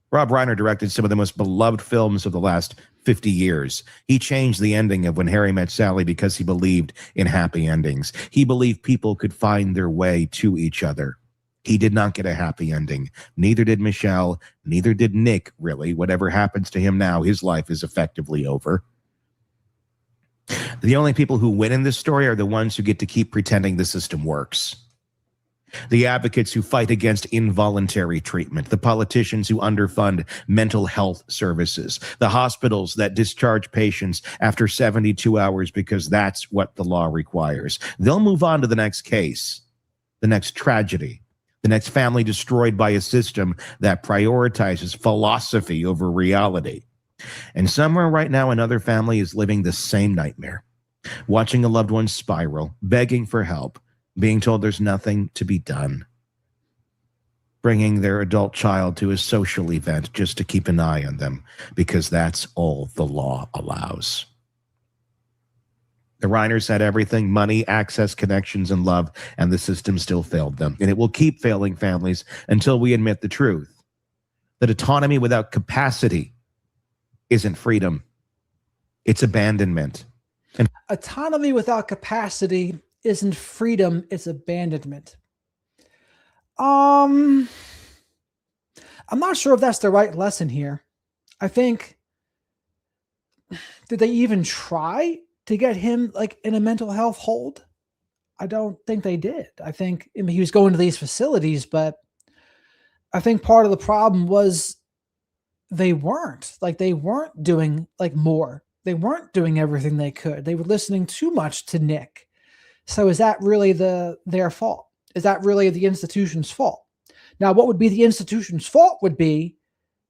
Rob Reiner directed some of the most beloved films of the last 50 years. He changed the ending of When Harry Met Sally because he believed in happy endings. He believed people could find their way to each other. He did not get a happy ending. Neither did Michelle. Neither did Nick, really. Whatever happens to him now, his life is effectively over. The only people who win in this story are the ones who get to keep pretending the system works. The advocates who fight against involuntary treatment, the politicians who underfund mental health services, the hospitals that discharge patients after 72 hours because that's what the law requires. They'll move on to the next case, the next tragedy, the next family destroyed by a system that prioritizes philosophy over reality. And somewhere right now, another family is living the same nightmare, watching a loved one spiral, begging for help, being told there's nothing to be done, bringing their adult child to a social event just to keep an eye on them because that's all the law allows. The Reiners had everything: money, access, connections, and love, and the system still failed them. And it will keep failing families until we admit the truth, that autonomy without capacity isn't freedom. It's abandonment. And Autonomy without capacity isn't freedom, it's abandonment. I'm not sure if that's the right lesson here. I think, did they even try to get him like in a mental health hold? I don't think they did. I mean, he was going to these facilities, but I think part of the problem was they weren't doing like more. They weren't doing everything they could. They were listening too much to Nick. So is that really their fault? Is that really the institution's fault? Now, what would be the institution's fault would be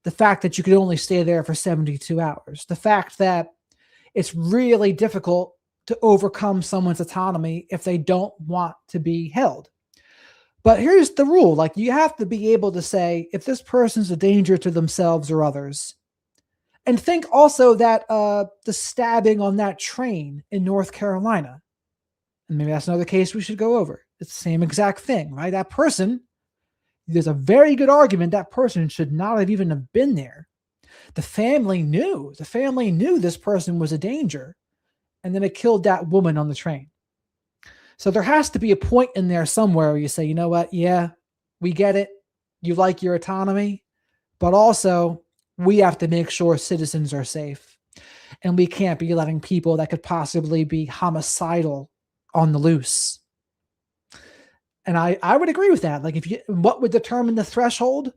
the fact that you could only stay there for 72 hours. The fact that it's really difficult to overcome someone's autonomy if they don't want to be held. But here's the rule. Like, you have to be able to say if this person's a danger to themselves or others. And think also that the stabbing on that train in North Carolina, and maybe that's another case we should go over. It's the same exact thing, right? That person, there's a very good argument that person should not have even have been there. The family knew this person was a danger, and then it killed that woman on the train. So there has to be a point in there somewhere where you say, you know what? Yeah, we get it. You like your autonomy, but also we have to make sure citizens are safe, and we can't be letting people that could possibly be homicidal on the loose. And I would agree with that. Like, what would determine the threshold?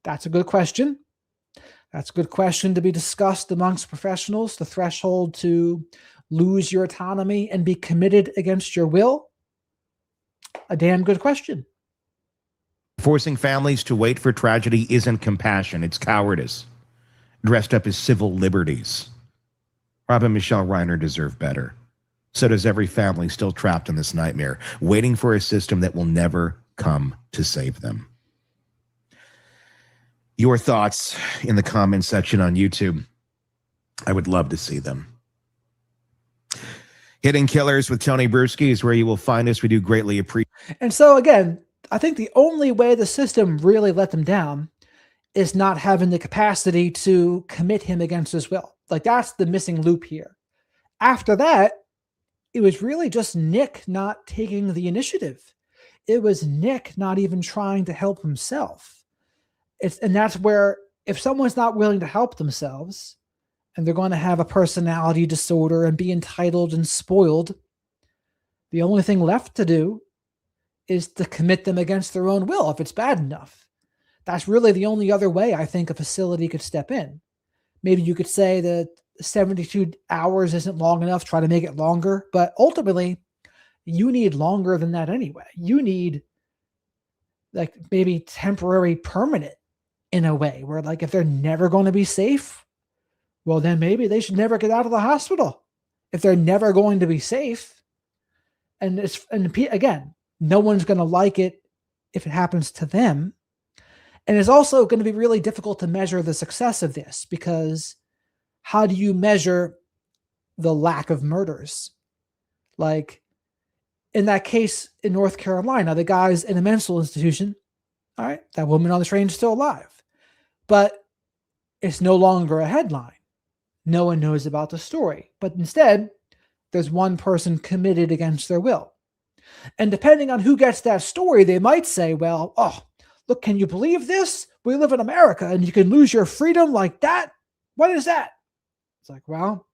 That's a good question. That's a good question to be discussed amongst professionals. The threshold to lose your autonomy and be committed against your will. A damn good question. forcing families to wait for tragedy isn't compassion, it's cowardice, dressed up as civil liberties. Rob and Michelle Reiner deserve better. So does every family still trapped in this nightmare, waiting for a system that will never come to save them. Your thoughts in the comments section on YouTube. I would love to see them. Hidden Killers with Tony Bruschi is where you will find us. We do greatly appreciate. And so again, I think the only way the system really let them down is not having the capacity to commit him against his will. Like, that's the missing loop here. After that, it was really just Nick not taking the initiative. It was Nick not even trying to help himself. And that's where, if someone's not willing to help themselves and they're going to have a personality disorder and be entitled and spoiled, the only thing left to do is to commit them against their own will if it's bad enough. That's really the only other way I think a facility could step in. Maybe you could say that 72 hours isn't long enough, try to make it longer, but ultimately you need longer than that anyway. You need like maybe temporary permanent in a way where, like, if they're never going to be safe, well, then maybe they should never get out of the hospital. If they're never going to be safe, and again, no one's going to like it if it happens to them. And it's also going to be really difficult to measure the success of this, because how do you measure the lack of murders? Like in that case in North Carolina, the guy's in a mental institution. All right, that woman on the train is still alive, but it's no longer a headline. No one knows about the story, but instead there's one person committed against their will. And depending on who gets that story, they might say, well, oh, look, can you believe this? We live in America and you can lose your freedom like that? What is that? It's like, well,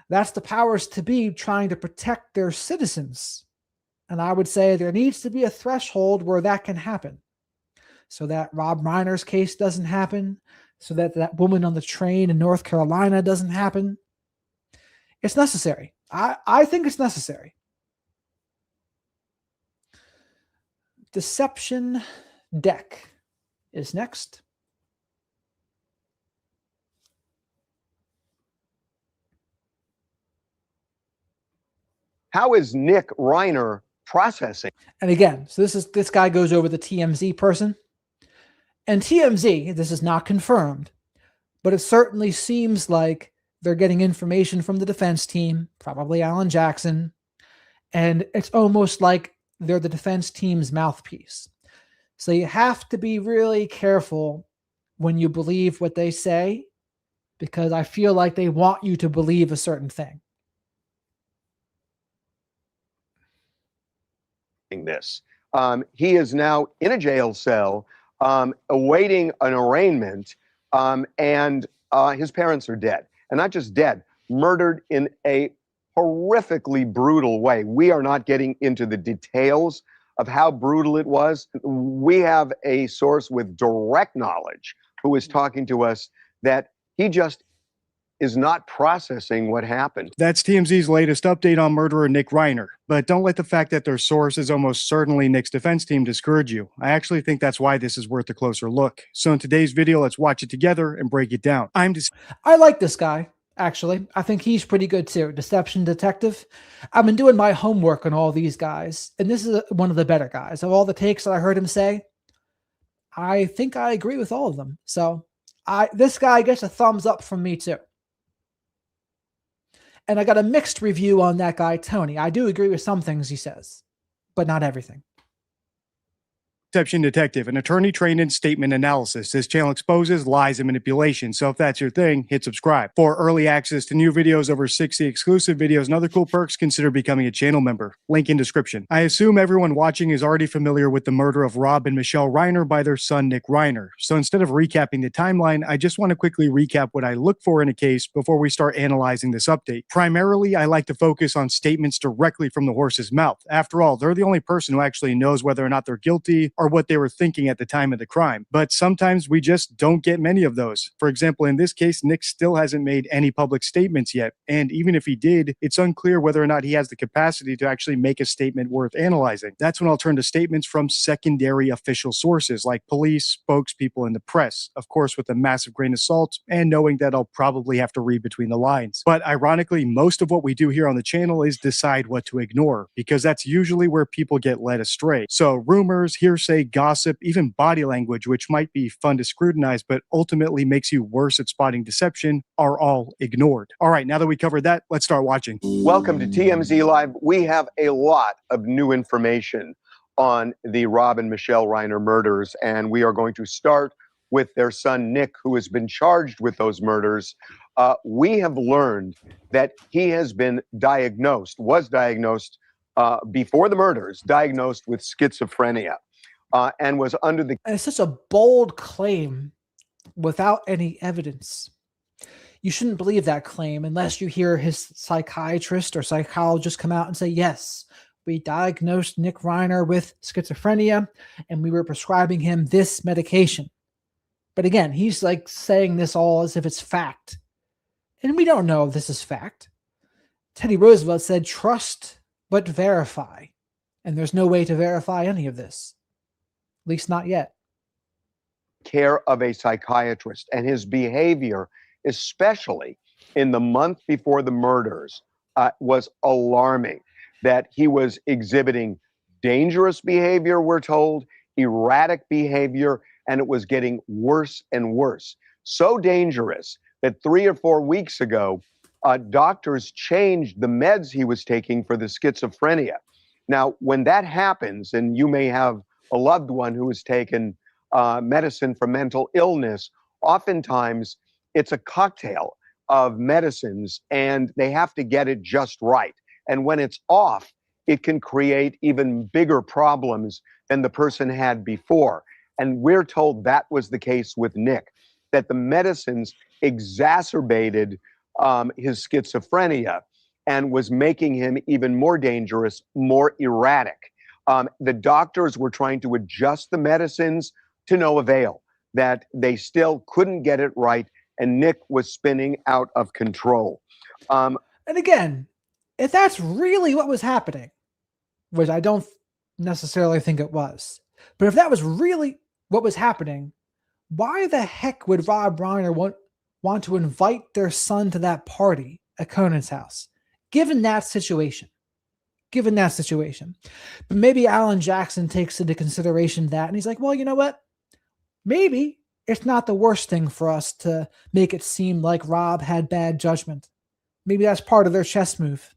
that's the powers to be trying to protect their citizens. And I would say there needs to be a threshold where that can happen, so that Rob Reiner's case doesn't happen, so that that woman on the train in North Carolina doesn't happen. It's necessary. I think it's necessary. Deception Deck is next. How is Nick Reiner processing? And again, so this guy goes over the TMZ person. And TMZ, this is not confirmed, but it certainly seems like they're getting information from the defense team, probably Alan Jackson, and it's almost like they're the defense team's mouthpiece. So you have to be really careful when you believe what they say, because I feel like they want you to believe a certain thing. This. He is now in a jail cell, awaiting an arraignment, and his parents are dead. And not just dead, murdered in a horrifically brutal way. We are not getting into the details of how brutal it was. We have a source with direct knowledge who is talking to us that he just is not processing what happened. That's TMZ's latest update on murderer Nick Reiner. But don't let the fact that their source is almost certainly Nick's defense team discourage you. I actually think that's why this is worth a closer look. So in today's video, let's watch it together and break it down. I like this guy, actually. I think he's pretty good too. Deception Detective. I've been doing my homework on all these guys, and this is one of the better guys. Of all the takes that I heard him say, I think I agree with all of them. So this guy gets a thumbs up from me too. And I got a mixed review on that guy, Tony. I do agree with some things he says, but not everything. Deception Detective, an attorney trained in statement analysis. This channel exposes lies and manipulation. So if that's your thing, hit subscribe. For early access to new videos, over 60 exclusive videos, and other cool perks, consider becoming a channel member. Link in description. I assume everyone watching is already familiar with the murder of Rob and Michelle Reiner by their son, Nick Reiner. So instead of recapping the timeline, I just want to quickly recap what I look for in a case before we start analyzing this update. Primarily, I like to focus on statements directly from the horse's mouth. After all, they're the only person who actually knows whether or not they're guilty or what they were thinking at the time of the crime. But sometimes we just don't get many of those. For example, in this case, Nick still hasn't made any public statements yet. And even if he did, it's unclear whether or not he has the capacity to actually make a statement worth analyzing. That's when I'll turn to statements from secondary official sources like police, spokespeople, and the press. Of course, with a massive grain of salt and knowing that I'll probably have to read between the lines. But ironically, most of what we do here on the channel is decide what to ignore, because that's usually where people get led astray. So rumors, hearsay, hearsay, gossip, even body language, which might be fun to scrutinize, but ultimately makes you worse at spotting deception, are all ignored. All right, now that we covered that, let's start watching. Welcome to TMZ Live. We have a lot of new information on the Rob and Michelle Reiner murders, and we are going to start with their son, Nick, who has been charged with those murders. We have learned that he has been was diagnosed before the murders, diagnosed with schizophrenia, and was under the... And it's such a bold claim without any evidence. You shouldn't believe that claim unless you hear his psychiatrist or psychologist come out and say, yes, we diagnosed Nick Reiner with schizophrenia and we were prescribing him this medication. But again, he's like saying this all as if it's fact. And we don't know if this is fact. Teddy Roosevelt said, trust but verify. And there's no way to verify any of this. At least not yet. Care of a psychiatrist, and his behavior, especially in the month before the murders, was alarming. That he was exhibiting dangerous behavior, we're told, erratic behavior, and it was getting worse and worse. So dangerous that 3 or 4 weeks ago, doctors changed the meds he was taking for the schizophrenia. Now, when that happens, and you may have a loved one who has taken medicine for mental illness, oftentimes it's a cocktail of medicines and they have to get it just right. And when it's off, it can create even bigger problems than the person had before. And we're told that was the case with Nick, that the medicines exacerbated his schizophrenia and was making him even more dangerous, more erratic. The doctors were trying to adjust the medicines to no avail, that they still couldn't get it right, and Nick was spinning out of control. And again, if that's really what was happening, which I don't necessarily think it was, but if that was really what was happening, why the heck would Rob Reiner want to invite their son to that party at Conan's house, given that situation? But maybe Alan Jackson takes into consideration that, and he's like, well, you know what? Maybe it's not the worst thing for us to make it seem like Rob had bad judgment. Maybe that's part of their chess move.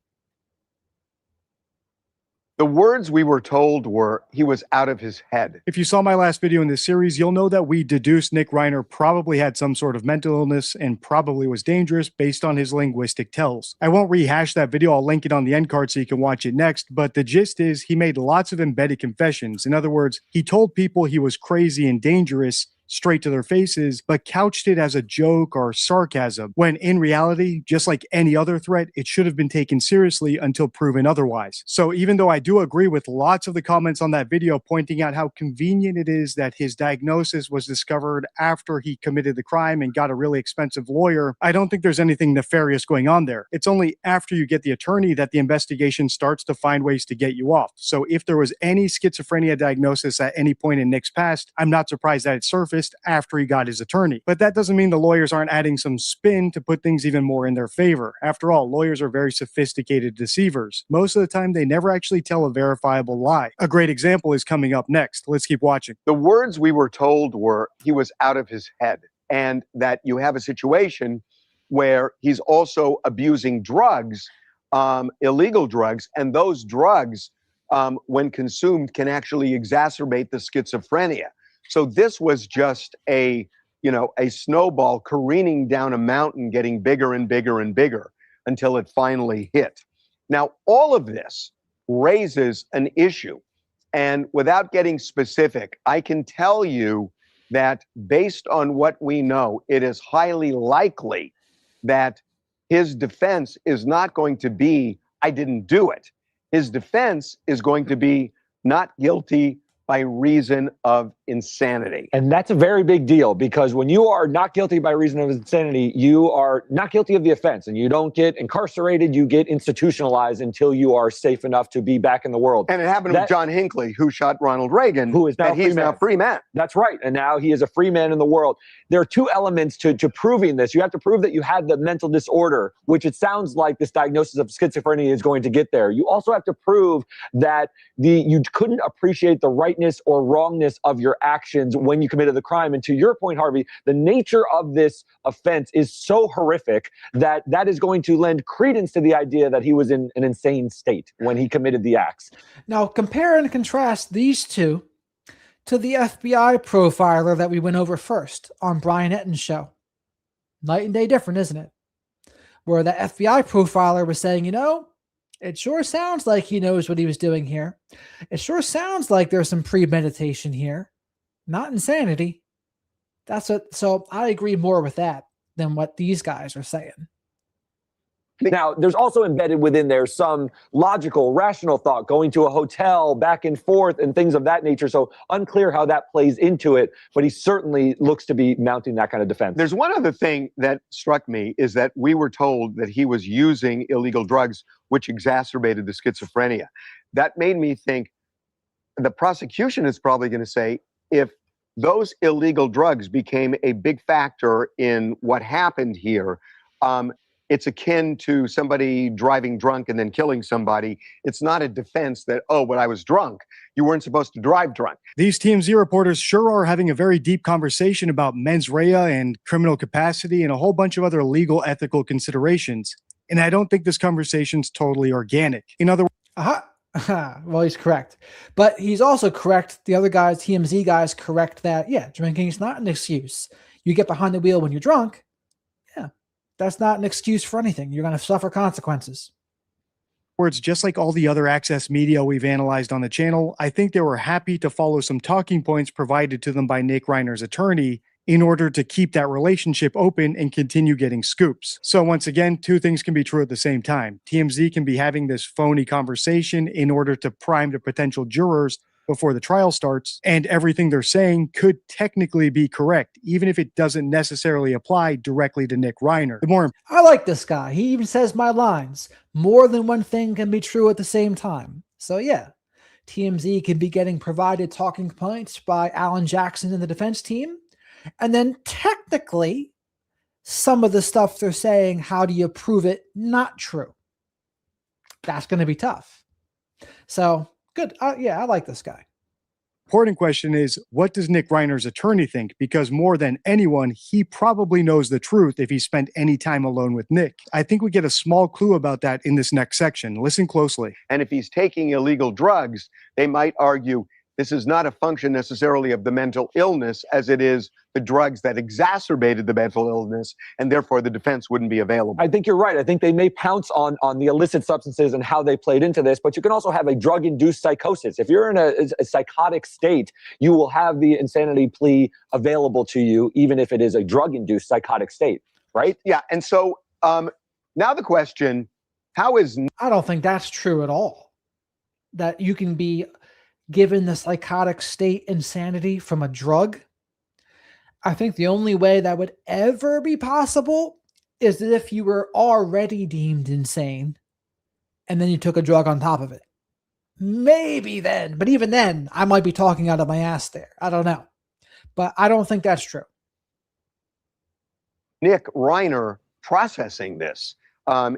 The words we were told were, he was out of his head. If you saw my last video in this series, you'll know that we deduced Nick Reiner probably had some sort of mental illness and probably was dangerous based on his linguistic tells. I won't rehash that video, I'll link it on the end card so you can watch it next, but the gist is he made lots of embedded confessions. In other words, he told people he was crazy and dangerous straight to their faces, but couched it as a joke or sarcasm, when in reality, just like any other threat, it should have been taken seriously until proven otherwise. So even though I do agree with lots of the comments on that video pointing out how convenient it is that his diagnosis was discovered after he committed the crime and got a really expensive lawyer, I don't think there's anything nefarious going on there. It's only after you get the attorney that the investigation starts to find ways to get you off. So if there was any schizophrenia diagnosis at any point in Nick's past, I'm not surprised that it surfaced after he got his attorney. But that doesn't mean the lawyers aren't adding some spin to put things even more in their favor. After all, lawyers are very sophisticated deceivers. Most of the time, they never actually tell a verifiable lie. A great example is coming up next. Let's keep watching. The words we were told were, he was out of his head, and that you have a situation where he's also abusing drugs, illegal drugs, and those drugs, when consumed, can actually exacerbate the schizophrenia. So this was just a snowball careening down a mountain, getting bigger and bigger and bigger until it finally hit. Now, all of this raises an issue. And without getting specific, I can tell you that based on what we know, it is highly likely that his defense is not going to be, I didn't do it. His defense is going to be not guilty by reason of insanity. And that's a very big deal, because when you are not guilty by reason of insanity, you are not guilty of the offense, and you don't get incarcerated, you get institutionalized until you are safe enough to be back in the world. And it happened with John Hinckley, who shot Ronald Reagan, who is now he's now a free man. That's right. And now he is a free man in the world. There are two elements to proving this. You have to prove that you had the mental disorder, which it sounds like this diagnosis of schizophrenia is going to get there. You also have to prove that you couldn't appreciate the right rightness or wrongness of your actions when you committed the crime. And to your point, Harvey, the nature of this offense is so horrific that that is going to lend credence to the idea that he was in an insane state when he committed the acts. Now, compare and contrast these two to the FBI profiler that we went over first on Brian Entin's show. Night and day different, isn't it? Where the FBI profiler was saying, it sure sounds like he knows what he was doing here. It sure sounds like there's some premeditation here, not insanity. So I agree more with that than what these guys are saying. Now, there's also embedded within there some logical, rational thought, going to a hotel, back and forth, and things of that nature. So unclear how that plays into it, but he certainly looks to be mounting that kind of defense. There's one other thing that struck me is that we were told that he was using illegal drugs, which exacerbated the schizophrenia. That made me think the prosecution is probably going to say, if those illegal drugs became a big factor in what happened here, it's akin to somebody driving drunk and then killing somebody. It's not a defense that, but I was drunk. You weren't supposed to drive drunk. These TMZ reporters sure are having a very deep conversation about mens rea and criminal capacity and a whole bunch of other legal, ethical considerations. And I don't think this conversation's totally organic. In other words, well, he's correct. But he's also correct. The other guys, TMZ guys, correct that, drinking is not an excuse. You get behind the wheel when you're drunk. That's not an excuse for anything. You're going to suffer consequences. Words, just like all the other Access media we've analyzed on the channel, I think they were happy to follow some talking points provided to them by Nick Reiner's attorney in order to keep that relationship open and continue getting scoops. So once again, two things can be true at the same time. TMZ can be having this phony conversation in order to prime the potential jurors before the trial starts, and everything they're saying could technically be correct, even if it doesn't necessarily apply directly to Nick Reiner. I like this guy. He even says my lines. More than one thing can be true at the same time. So yeah, TMZ can be getting provided talking points by Alan Jackson and the defense team. And then technically, some of the stuff they're saying, how do you prove it not true? That's going to be tough. So good. I like this guy. Important question is, what does Nick Reiner's attorney think? Because more than anyone, he probably knows the truth if he spent any time alone with Nick. I think we get a small clue about that in this next section. Listen closely. And if he's taking illegal drugs, they might argue this is not a function necessarily of the mental illness as it is the drugs that exacerbated the mental illness, and therefore the defense wouldn't be available. I think you're right. I think they may pounce on the illicit substances and how they played into this, but you can also have a drug-induced psychosis. If you're in a psychotic state, you will have the insanity plea available to you, even if it is a drug-induced psychotic state, right? Yeah, and so now the question, how is... I don't think that's true at all. That you can be given the psychotic state insanity from a drug. I think the only way that would ever be possible is that if you were already deemed insane and then you took a drug on top of it. Maybe then, but even then, I might be talking out of my ass there. I don't know. But I don't think that's true. Nick Reiner processing this.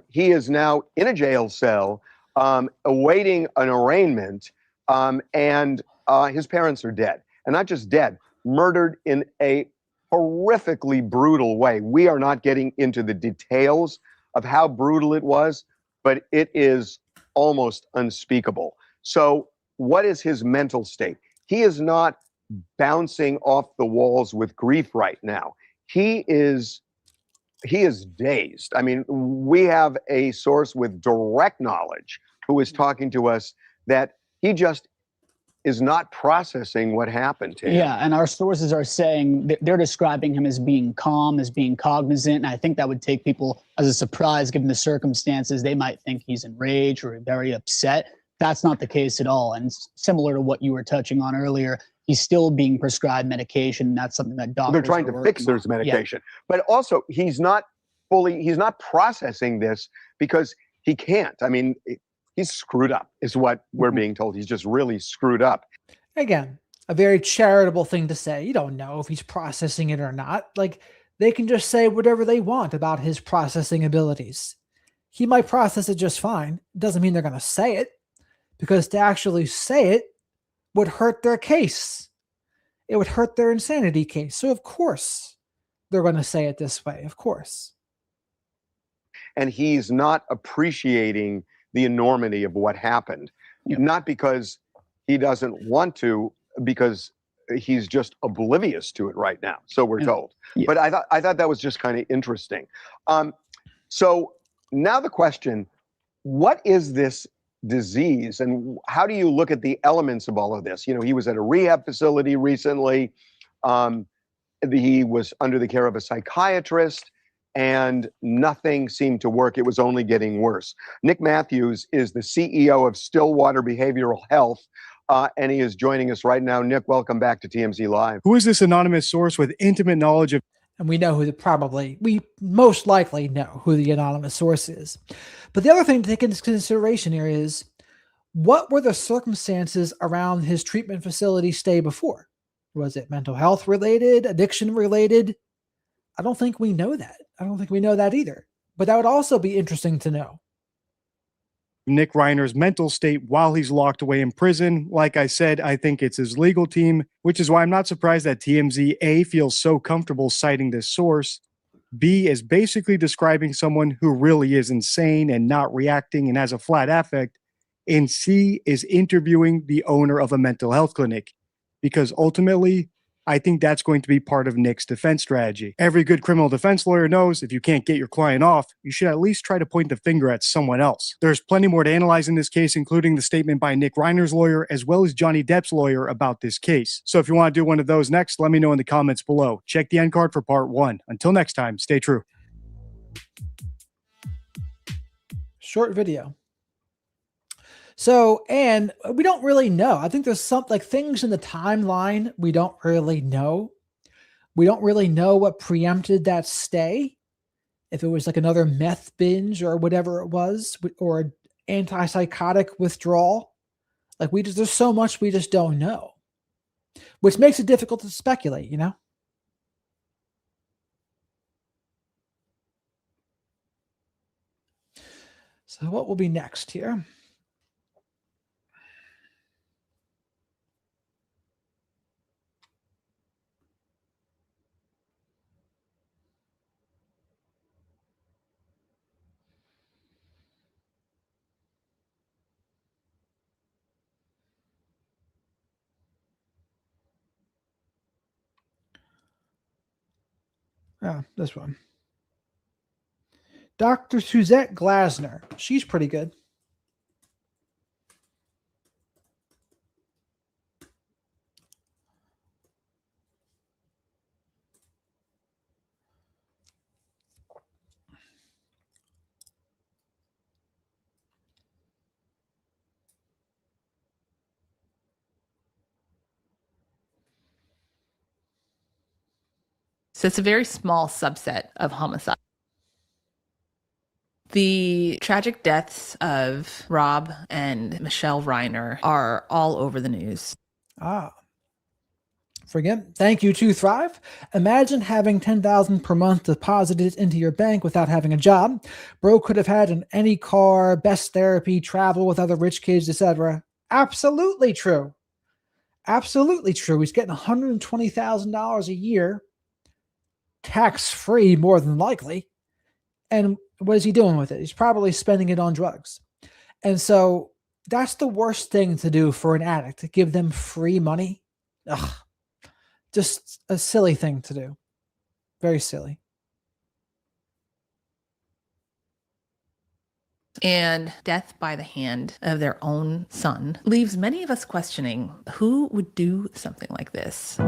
He is now in a jail cell awaiting an arraignment, and his parents are dead. And not just dead, murdered in a horrifically brutal way. We are not getting into the details of how brutal it was, but it is almost unspeakable. So what is his mental state? He is not bouncing off the walls with grief right now. He is dazed. I mean, we have a source with direct knowledge who is talking to us that he just is not processing what happened to him. Yeah, and our sources are saying they're describing him as being calm, as being cognizant, and I think that would take people as a surprise given the circumstances. They might think he's enraged or very upset. That's not the case at all, and similar to what you were touching on earlier, he's still being prescribed medication. That's something that doctors They're trying to fix their medication. Yeah. But also, he's not processing this because he can't. I mean, he's screwed up is what we're being told. He's just really screwed up. Again, a very charitable thing to say. You don't know if he's processing it or not. Like, they can just say whatever they want about his processing abilities. He might process it just fine. Doesn't mean they're going to say it, because to actually say it would hurt their case. It would hurt their insanity case. So of course they're going to say it this way. Of course. And he's not appreciating the enormity of what happened. Yeah. Not because he doesn't want to, because he's just oblivious to it right now. So we're told. Yeah. But I thought that was just kind of interesting. So now the question, what is this disease and how do you look at the elements of all of this? You know, he was at a rehab facility recently. He was under the care of a psychiatrist and nothing seemed to work. It was only getting worse. Nick Matthews is the CEO of Stillwater Behavioral Health, and he is joining us right now. Nick, welcome back to TMZ Live. Who is this anonymous source with intimate knowledge of? And we know we most likely know who the anonymous source is. But the other thing to take into consideration here is, what were the circumstances around his treatment facility stay before? Was it mental health related, addiction related? I don't think we know that. I don't think we know that either. But that would also be interesting to know. Nick Reiner's mental state while he's locked away in prison. Like I said, I think it's his legal team, which is why I'm not surprised that TMZ A feels so comfortable citing this source. B is basically describing someone who really is insane and not reacting and has a flat affect. And C is interviewing the owner of a mental health clinic, because ultimately, I think that's going to be part of Nick's defense strategy. Every good criminal defense lawyer knows if you can't get your client off, you should at least try to point the finger at someone else. There's plenty more to analyze in this case, including the statement by Nick Reiner's lawyer, as well as Johnny Depp's lawyer about this case. So if you want to do one of those next, let me know in the comments below. Check the end card for part 1. Until next time, stay true. Short video. So, and we don't really know. I think there's some things in the timeline we don't really know. We don't really know what preempted that stay. If it was like another meth binge or whatever it was, or antipsychotic withdrawal. There's so much we just don't know, which makes it difficult to speculate, you know? So what will be next here? Oh, this one. Dr. Suzette Glasner. She's pretty good. So it's a very small subset of homicide. The tragic deaths of Rob and Michelle Reiner are all over the news. Thank you to Thrive. Imagine having $10,000 per month deposited into your bank without having a job. Bro could have had any car, best therapy, travel with other rich kids, etc. Absolutely true. Absolutely true. He's getting $120,000 a year, tax-free more than likely. And what is he doing with it? He's probably spending it on drugs. And so that's the worst thing to do for an addict, to give them free money. Ugh. Just a silly thing to do. Very silly. And death by the hand of their own son leaves many of us questioning who would do something like this.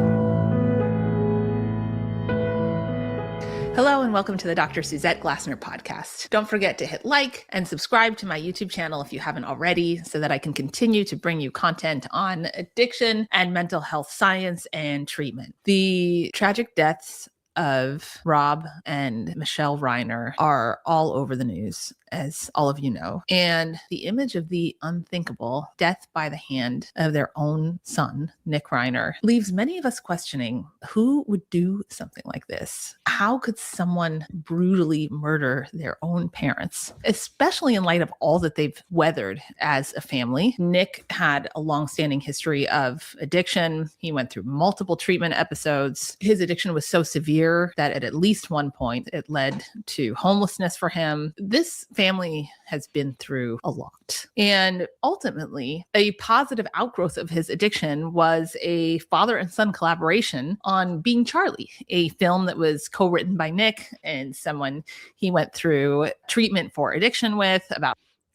Hello and welcome to the Dr. Suzette Glasner podcast. Don't forget to hit like and subscribe to my YouTube channel if you haven't already, so that I can continue to bring you content on addiction and mental health science and treatment. The tragic deaths of Rob and Michelle Reiner are all over the news. as all of you know. And the image of the unthinkable death by the hand of their own son, Nick Reiner, leaves many of us questioning who would do something like this. How could someone brutally murder their own parents, especially in light of all that they've weathered as a family? Nick had a longstanding history of addiction. He went through multiple treatment episodes. His addiction was so severe that at least one point it led to homelessness for him. This family has been through a lot. And ultimately, a positive outgrowth of his addiction was a father and son collaboration on Being Charlie, a film that was co-written by Nick and someone he went through treatment for addiction with.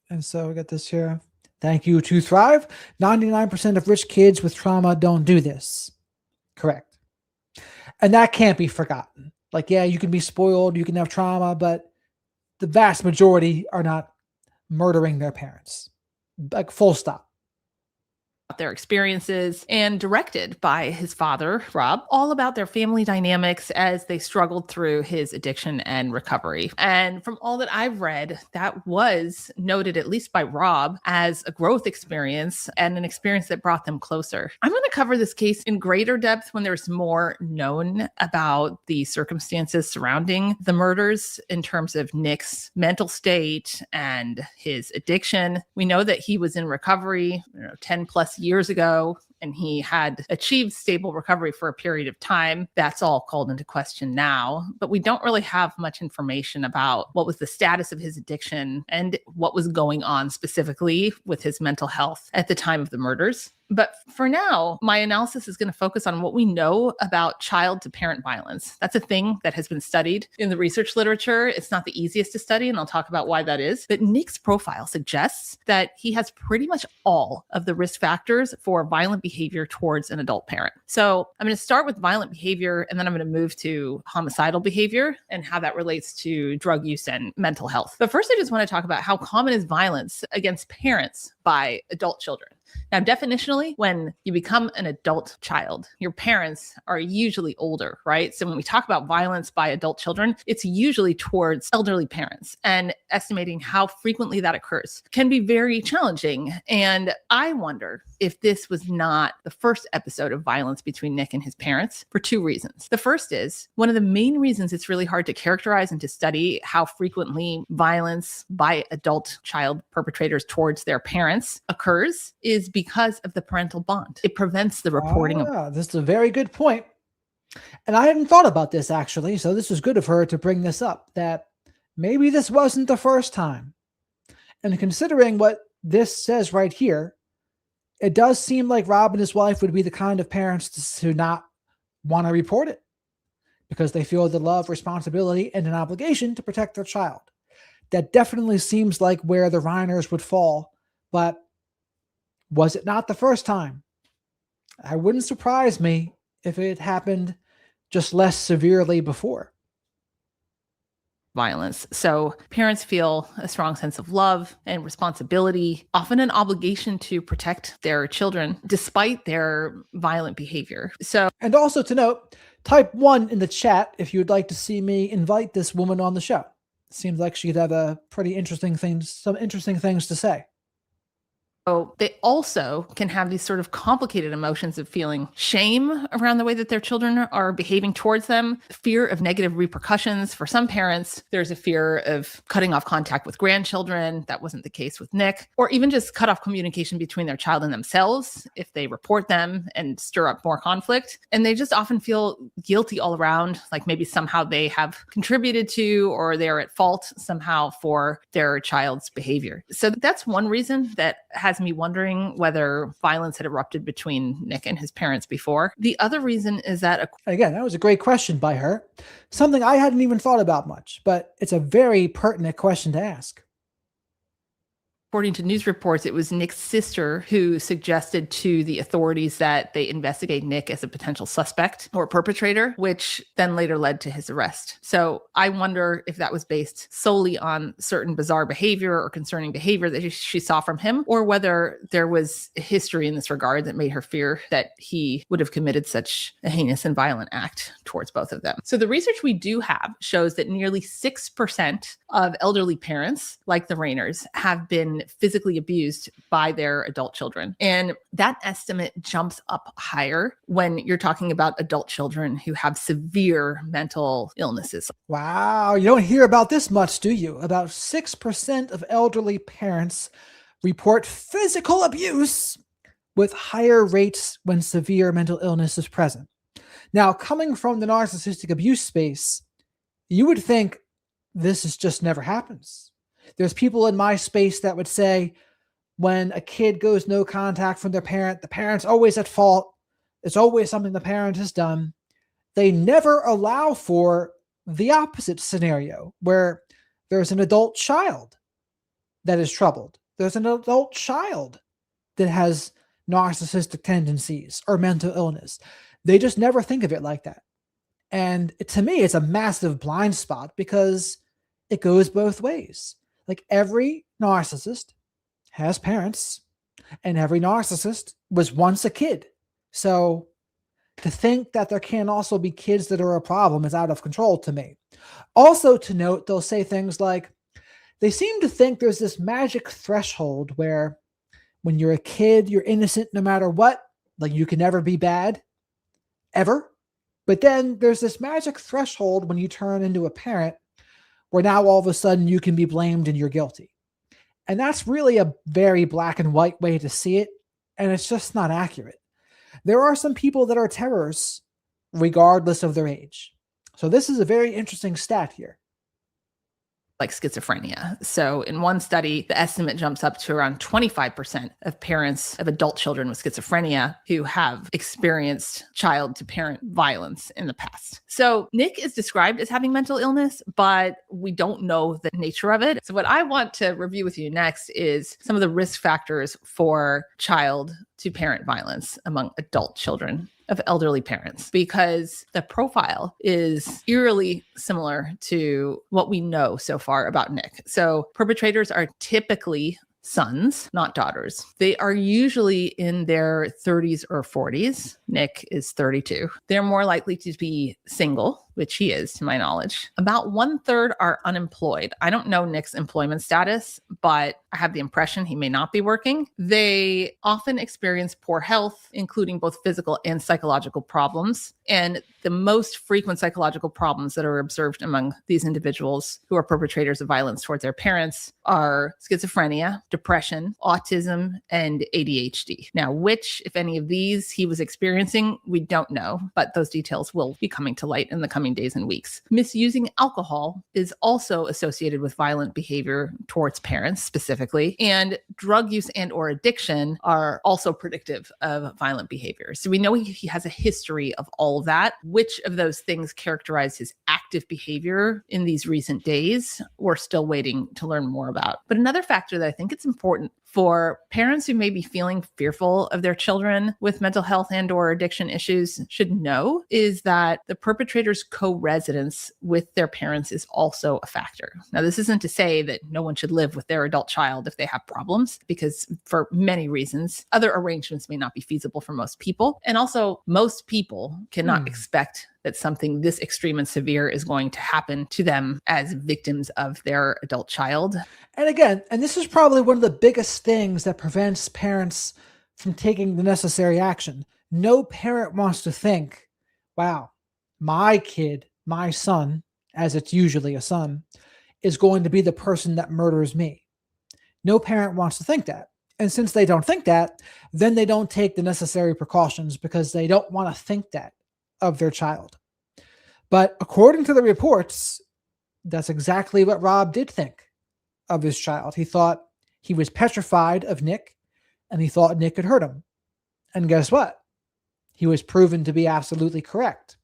And so we got this here. Thank you to Thrive. 99% of rich kids with trauma don't do this. Correct. And that can't be forgotten. Like, yeah, you can be spoiled, you can have trauma, but the vast majority are not murdering their parents. Like, full stop. Their experiences, and directed by his father, Rob, all about their family dynamics as they struggled through his addiction and recovery. And from all that I've read, that was noted, at least by Rob, as a growth experience and an experience that brought them closer. I'm going to cover this case in greater depth when there's more known about the circumstances surrounding the murders in terms of Nick's mental state and his addiction. We know that he was in recovery 10 plus years ago, and he had achieved stable recovery for a period of time. That's all called into question now, but we don't really have much information about what was the status of his addiction and what was going on specifically with his mental health at the time of the murders. But for now, my analysis is going to focus on what we know about child to parent violence. That's a thing that has been studied in the research literature. It's not the easiest to study, and I'll talk about why that is. But Nick's profile suggests that he has pretty much all of the risk factors for violent behavior towards an adult parent. So I'm going to start with violent behavior, and then I'm going to move to homicidal behavior and how that relates to drug use and mental health. But first, I just want to talk about how common is violence against parents by adult children. Now, definitionally, when you become an adult child, your parents are usually older, right? So when we talk about violence by adult children, it's usually towards elderly parents, and estimating how frequently that occurs can be very challenging. And I wonder if this was not the first episode of violence between Nick and his parents for two reasons. The first is one of the main reasons it's really hard to characterize and to study how frequently violence by adult child perpetrators towards their parents occurs is because of the parental bond. It prevents the reporting of. This is a very good point. And I hadn't thought about this actually. So this was good of her to bring this up, that maybe this wasn't the first time. And considering what this says right here, it does seem like Rob and his wife would be the kind of parents to not want to report it because they feel the love, responsibility, and an obligation to protect their child. That definitely seems like where the Reiners would fall, but was it not the first time? I wouldn't surprise me if it happened just less severely before. Violence. So parents feel a strong sense of love and responsibility, often an obligation to protect their children despite their violent behavior. And also to note, type 1 in the chat if you'd like to see me invite this woman on the show. Seems like she'd have a pretty interesting things, some interesting things to say. So they also can have these sort of complicated emotions of feeling shame around the way that their children are behaving towards them, fear of negative repercussions. For some parents, there's a fear of cutting off contact with grandchildren. That wasn't the case with Nick. Or even just cut off communication between their child and themselves if they report them and stir up more conflict. And they just often feel guilty all around, like maybe somehow they have contributed to or they're at fault somehow for their child's behavior. So that's one reason that has me wondering whether violence had erupted between Nick and his parents before. The other reason is that... Again, that was a great question by her. Something I hadn't even thought about much, but it's a very pertinent question to ask. According to news reports, it was Nick's sister who suggested to the authorities that they investigate Nick as a potential suspect or perpetrator, which then later led to his arrest. So I wonder if that was based solely on certain bizarre behavior or concerning behavior that she saw from him, or whether there was a history in this regard that made her fear that he would have committed such a heinous and violent act towards both of them. So the research we do have shows that nearly 6% of elderly parents, like the Reiners, have been physically abused by their adult children. And that estimate jumps up higher when you're talking about adult children who have severe mental illnesses. Wow, you don't hear about this much, do you? About 6% of elderly parents report physical abuse, with higher rates when severe mental illness is present. Now, coming from the narcissistic abuse space, you would think this is just never happens. There's people in my space that would say when a kid goes no contact from their parent, the parent's always at fault. It's always something the parent has done. They never allow for the opposite scenario where there's an adult child that is troubled. There's an adult child that has narcissistic tendencies or mental illness. They just never think of it like that. And to me, it's a massive blind spot because it goes both ways. Like every narcissist has parents, and every narcissist was once a kid. So to think that there can also be kids that are a problem is out of control to me. Also to note, they'll say things like, they seem to think there's this magic threshold where when you're a kid, you're innocent no matter what. Like you can never be bad, ever. But then there's this magic threshold when you turn into a parent where now all of a sudden you can be blamed and you're guilty. And that's really a very black and white way to see it. And it's just not accurate. There are some people that are terrors regardless of their age. So this is a very interesting stat here. Like schizophrenia. So in one study, the estimate jumps up to around 25% of parents of adult children with schizophrenia who have experienced child to parent violence in the past. So Nick is described as having mental illness, but we don't know the nature of it. So what I want to review with you next is some of the risk factors for child to parent violence among adult children of elderly parents, because the profile is eerily similar to what we know so far about Nick. So perpetrators are typically sons, not daughters. They are usually in their 30s or 40s. Nick is 32. They're more likely to be single, which he is to my knowledge. About 1/3 are unemployed. I don't know Nick's employment status, but I have the impression he may not be working. They often experience poor health, including both physical and psychological problems. And the most frequent psychological problems that are observed among these individuals who are perpetrators of violence towards their parents are schizophrenia, depression, autism, and ADHD. Now, which, if any of these, he was experiencing, we don't know, but those details will be coming to light in the coming days and weeks. Misusing alcohol is also associated with violent behavior towards parents specifically, and drug use and or addiction are also predictive of violent behavior. So we know he has a history of all of that. Which of those things characterize his active behavior in these recent days, we're still waiting to learn more about. But another factor that I think it's important for parents who may be feeling fearful of their children with mental health and or addiction issues should know is that the perpetrator's co-residence with their parents is also a factor. Now, this isn't to say that no one should live with their adult child if they have problems, because for many reasons, other arrangements may not be feasible for most people. And also, most people cannot expect that something this extreme and severe is going to happen to them as victims of their adult child. And again, and this is probably one of the biggest things that prevents parents from taking the necessary action. No parent wants to think, wow, my kid, my son, as it's usually a son, is going to be the person that murders me. No parent wants to think that. And since they don't think that, then they don't take the necessary precautions because they don't want to think that of their child. But according to the reports, that's exactly what Rob did think of his child. He thought he was petrified of Nick, and he thought Nick could hurt him. And guess what? He was proven to be absolutely correct.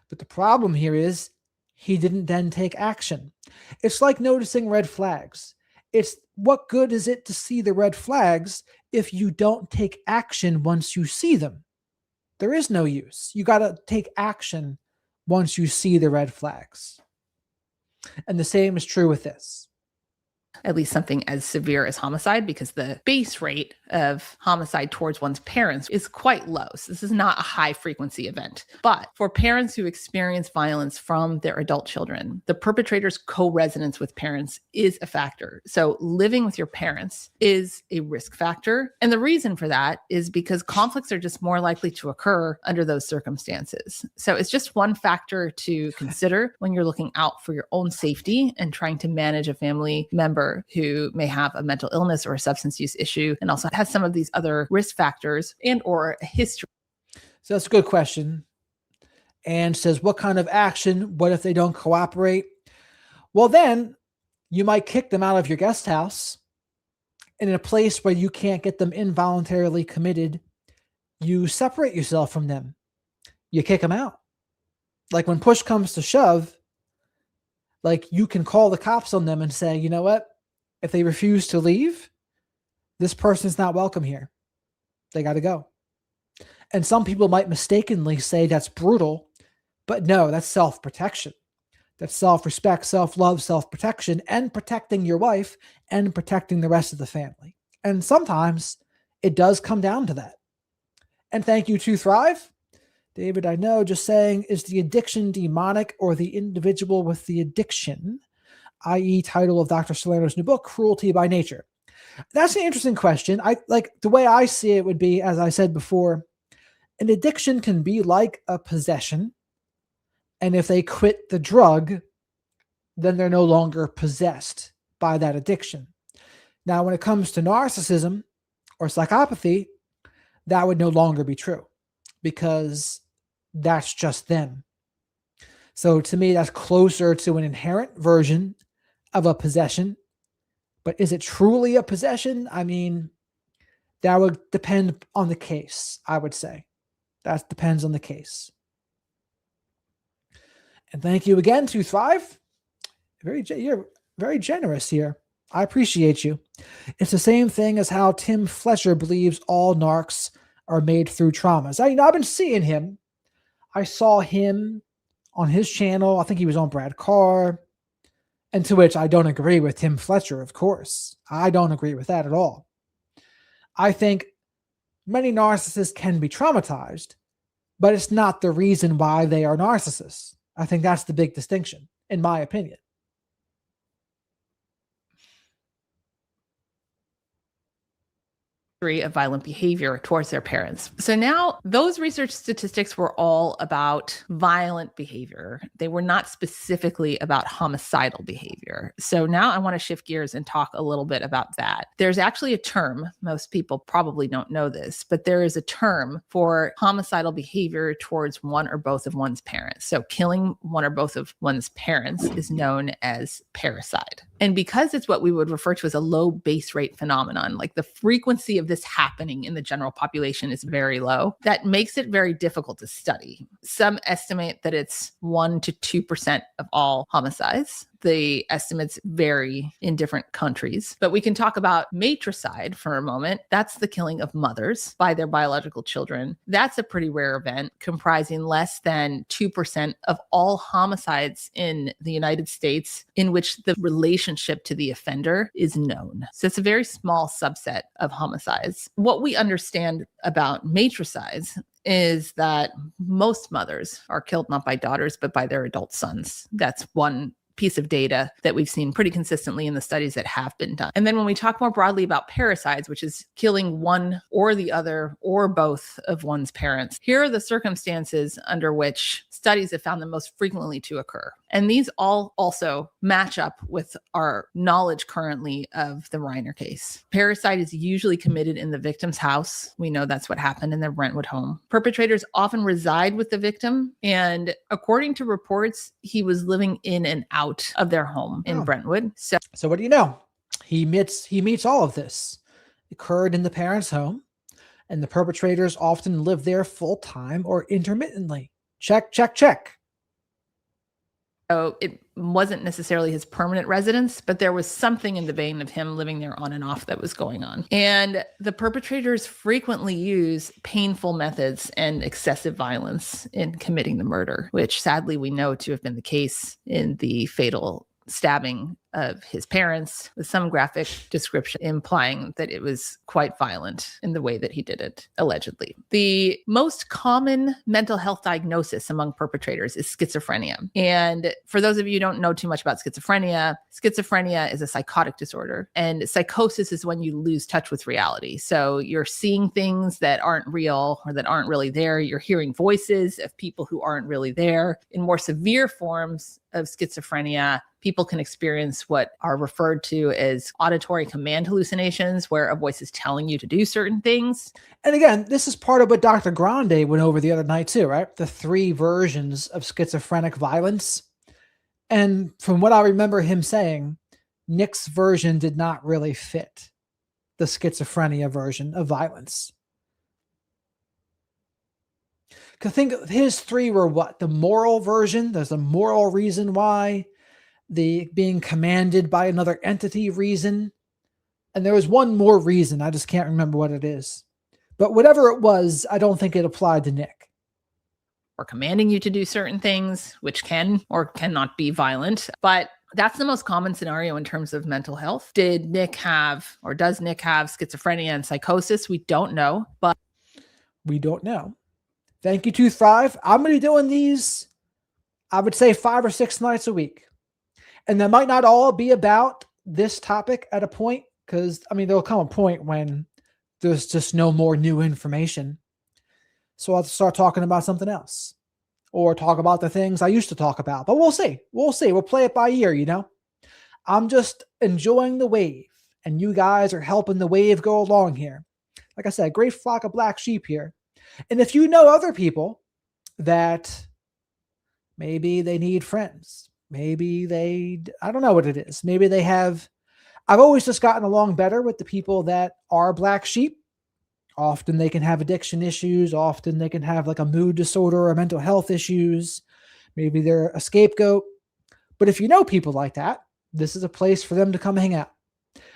But the problem here is he didn't then take action. It's like noticing red flags. It's what good is it to see the red flags if you don't take action once you see them? There is no use. You got to take action once you see the red flags. And the same is true with this. At least something as severe as homicide, because the base rate of homicide towards one's parents is quite low. So this is not a high frequency event. But for parents who experience violence from their adult children, the perpetrator's co-residence with parents is a factor. So living with your parents is a risk factor. And the reason for that is because conflicts are just more likely to occur under those circumstances. So it's just one factor to consider when you're looking out for your own safety and trying to manage a family member who may have a mental illness or a substance use issue and also has some of these other risk factors and or a history. So that's a good question. And says, what kind of action? What if they don't cooperate? Well, then you might kick them out of your guest house. And in a place where you can't get them involuntarily committed, you separate yourself from them. You kick them out. Like when push comes to shove, like you can call the cops on them and say, you know what? If they refuse to leave, this person's not welcome here. They got to go. And some people might mistakenly say that's brutal, but no, that's self-protection. That's self-respect, self-love, self-protection, and protecting your wife and protecting the rest of the family. And sometimes it does come down to that. And thank you to Thrive. David, I know, just saying, is the addiction demonic or the individual with the addiction? I.e. title of Dr. Salerno's new book, Cruelty by Nature. That's an interesting question. I like the way I see it would be, as I said before, an addiction can be like a possession. And if they quit the drug, then they're no longer possessed by that addiction. Now, when it comes to narcissism or psychopathy, that would no longer be true because that's just them. So to me, that's closer to an inherent version of a possession. But is it truly a possession? I mean, that would depend on the case, I would say. That depends on the case. And thank you again to Thrive. You're very generous here. I appreciate you. It's the same thing as how Tim Fletcher believes all narcs are made through traumas. I've been seeing him. I saw him on his channel. I think he was on Brad Carr. And to which I don't agree with Tim Fletcher, of course. I don't agree with that at all. I think many narcissists can be traumatized, but it's not the reason why they are narcissists. I think that's the big distinction, in my opinion. Of violent behavior towards their parents. So now those research statistics were all about violent behavior. They were not specifically about homicidal behavior. So now I want to shift gears and talk a little bit about that. There's actually a term, most people probably don't know this, but there is a term for homicidal behavior towards one or both of one's parents. So killing one or both of one's parents is known as parricide. And because it's what we would refer to as a low base rate phenomenon, like the frequency of this happening in the general population is very low, that makes it very difficult to study. Some estimate that it's 1% to 2% of all homicides. The estimates vary in different countries, but we can talk about matricide for a moment. That's the killing of mothers by their biological children. That's a pretty rare event, comprising less than 2% of all homicides in the United States in which the relationship to the offender is known. So it's a very small subset of homicides. What we understand about matricides is that most mothers are killed not by daughters, but by their adult sons. That's one piece of data that we've seen pretty consistently in the studies that have been done. And then when we talk more broadly about parricides, which is killing one or the other or both of one's parents, here are the circumstances under which studies have found them most frequently to occur. And these all also match up with our knowledge currently of the Reiner case. Parricide is usually committed in the victim's house. We know that's what happened in their Brentwood home. Perpetrators often reside with the victim. And according to reports, he was living in and out of their home in Brentwood. So what do you know? He meets all of this. It occurred in the parents' home, and the perpetrators often live there full-time or intermittently. Check, check, check. So it wasn't necessarily his permanent residence, but there was something in the vein of him living there on and off that was going on. And the perpetrators frequently use painful methods and excessive violence in committing the murder, which sadly we know to have been the case in the fatal stabbing of his parents, with some graphic description implying that it was quite violent in the way that he did it, allegedly. The most common mental health diagnosis among perpetrators is schizophrenia. And for those of you who don't know too much about schizophrenia is a psychotic disorder. And psychosis is when you lose touch with reality. So you're seeing things that aren't real or that aren't really there. You're hearing voices of people who aren't really there. In more severe forms of schizophrenia, people can experience what are referred to as auditory command hallucinations, where a voice is telling you to do certain things. And again, this is part of what Dr. Grande went over the other night too, right? The 3 versions of schizophrenic violence. And from what I remember him saying, Nick's version did not really fit the schizophrenia version of violence. Because think his 3 were what? The moral version. There's a moral reason why. The being commanded by another entity reason. And there was one more reason. I just can't remember what it is. But whatever it was, I don't think it applied to Nick. Or commanding you to do certain things, which can or cannot be violent. But that's the most common scenario in terms of mental health. Did Nick have, or does Nick have schizophrenia and psychosis? We don't know, but we don't know. Thank you, Tooth Five. I'm going to be doing these, I would say 5 or 6 nights a week. And that might not all be about this topic at a point, because, I mean, there'll come a point when there's just no more new information. So I'll start talking about something else or talk about the things I used to talk about. But we'll see. We'll see. We'll play it by ear, you know. I'm just enjoying the wave, and you guys are helping the wave go along here. Like I said, great flock of black sheep here. And if you know other people that maybe they need friends, maybe I don't know what it is. Maybe they have, I've always just gotten along better with the people that are black sheep. Often they can have addiction issues. Often they can have like a mood disorder or mental health issues. Maybe they're a scapegoat. But if you know people like that, this is a place for them to come hang out.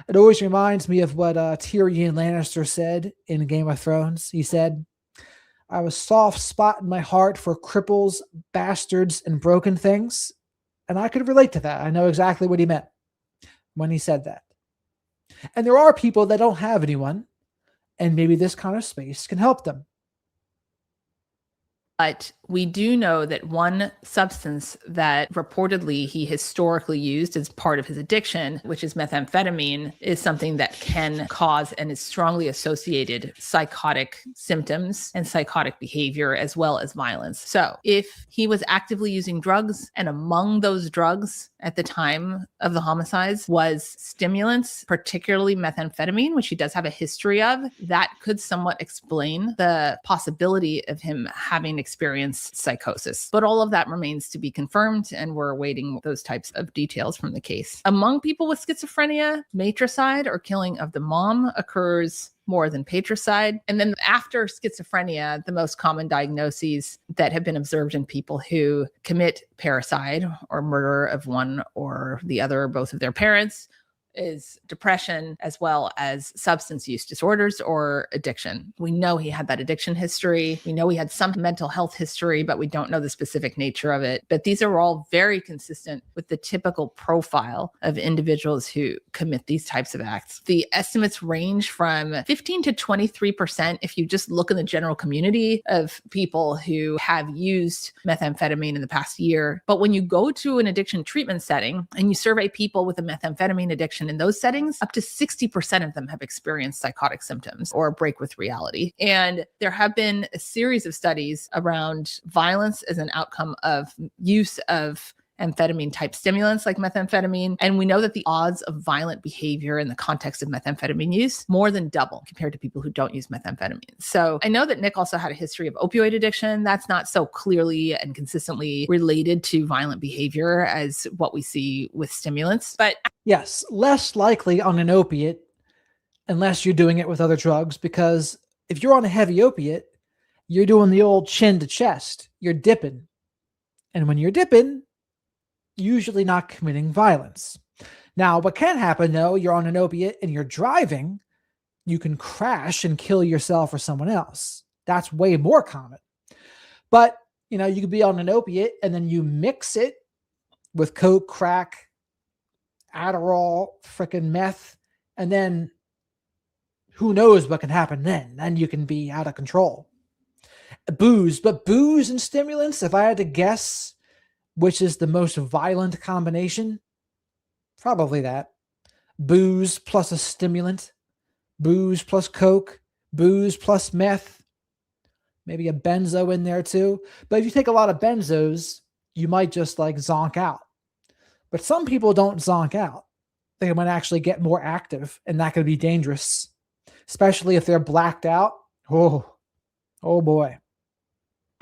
It always reminds me of what Tyrion Lannister said in Game of Thrones. He said, I have a soft spot in my heart for cripples, bastards, and broken things. And I could relate to that. I know exactly what he meant when he said that. And there are people that don't have anyone, and maybe this kind of space can help them. But we do know that one substance that reportedly he historically used as part of his addiction, which is methamphetamine, is something that can cause and is strongly associated psychotic symptoms and psychotic behavior as well as violence. So if he was actively using drugs, and among those drugs at the time of the homicides was stimulants, particularly methamphetamine, which he does have a history of, that could somewhat explain the possibility of him having experienced psychosis. But all of that remains to be confirmed, and we're awaiting those types of details from the case. Among people with schizophrenia, matricide or killing of the mom occurs more than patricide. And then after schizophrenia, the most common diagnoses that have been observed in people who commit parricide or murder of one or the other or both of their parents is depression, as well as substance use disorders or addiction. We know he had that addiction history. We know he had some mental health history, but we don't know the specific nature of it. But these are all very consistent with the typical profile of individuals who commit these types of acts. The estimates range from 15 to 23% if you just look in the general community of people who have used methamphetamine in the past year. But when you go to an addiction treatment setting and you survey people with a methamphetamine addiction in those settings, up to 60% of them have experienced psychotic symptoms or a break with reality. And there have been a series of studies around violence as an outcome of use of amphetamine type stimulants like methamphetamine. And we know that the odds of violent behavior in the context of methamphetamine use more than double compared to people who don't use methamphetamine. So I know that Nick also had a history of opioid addiction. That's not so clearly and consistently related to violent behavior as what we see with stimulants. But yes, less likely on an opiate unless you're doing it with other drugs, because if you're on a heavy opiate, you're doing the old chin to chest. You're dipping. And when you're dipping, usually not committing violence. Now, what can happen though, you're on an opiate and you're driving, you can crash and kill yourself or someone else. That's way more common. But, you could be on an opiate and then you mix it with coke, crack, Adderall, frickin' meth, and then who knows what can happen then. Then you can be out of control. Booze and stimulants, if I had to guess which is the most violent combination, probably that. Booze plus a stimulant, booze plus coke, booze plus meth, maybe a benzo in there too. But if you take a lot of benzos, you might just like zonk out. But some people don't zonk out. They might actually get more active, and that could be dangerous, especially if they're blacked out. Oh boy.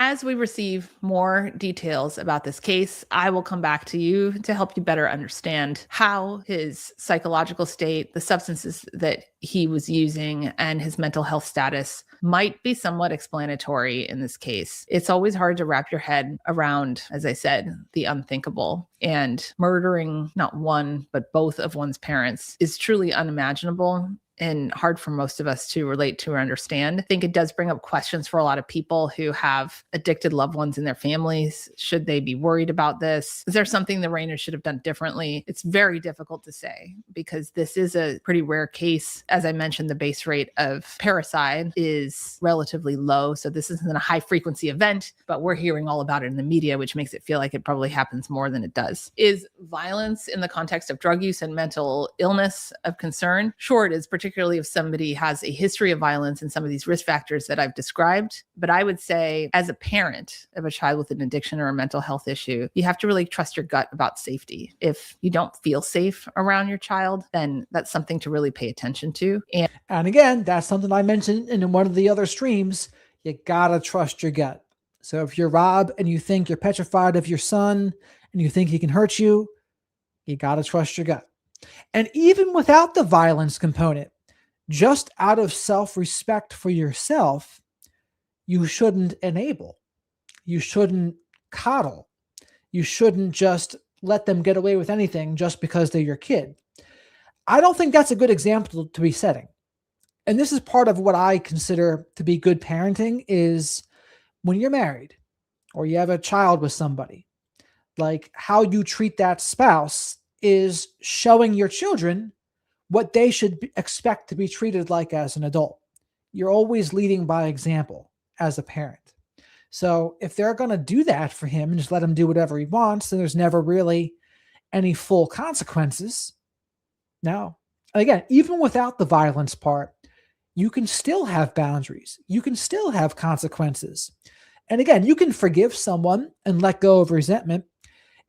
As we receive more details about this case, I will come back to you to help you better understand how his psychological state, the substances that he was using, and his mental health status might be somewhat explanatory in this case. It's always hard to wrap your head around, as I said, the unthinkable. And murdering not one, but both of one's parents is truly unimaginable and hard for most of us to relate to or understand. I think it does bring up questions for a lot of people who have addicted loved ones in their families. Should they be worried about this? Is there something the Reiner should have done differently? It's very difficult to say because this is a pretty rare case. As I mentioned, the base rate of parricide is relatively low. So this isn't a high frequency event, but we're hearing all about it in the media, which makes it feel like it probably happens more than it does. Is violence in the context of drug use and mental illness of concern? Sure, it is, particularly if somebody has a history of violence and some of these risk factors that I've described. But I would say, as a parent of a child with an addiction or a mental health issue, you have to really trust your gut about safety. If you don't feel safe around your child, then that's something to really pay attention to. And again, that's something I mentioned in one of the other streams. You gotta trust your gut. So if you're Rob and you think you're petrified of your son and you think he can hurt you, you gotta trust your gut. And even without the violence component, just out of self-respect for yourself, you shouldn't enable. You shouldn't coddle. You shouldn't just let them get away with anything just because they're your kid. I don't think that's a good example to be setting. And this is part of what I consider to be good parenting is when you're married or you have a child with somebody, like how you treat that spouse is showing your children what they should expect to be treated like as an adult. You're always leading by example as a parent. So if they're going to do that for him and just let him do whatever he wants, then there's never really any full consequences. No. Again, even without the violence part, you can still have boundaries. You can still have consequences. And again, you can forgive someone and let go of resentment.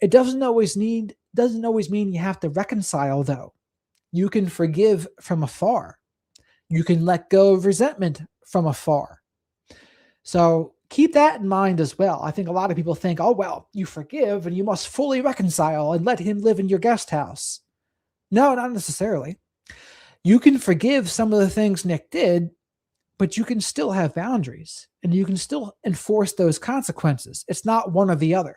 It doesn't always mean you have to reconcile, though. You can forgive from afar. You can let go of resentment from afar. So keep that in mind as well. I think a lot of people think, oh, well, you forgive and you must fully reconcile and let him live in your guest house. No, not necessarily. You can forgive some of the things Nick did, but you can still have boundaries and you can still enforce those consequences. It's not one or the other.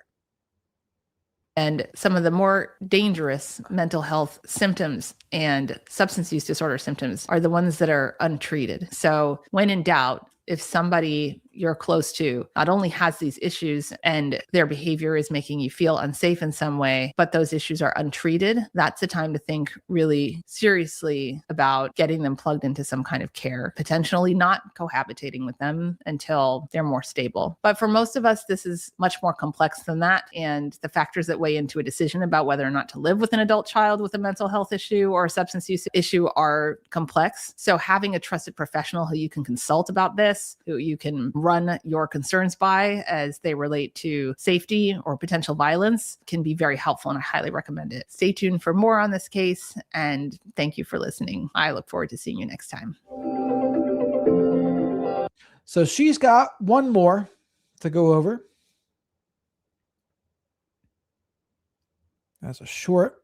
And some of the more dangerous mental health symptoms and substance use disorder symptoms are the ones that are untreated. So when in doubt, if somebody you're close to not only has these issues and their behavior is making you feel unsafe in some way, but those issues are untreated, that's the time to think really seriously about getting them plugged into some kind of care, potentially not cohabitating with them until they're more stable. But for most of us, this is much more complex than that. And the factors that weigh into a decision about whether or not to live with an adult child with a mental health issue or a substance use issue are complex. So having a trusted professional who you can consult about this, who you can run your concerns by as they relate to safety or potential violence can be very helpful, and I highly recommend it. Stay tuned for more on this case, and thank you for listening. I look forward to seeing you next time. So she's got one more to go over. That's a short.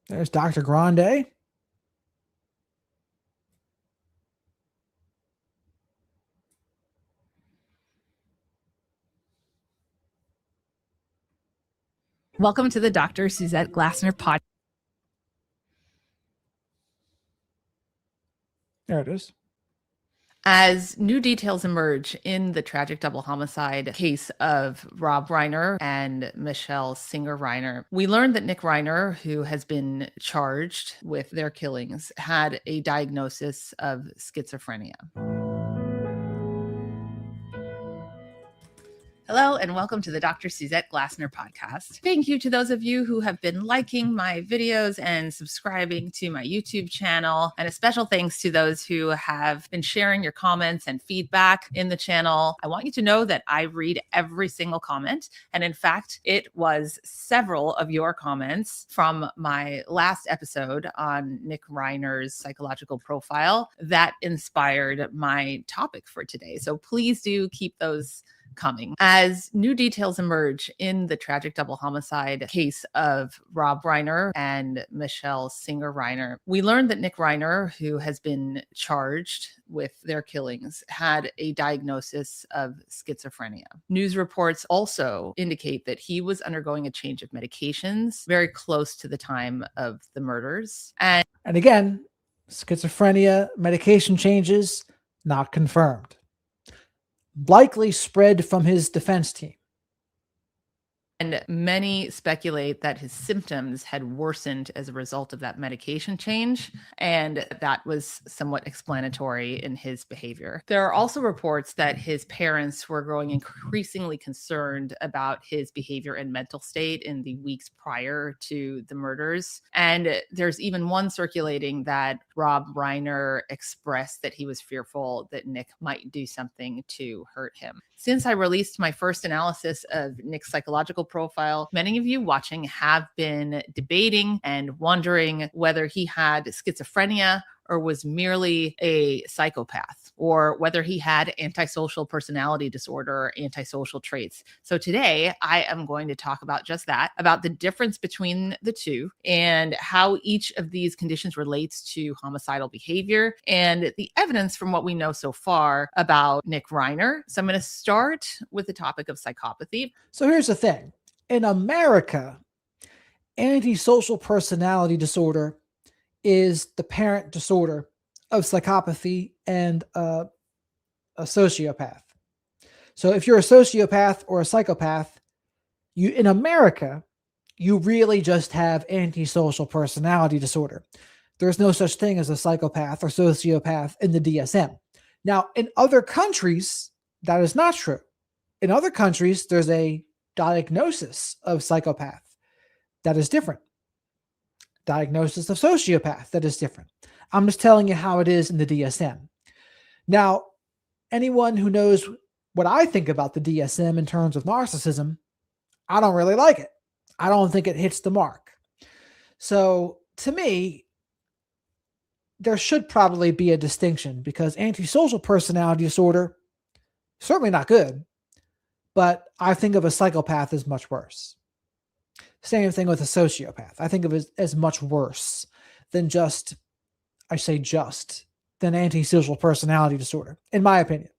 There's Dr. Grande. Welcome to the Dr. Suzette Glassner podcast. There it is. As new details emerge in the tragic double homicide case of Rob Reiner and Michelle Singer Reiner, we learned that Nick Reiner, who has been charged with their killings, had a diagnosis of schizophrenia. Hello, and welcome to the Dr. Suzette Glassner podcast. Thank you to those of you who have been liking my videos and subscribing to my YouTube channel. And a special thanks to those who have been sharing your comments and feedback in the channel. I want you to know that I read every single comment. And in fact, it was several of your comments from my last episode on Nick Reiner's psychological profile that inspired my topic for today. So please do keep those coming. As new details emerge in the tragic double homicide case of Rob Reiner and Michelle Singer Reiner, we learned that Nick Reiner, who has been charged with their killings, had a diagnosis of schizophrenia. News reports also indicate that he was undergoing a change of medications very close to the time of the murders. And again, schizophrenia medication changes not confirmed. Likely spread from his defense team. And many speculate that his symptoms had worsened as a result of that medication change, and that was somewhat explanatory in his behavior. There are also reports that his parents were growing increasingly concerned about his behavior and mental state in the weeks prior to the murders. And there's even one circulating that Rob Reiner expressed that he was fearful that Nick might do something to hurt him. Since I released my first analysis of Nick's psychological profile, many of you watching have been debating and wondering whether he had schizophrenia or was merely a psychopath, or whether he had antisocial personality disorder or antisocial traits. So today I am going to talk about just that, about the difference between the two and how each of these conditions relates to homicidal behavior and the evidence from what we know so far about Nick Reiner. So I'm going to start with the topic of psychopathy. So here's the thing. In America, antisocial personality disorder is the parent disorder of psychopathy and a sociopath. So if you're a sociopath or a psychopath, in America, you really just have antisocial personality disorder. There's no such thing as a psychopath or sociopath in the DSM. Now, in other countries, that is not true. In other countries, there's a diagnosis of psychopath that is different. Diagnosis of sociopath that is different. I'm just telling you how it is in the DSM. Now, anyone who knows what I think about the DSM in terms of narcissism, I don't really like it. I don't think it hits the mark. So to me, there should probably be a distinction, because antisocial personality disorder, certainly not good, but I think of a psychopath as much worse. Same thing with a sociopath. I think of it as much worse than than antisocial personality disorder, in my opinion.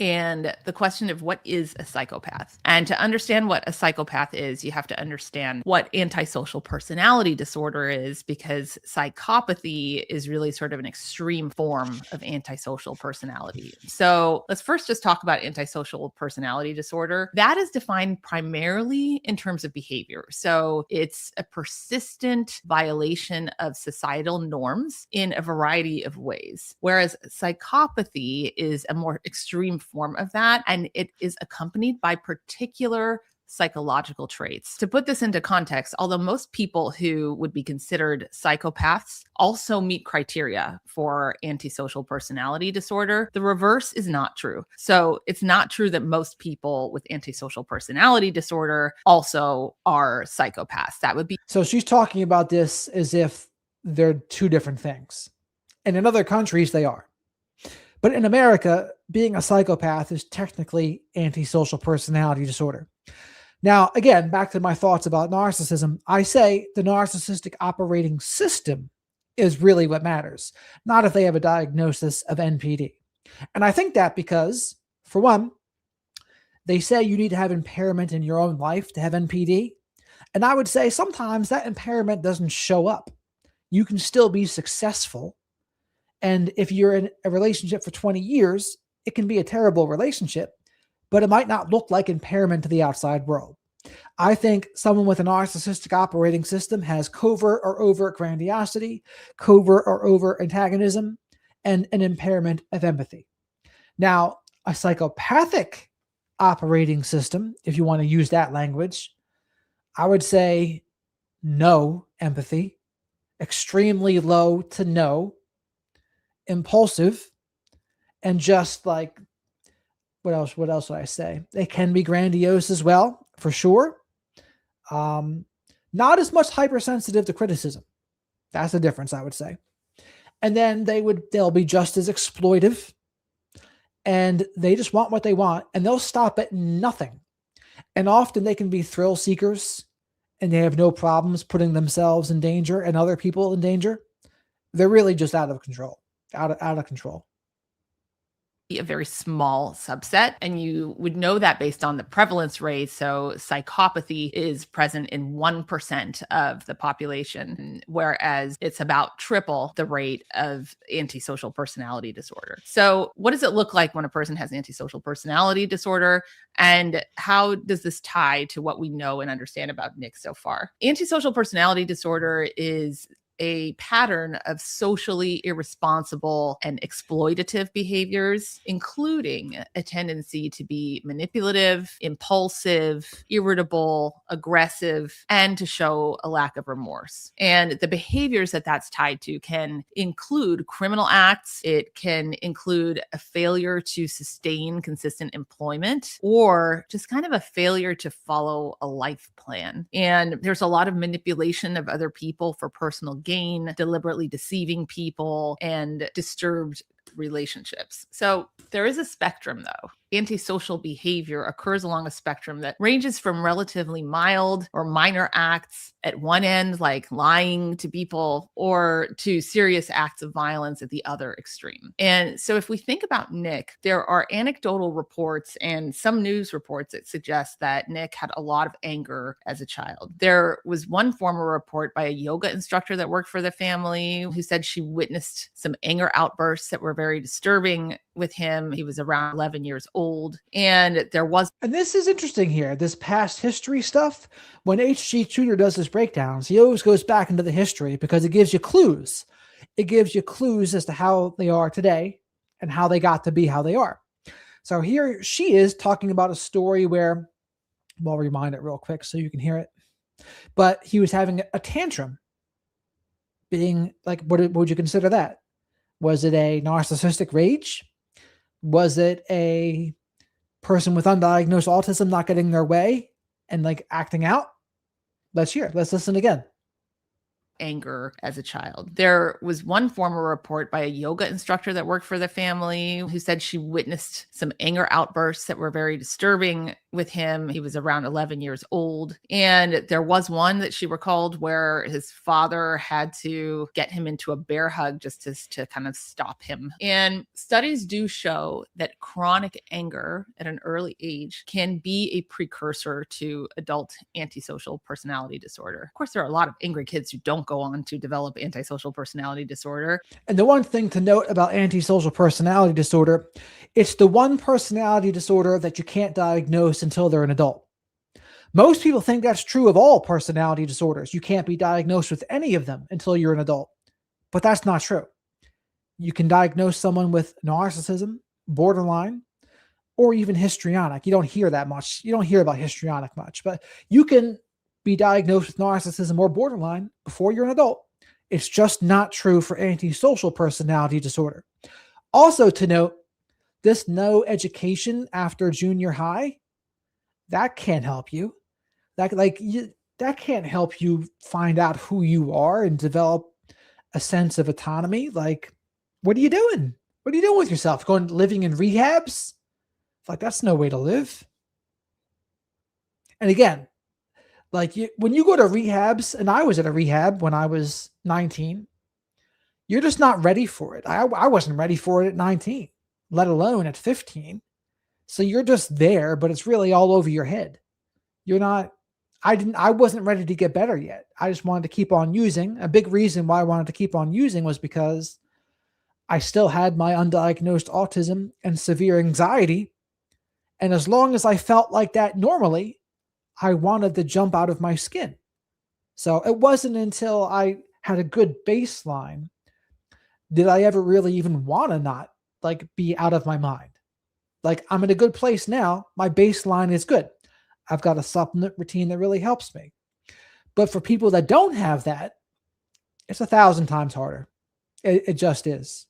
And the question of what is a psychopath. And to understand what a psychopath is, you have to understand what antisocial personality disorder is, because psychopathy is really sort of an extreme form of antisocial personality. So let's first just talk about antisocial personality disorder. That is defined primarily in terms of behavior. So it's a persistent violation of societal norms in a variety of ways, whereas psychopathy is a more extreme form of that, and it is accompanied by particular psychological traits. To put this into context, although most people who would be considered psychopaths also meet criteria for antisocial personality disorder, the reverse is not true. So it's not true that most people with antisocial personality disorder also are psychopaths. That would be. So she's talking about this as if they're two different things. And in other countries, they are. But in America, being a psychopath is technically antisocial personality disorder. Now, again, back to my thoughts about narcissism, I say the narcissistic operating system is really what matters, not if they have a diagnosis of NPD. And I think that because, for one, they say you need to have impairment in your own life to have NPD. And I would say sometimes that impairment doesn't show up. You can still be successful. And if you're in a relationship for 20 years, it can be a terrible relationship, but it might not look like impairment to the outside world. I think someone with a narcissistic operating system has covert or overt grandiosity, covert or overt antagonism, and an impairment of empathy. Now, a psychopathic operating system, if you want to use that language, I would say no empathy, extremely low to no, impulsive, and just like, what else would I say? They can be grandiose as well, for sure. Not as much hypersensitive to criticism. That's the difference, I would say. And then they'll be just as exploitive, and they just want what they want, and they'll stop at nothing. And often they can be thrill seekers, and they have no problems putting themselves in danger and other people in danger. They're really just out of control, out of control. A very small subset, and you would know that based on the prevalence rate. So psychopathy is present in 1% of the population, whereas it's about triple the rate of antisocial personality disorder. So what does it look like when a person has antisocial personality disorder, and how does this tie to what we know and understand about Nick so far? Antisocial personality disorder is a pattern of socially irresponsible and exploitative behaviors, including a tendency to be manipulative, impulsive, irritable, aggressive, and to show a lack of remorse. And the behaviors that that's tied to can include criminal acts. It can include a failure to sustain consistent employment, or just kind of a failure to follow a life plan. And there's a lot of manipulation of other people for personal gain, deliberately deceiving people, and disturbed relationships. So there is a spectrum, though. Antisocial behavior occurs along a spectrum that ranges from relatively mild or minor acts at one end, like lying to people, or to serious acts of violence at the other extreme. And so if we think about Nick, there are anecdotal reports and some news reports that suggest that Nick had a lot of anger as a child. There was one former report by a yoga instructor that worked for the family who said she witnessed some anger outbursts that were very disturbing with him. He was around 11 years old. And this is interesting here, this past history stuff. When H.G. Tudor does his breakdowns, he always goes back into the history because it gives you clues. It gives you clues as to how they are today and how they got to be how they are. So here she is talking about a story where, well, I'll rewind it real quick so you can hear it. But he was having a tantrum, being like, what would you consider that? Was it a narcissistic rage? Was it a person with undiagnosed autism not getting their way and like acting out? Let's hear it. Let's listen again. Anger as a child. There was one former report by a yoga instructor that worked for the family who said she witnessed some anger outbursts that were very disturbing with him. He was around 11 years old. And there was one that she recalled where his father had to get him into a bear hug just to kind of stop him. And studies do show that chronic anger at an early age can be a precursor to adult antisocial personality disorder. Of course, there are a lot of angry kids who don't go on to develop antisocial personality disorder. And the one thing to note about antisocial personality disorder, it's the one personality disorder that you can't diagnose until they're an adult. Most people think that's true of all personality disorders. You can't be diagnosed with any of them until you're an adult. But that's not true. You can diagnose someone with narcissism, borderline, or even histrionic. You don't hear that much. You don't hear about histrionic much, but you can be diagnosed with narcissism or borderline before you're an adult. It's just not true for antisocial personality disorder. Also to note, this no education after junior high, that can't help you. That can't help you find out who you are and develop a sense of autonomy. Like, what are you doing? What are you doing with yourself? Living in rehabs? Like, that's no way to live. And again, when you go to rehabs, and I was at a rehab when I was 19, you're just not ready for it. I wasn't ready for it at 19, let alone at 15. So you're just there, but it's really all over your head. You're not I wasn't ready to get better yet. I just wanted to keep on using. A big reason why I wanted to keep on using was because I still had my undiagnosed autism and severe anxiety. And as long as I felt like that normally, I wanted to jump out of my skin. So it wasn't until I had a good baseline did I ever really even want to not like be out of my mind. Like I'm in a good place now. My baseline is good. I've got a supplement routine that really helps me. But for people that don't have that, it's 1,000 times harder. It just is.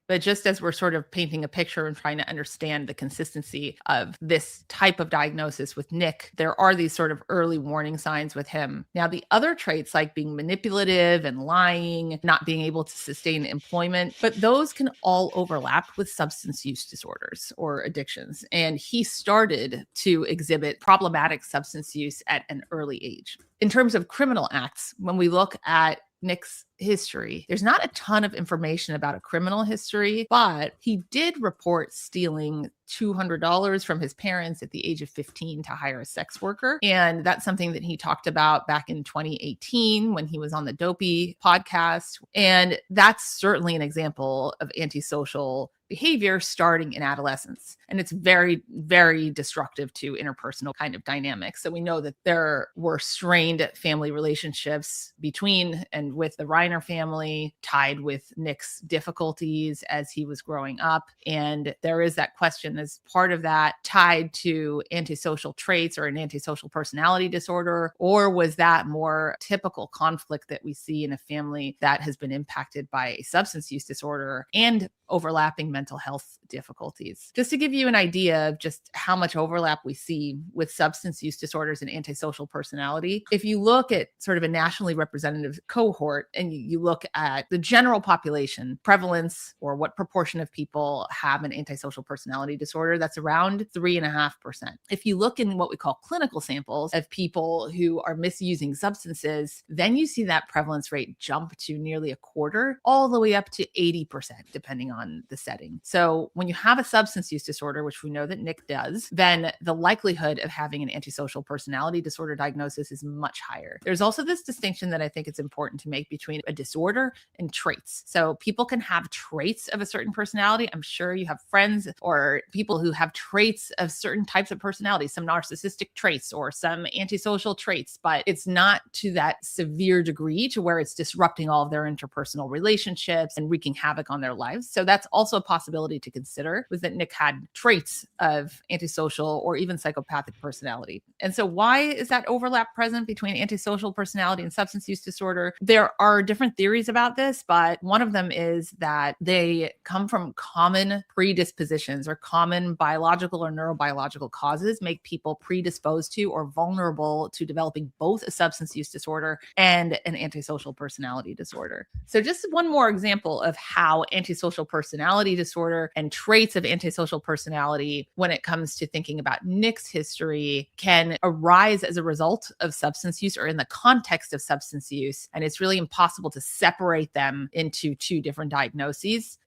But just as we're sort of painting a picture and trying to understand the consistency of this type of diagnosis with Nick, there are these sort of early warning signs with him. Now, the other traits like being manipulative and lying, not being able to sustain employment, but those can all overlap with substance use disorders or addictions. And he started to exhibit problematic substance use at an early age. In terms of criminal acts, when we look at Nick's history, there's not a ton of information about a criminal history, but he did report stealing $200 from his parents at the age of 15 to hire a sex worker. And that's something that he talked about back in 2018 when he was on the Dopey podcast. And that's certainly an example of antisocial behavior starting in adolescence. And it's very, very destructive to interpersonal kind of dynamics. So we know that there were strained family relationships between and with the Reiner family, tied with Nick's difficulties as he was growing up. And there is that question, as part of that tied to antisocial traits or an antisocial personality disorder, or was that more typical conflict that we see in a family that has been impacted by a substance use disorder and overlapping mental health difficulties? Just to give you an idea of just how much overlap we see with substance use disorders and antisocial personality, if you look at sort of a nationally representative cohort and you look at the general population prevalence or what proportion of people have an antisocial personality disorder, that's around 3.5%. If you look in what we call clinical samples of people who are misusing substances, then you see that prevalence rate jump to nearly a quarter, all the way up to 80%, depending on the setting. So when you have a substance use disorder, which we know that Nick does, then the likelihood of having an antisocial personality disorder diagnosis is much higher. There's also this distinction that I think it's important to make between a disorder and traits. So people can have traits of a certain personality. I'm sure you have friends or people who have traits of certain types of personality, some narcissistic traits or some antisocial traits, but it's not to that severe degree to where it's disrupting all of their interpersonal relationships and wreaking havoc on their lives. So that's also a possibility to consider, was that Nick had traits of antisocial or even psychopathic personality. And so why is that overlap present between antisocial personality and substance use disorder? There are different theories about this, but one of them is that they come from common predispositions or common biological or neurobiological causes make people predisposed to or vulnerable to developing both a substance use disorder and an antisocial personality disorder. So just one more example of how antisocial personality disorder and traits of antisocial personality, when it comes to thinking about Nick's history, can arise as a result of substance use or in the context of substance use. And it's really impossible to separate them into two different diagnoses.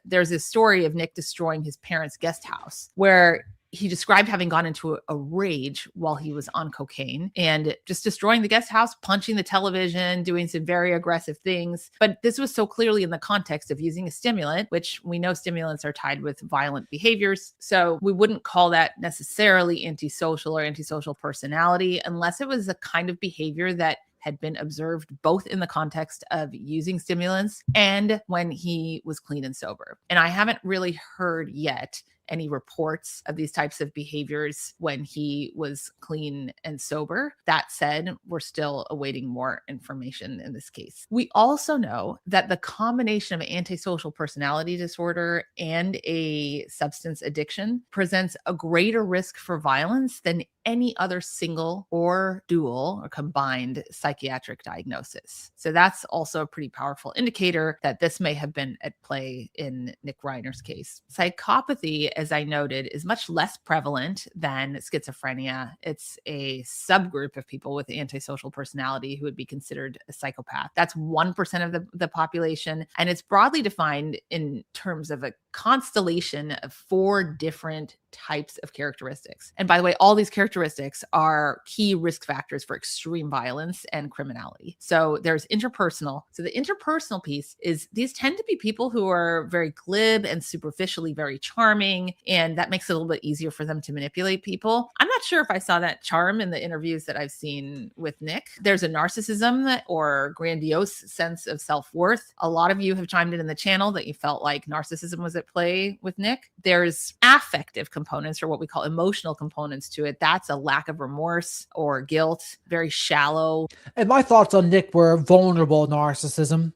There's this story of Nick destroying his parents' guest house where he described having gone into a rage while he was on cocaine and just destroying the guest house, punching the television, doing some very aggressive things. But this was so clearly in the context of using a stimulant, which we know stimulants are tied with violent behaviors. So we wouldn't call that necessarily antisocial or antisocial personality unless it was a kind of behavior that had been observed both in the context of using stimulants and when he was clean and sober. And I haven't really heard yet any reports of these types of behaviors when he was clean and sober. That said, we're still awaiting more information in this case. We also know that the combination of antisocial personality disorder and a substance addiction presents a greater risk for violence than any other single or dual or combined psychiatric diagnosis. So that's also a pretty powerful indicator that this may have been at play in Nick Reiner's case. Psychopathy, as I noted, is much less prevalent than schizophrenia. It's a subgroup of people with antisocial personality who would be considered a psychopath. That's 1% of the population. And it's broadly defined in terms of a constellation of 4 different types of characteristics. And by the way, all these characteristics are key risk factors for extreme violence and criminality. So there's interpersonal. So the interpersonal piece is these tend to be people who are very glib and superficially very charming, and that makes it a little bit easier for them to manipulate people. I'm not sure if I saw that charm in the interviews that I've seen with Nick. There's a narcissism or grandiose sense of self-worth. A lot of you have chimed in the channel that you felt like narcissism was at play with Nick. There's affective components, or what we call emotional components to it. That's a lack of remorse or guilt, very shallow. And my thoughts on Nick were vulnerable narcissism.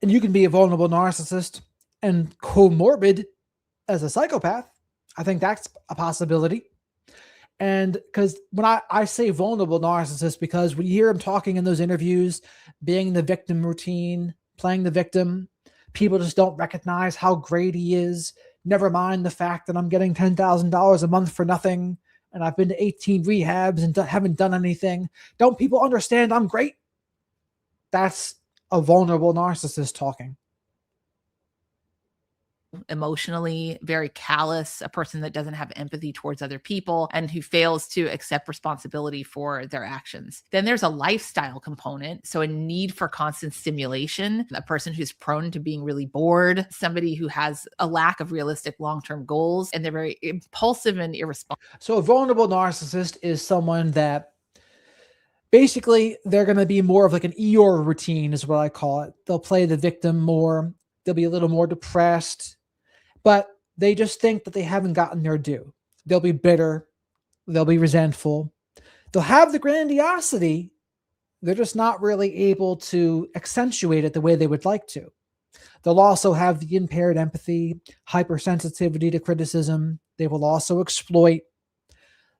And you can be a vulnerable narcissist and comorbid as a psychopath. I think that's a possibility. And because when I say vulnerable narcissist, because when you hear him talking in those interviews, being the victim routine, playing the victim, people just don't recognize how great he is. Never mind the fact that I'm getting $10,000 a month for nothing, and I've been to 18 rehabs and haven't done anything. Don't people understand I'm great? That's a vulnerable narcissist talking. Emotionally very callous, a person that doesn't have empathy towards other people and who fails to accept responsibility for their actions. Then there's a lifestyle component. So a need for constant stimulation, a person who's prone to being really bored, somebody who has a lack of realistic long-term goals, and they're very impulsive and irresponsible. So a vulnerable narcissist is someone that basically they're going to be more of like an Eeyore routine is what I call it. They'll play the victim more. They'll be a little more depressed, but they just think that they haven't gotten their due. They'll be bitter. They'll be resentful. They'll have the grandiosity. They're just not really able to accentuate it the way they would like to. They'll also have the impaired empathy, hypersensitivity to criticism. They will also exploit.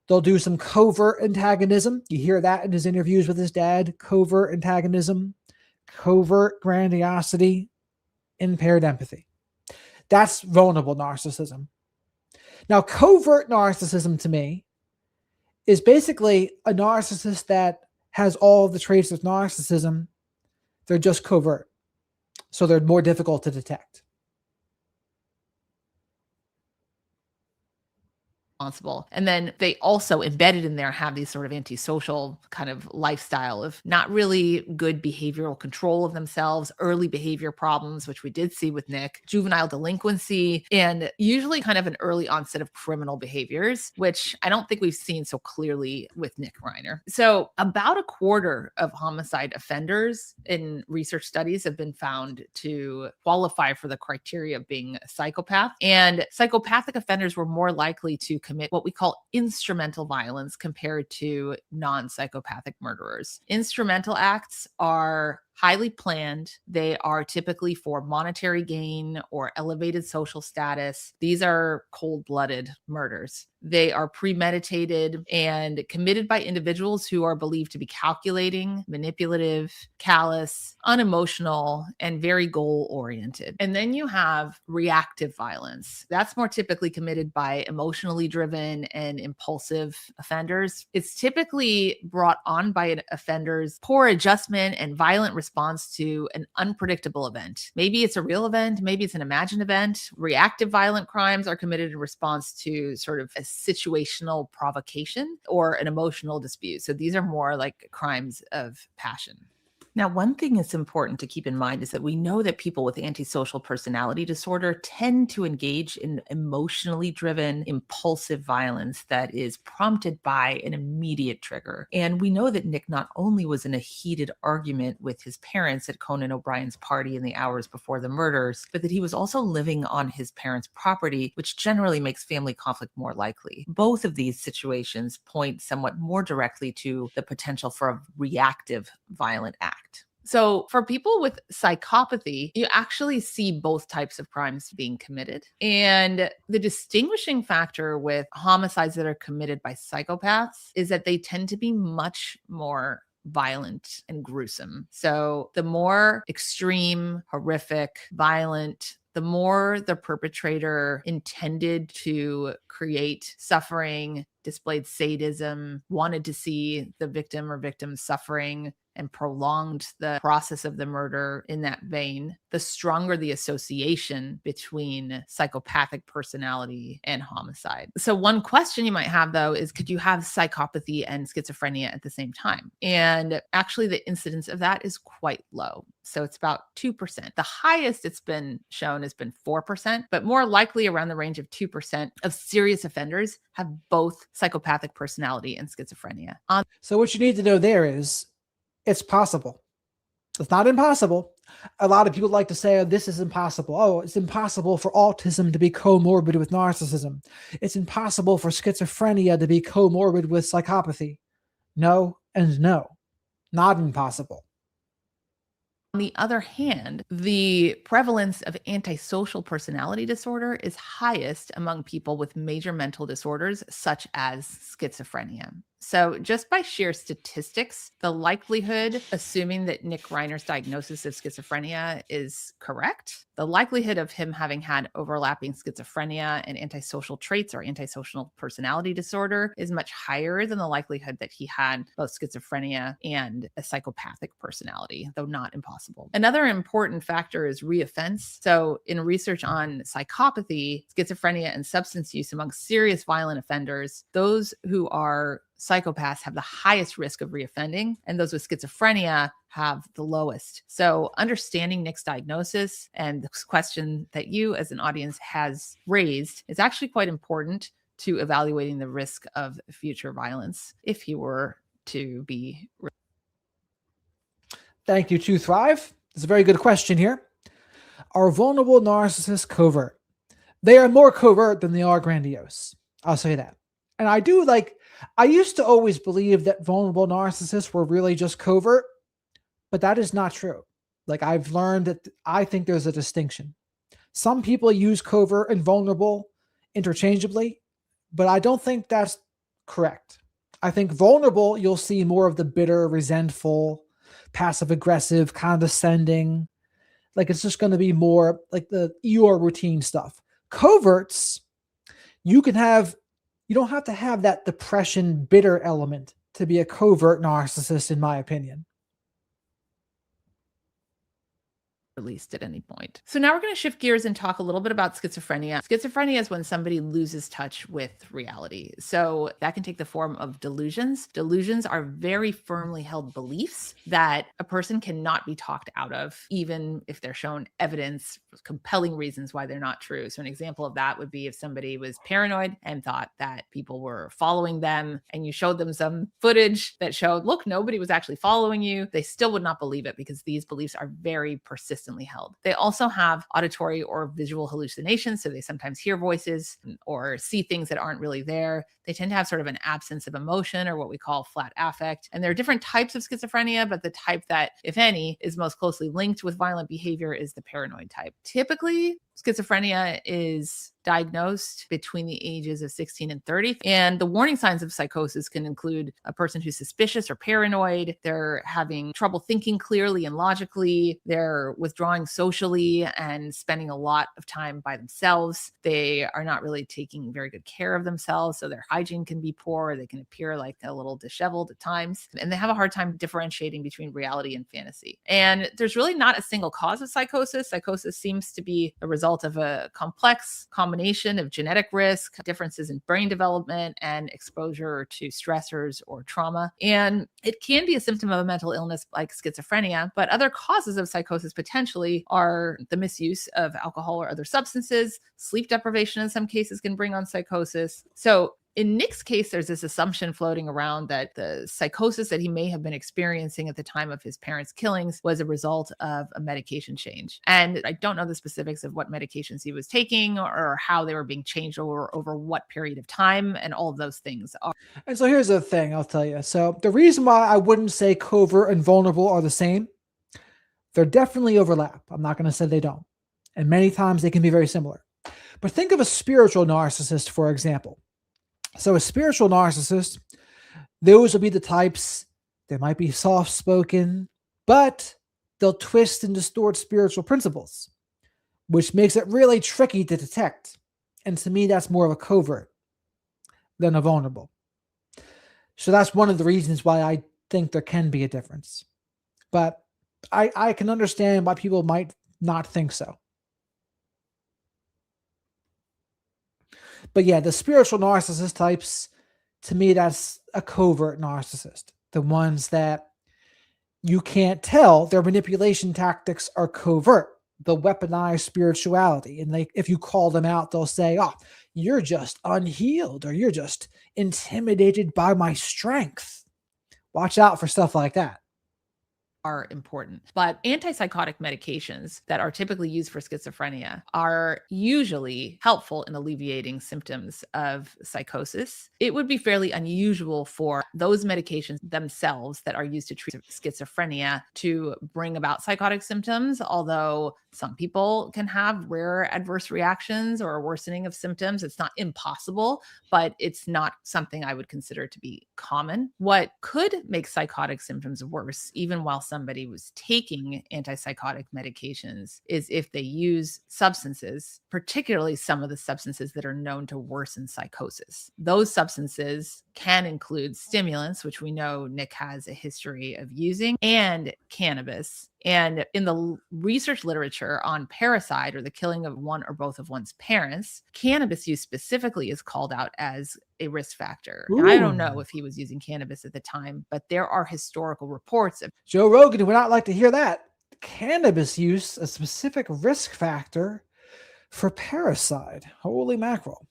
They'll do some covert antagonism. You hear that in his interviews with his dad. Covert antagonism, covert grandiosity, impaired empathy. That's vulnerable narcissism. Now, covert narcissism to me is basically a narcissist that has all of the traits of narcissism. They're just covert. So they're more difficult to detect. And then they also embedded in there have these sort of antisocial kind of lifestyle of not really good behavioral control of themselves, early behavior problems, which we did see with Nick, juvenile delinquency, and usually kind of an early onset of criminal behaviors, which I don't think we've seen so clearly with Nick Reiner. So about a quarter of homicide offenders in research studies have been found to qualify for the criteria of being a psychopath. And psychopathic offenders were more likely to commit what we call instrumental violence compared to non-psychopathic murderers. Instrumental acts are highly planned. They are typically for monetary gain or elevated social status. These are cold-blooded murders. They are premeditated and committed by individuals who are believed to be calculating, manipulative, callous, unemotional, and very goal-oriented. And then you have reactive violence. That's more typically committed by emotionally driven and impulsive offenders. It's typically brought on by an offender's poor adjustment and violent response to an unpredictable event. Maybe it's a real event, maybe it's an imagined event. Reactive violent crimes are committed in response to sort of a situational provocation or an emotional dispute. So these are more like crimes of passion. Now, one thing that's important to keep in mind is that we know that people with antisocial personality disorder tend to engage in emotionally driven, impulsive violence that is prompted by an immediate trigger. And we know that Nick not only was in a heated argument with his parents at Conan O'Brien's party in the hours before the murders, but that he was also living on his parents' property, which generally makes family conflict more likely. Both of these situations point somewhat more directly to the potential for a reactive violent act. So for people with psychopathy, you actually see both types of crimes being committed. And the distinguishing factor with homicides that are committed by psychopaths is that they tend to be much more violent and gruesome. So the more extreme, horrific, violent, the more the perpetrator intended to create suffering, displayed sadism, wanted to see the victim or victims suffering, and prolonged the process of the murder in that vein, the stronger the association between psychopathic personality and homicide. So one question you might have, though, is could you have psychopathy and schizophrenia at the same time? And actually, the incidence of that is quite low. So it's about 2%. The highest it's been shown has been 4%, but more likely around the range of 2% of serious offenders have both psychopathic personality and schizophrenia. So what you need to know there is it's possible. It's not impossible. A lot of people like to say, oh, this is impossible. Oh, it's impossible for autism to be comorbid with narcissism. It's impossible for schizophrenia to be comorbid with psychopathy. No and no, not impossible. On the other hand, the prevalence of antisocial personality disorder is highest among people with major mental disorders, such as schizophrenia. So just by sheer statistics, the likelihood, assuming that Nick Reiner's diagnosis of schizophrenia is correct, the likelihood of him having had overlapping schizophrenia and antisocial traits or antisocial personality disorder is much higher than the likelihood that he had both schizophrenia and a psychopathic personality, though not impossible. Another important factor is reoffense. So in research on psychopathy, schizophrenia, and substance use among serious violent offenders, those who are psychopaths have the highest risk of reoffending, and those with schizophrenia have the lowest. So understanding Nick's diagnosis and the question that you as an audience has raised is actually quite important to evaluating the risk of future violence if he were to be. Thank you, to Thrive. It's a very good question here. Are vulnerable narcissists covert? They are more covert than they are grandiose. I'll say that. And I used to always believe that vulnerable narcissists were really just covert, but that is not true. Like, I've learned that I think there's a distinction. Some people use covert and vulnerable interchangeably, but I don't think that's correct. I think vulnerable, you'll see more of the bitter, resentful, passive-aggressive, condescending. Like, it's just going to be more like the Eeyore routine stuff. Coverts, you don't have to have that depression, bitter element to be a covert narcissist, in my opinion. Released at any point. So now we're going to shift gears and talk a little bit about schizophrenia. Schizophrenia is when somebody loses touch with reality. So that can take the form of delusions. Delusions are very firmly held beliefs that a person cannot be talked out of, even if they're shown evidence, compelling reasons why they're not true. So an example of that would be if somebody was paranoid and thought that people were following them, and you showed them some footage that showed, look, nobody was actually following you, they still would not believe it because these beliefs are very persistent held. They also have auditory or visual hallucinations, so they sometimes hear voices or see things that aren't really there. They tend to have sort of an absence of emotion, or what we call flat affect. And there are different types of schizophrenia, but the type that, if any, is most closely linked with violent behavior is the paranoid type. Typically, schizophrenia is diagnosed between the ages of 16 and 30. And the warning signs of psychosis can include a person who's suspicious or paranoid. They're having trouble thinking clearly and logically. They're withdrawing socially and spending a lot of time by themselves. They are not really taking very good care of themselves. So their hygiene can be poor. They can appear like a little disheveled at times. And they have a hard time differentiating between reality and fantasy. And there's really not a single cause of psychosis. Psychosis seems to be a result of a complex combination of genetic risk, differences in brain development, and exposure to stressors or trauma. And it can be a symptom of a mental illness like schizophrenia, but other causes of psychosis potentially are the misuse of alcohol or other substances. Sleep deprivation in some cases can bring on psychosis. So in Nick's case, there's this assumption floating around that the psychosis that he may have been experiencing at the time of his parents' killings was a result of a medication change. And I don't know the specifics of what medications he was taking or how they were being changed over what period of time, and all of those things are. And so here's the thing, I'll tell you. So the reason why I wouldn't say covert and vulnerable are the same, they're definitely overlap. I'm not going to say they don't. And many times they can be very similar. But think of a spiritual narcissist, for example. So a spiritual narcissist, those will be the types, they might be soft-spoken, but they'll twist and distort spiritual principles, which makes it really tricky to detect. And to me, that's more of a covert than a vulnerable. So that's one of the reasons why I think there can be a difference. but I can understand why people might not think so. But yeah, the spiritual narcissist types, to me, that's a covert narcissist. The ones that you can't tell their manipulation tactics are covert. They'll weaponize spirituality. And if you call them out, they'll say, oh, you're just unhealed, or you're just intimidated by my strength. Watch out for stuff like that. Are important. But antipsychotic medications that are typically used for schizophrenia are usually helpful in alleviating symptoms of psychosis. It would be fairly unusual for those medications themselves that are used to treat schizophrenia to bring about psychotic symptoms, although some people can have rare adverse reactions or a worsening of symptoms. It's not impossible, but it's not something I would consider to be common. What could make psychotic symptoms worse, even while somebody was taking antipsychotic medications, is if they use substances, particularly some of the substances that are known to worsen psychosis. Those substances can include stimulants, which we know Nick has a history of using, and cannabis. And in the research literature on parricide, or the killing of one or both of one's parents, cannabis use specifically is called out as a risk factor. And I don't know if he was using cannabis at the time, but there are historical reports of Joe Rogan would not like to hear that. Cannabis use, a specific risk factor for parricide. Holy mackerel.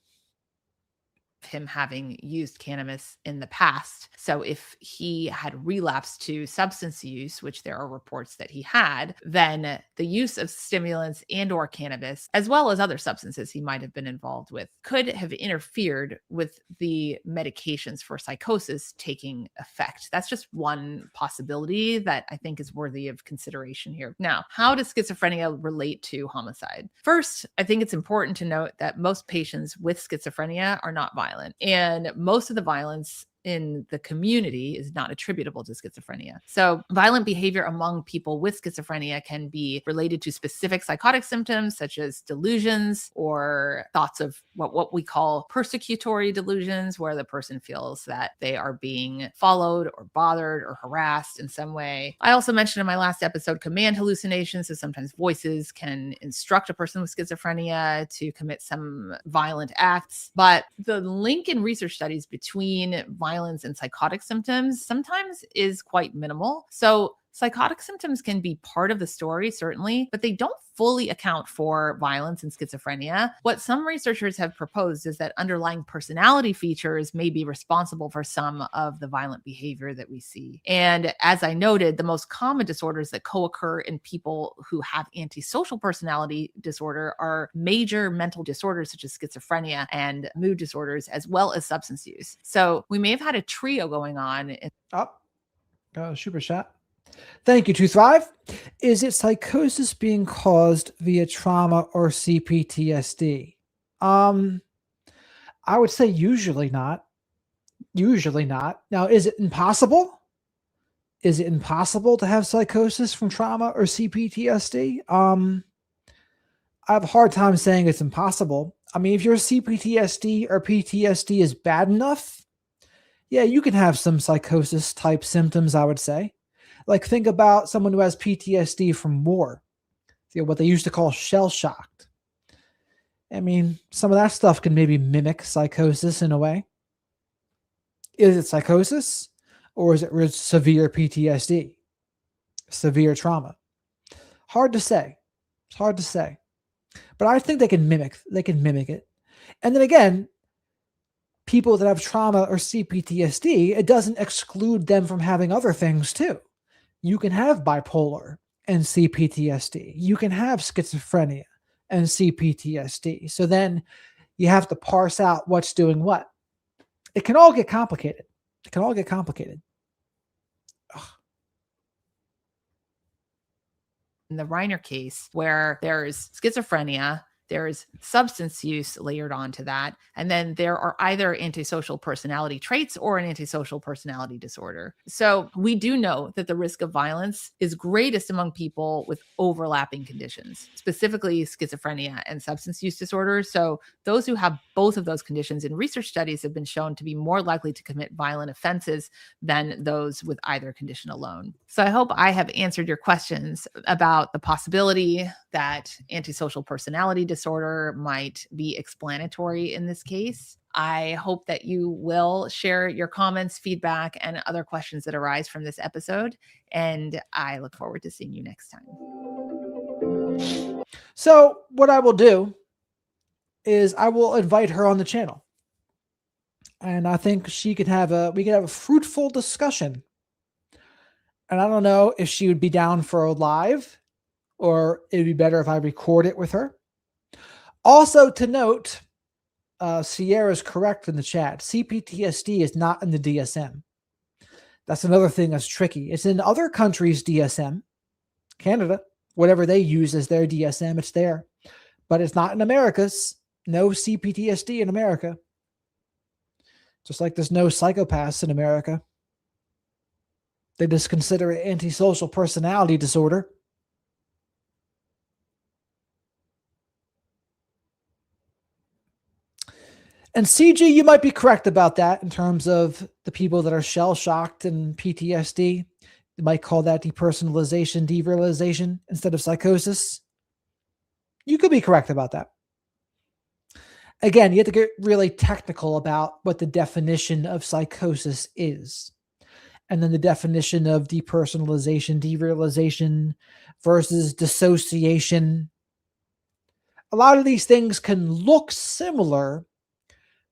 him having used cannabis in the past. So if he had relapsed to substance use, which there are reports that he had, then the use of stimulants and or cannabis, as well as other substances he might have been involved with, could have interfered with the medications for psychosis taking effect. That's just one possibility that I think is worthy of consideration here. Now, how does schizophrenia relate to homicide? First, I think it's important to note that most patients with schizophrenia are not violent, and most of the violence in the community is not attributable to schizophrenia. So violent behavior among people with schizophrenia can be related to specific psychotic symptoms such as delusions or thoughts of what we call persecutory delusions, where the person feels that they are being followed or bothered or harassed in some way. I also mentioned in my last episode command hallucinations. So sometimes voices can instruct a person with schizophrenia to commit some violent acts. But the link in research studies between violence and psychotic symptoms sometimes is quite minimal. So psychotic symptoms can be part of the story, certainly, but they don't fully account for violence and schizophrenia. What some researchers have proposed is that underlying personality features may be responsible for some of the violent behavior that we see. And as I noted, the most common disorders that co-occur in people who have antisocial personality disorder are major mental disorders such as schizophrenia and mood disorders, as well as substance use. So we may have had a trio going on. Got a super chat. Thank you, To Thrive. Is it psychosis being caused via trauma or CPTSD? I would say usually not. Usually not. Now, is it impossible? Is it impossible to have psychosis from trauma or CPTSD? I have a hard time saying it's impossible. I mean, if your CPTSD or PTSD is bad enough, yeah, you can have some psychosis type symptoms, I would say. Like, think about someone who has PTSD from war, what they used to call shell-shocked. I mean, some of that stuff can maybe mimic psychosis in a way. Is it psychosis, or is it severe PTSD, severe trauma? Hard to say. It's hard to say. But I think they can mimic it. And then again, people that have trauma or CPTSD, it doesn't exclude them from having other things too. You can have bipolar and CPTSD. You can have schizophrenia and CPTSD. So then you have to parse out what's doing what. It can all get complicated. In the Reiner case, where there's schizophrenia There's substance use layered onto that. And then there are either antisocial personality traits or an antisocial personality disorder. So we do know that the risk of violence is greatest among people with overlapping conditions, specifically schizophrenia and substance use disorders. So those who have both of those conditions in research studies have been shown to be more likely to commit violent offenses than those with either condition alone. So I hope I have answered your questions about the possibility that antisocial personality disorder might be explanatory in this case. I hope that you will share your comments, feedback, and other questions that arise from this episode. And I look forward to seeing you next time. So what I will do is I will invite her on the channel. And I think we could have a fruitful discussion. And I don't know if she would be down for a live, or it'd be better if I record it with her. Also to note, Sierra's correct in the chat. CPTSD is not in the DSM. That's another thing that's tricky. It's in other countries' DSM. Canada, whatever they use as their DSM, it's there. But it's not in America's. No CPTSD in America. Just like there's no psychopaths in America. They just consider it antisocial personality disorder. And CG, you might be correct about that in terms of the people that are shell-shocked and PTSD. You might call that depersonalization, derealization instead of psychosis. You could be correct about that. Again, you have to get really technical about what the definition of psychosis is. And then the definition of depersonalization, derealization versus dissociation. A lot of these things can look similar,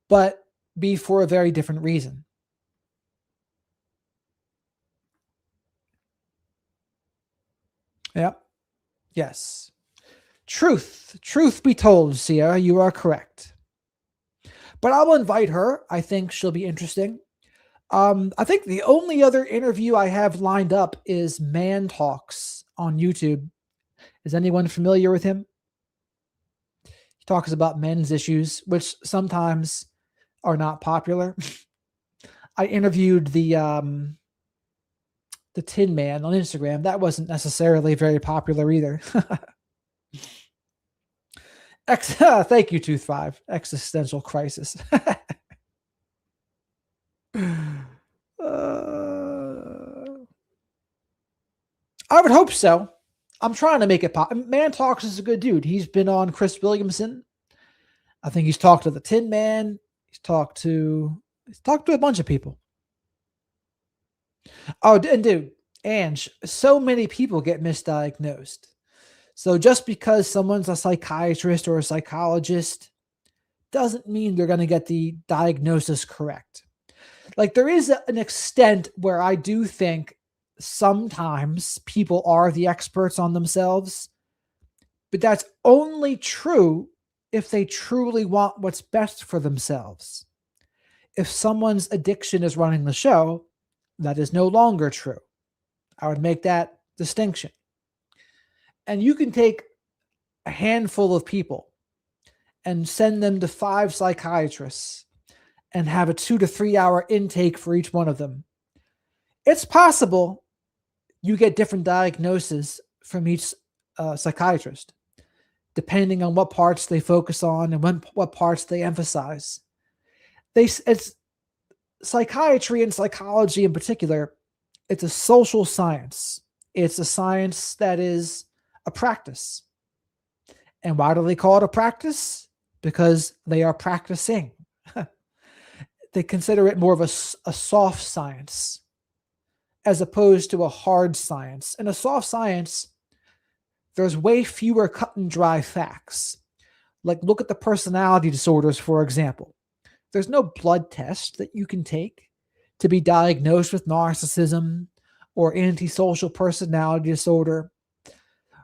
but be for a very different reason. Yeah. Yes. Truth be told, Sierra, you are correct. But I will invite her. I think she'll be interesting. I think the only other interview I have lined up is Man Talks on YouTube. Is anyone familiar with him? He talks about men's issues, which sometimes are not popular. I interviewed the Tin Man on Instagram. That wasn't necessarily very popular either. Thank you, Tooth5. Existential crisis. I would hope so. I'm trying to make it pop. Man Talks is a good dude. He's been on Chris Williamson. I think he's talked to the Tin Man. He's talked to a bunch of people. Oh, and dude, Ange, so many people get misdiagnosed. So just because someone's a psychiatrist or a psychologist doesn't mean they're going to get the diagnosis correct. Like, there is an extent where I do think sometimes people are the experts on themselves, but that's only true if they truly want what's best for themselves. If someone's addiction is running the show, that is no longer true. I would make that distinction. And you can take a handful of people and send them to 5 psychiatrists and have a 2 to 3 hour intake for each one of them. It's possible you get different diagnoses from each psychiatrist, depending on what parts they focus on and what parts they emphasize. It's psychiatry and psychology in particular. It's a social science. It's a science that is a practice. And why do they call it a practice? Because they are practicing. They consider it more of a soft science as opposed to a hard science. In a soft science, there's way fewer cut and dry facts. Like, look at the personality disorders, for example. There's no blood test that you can take to be diagnosed with narcissism or antisocial personality disorder.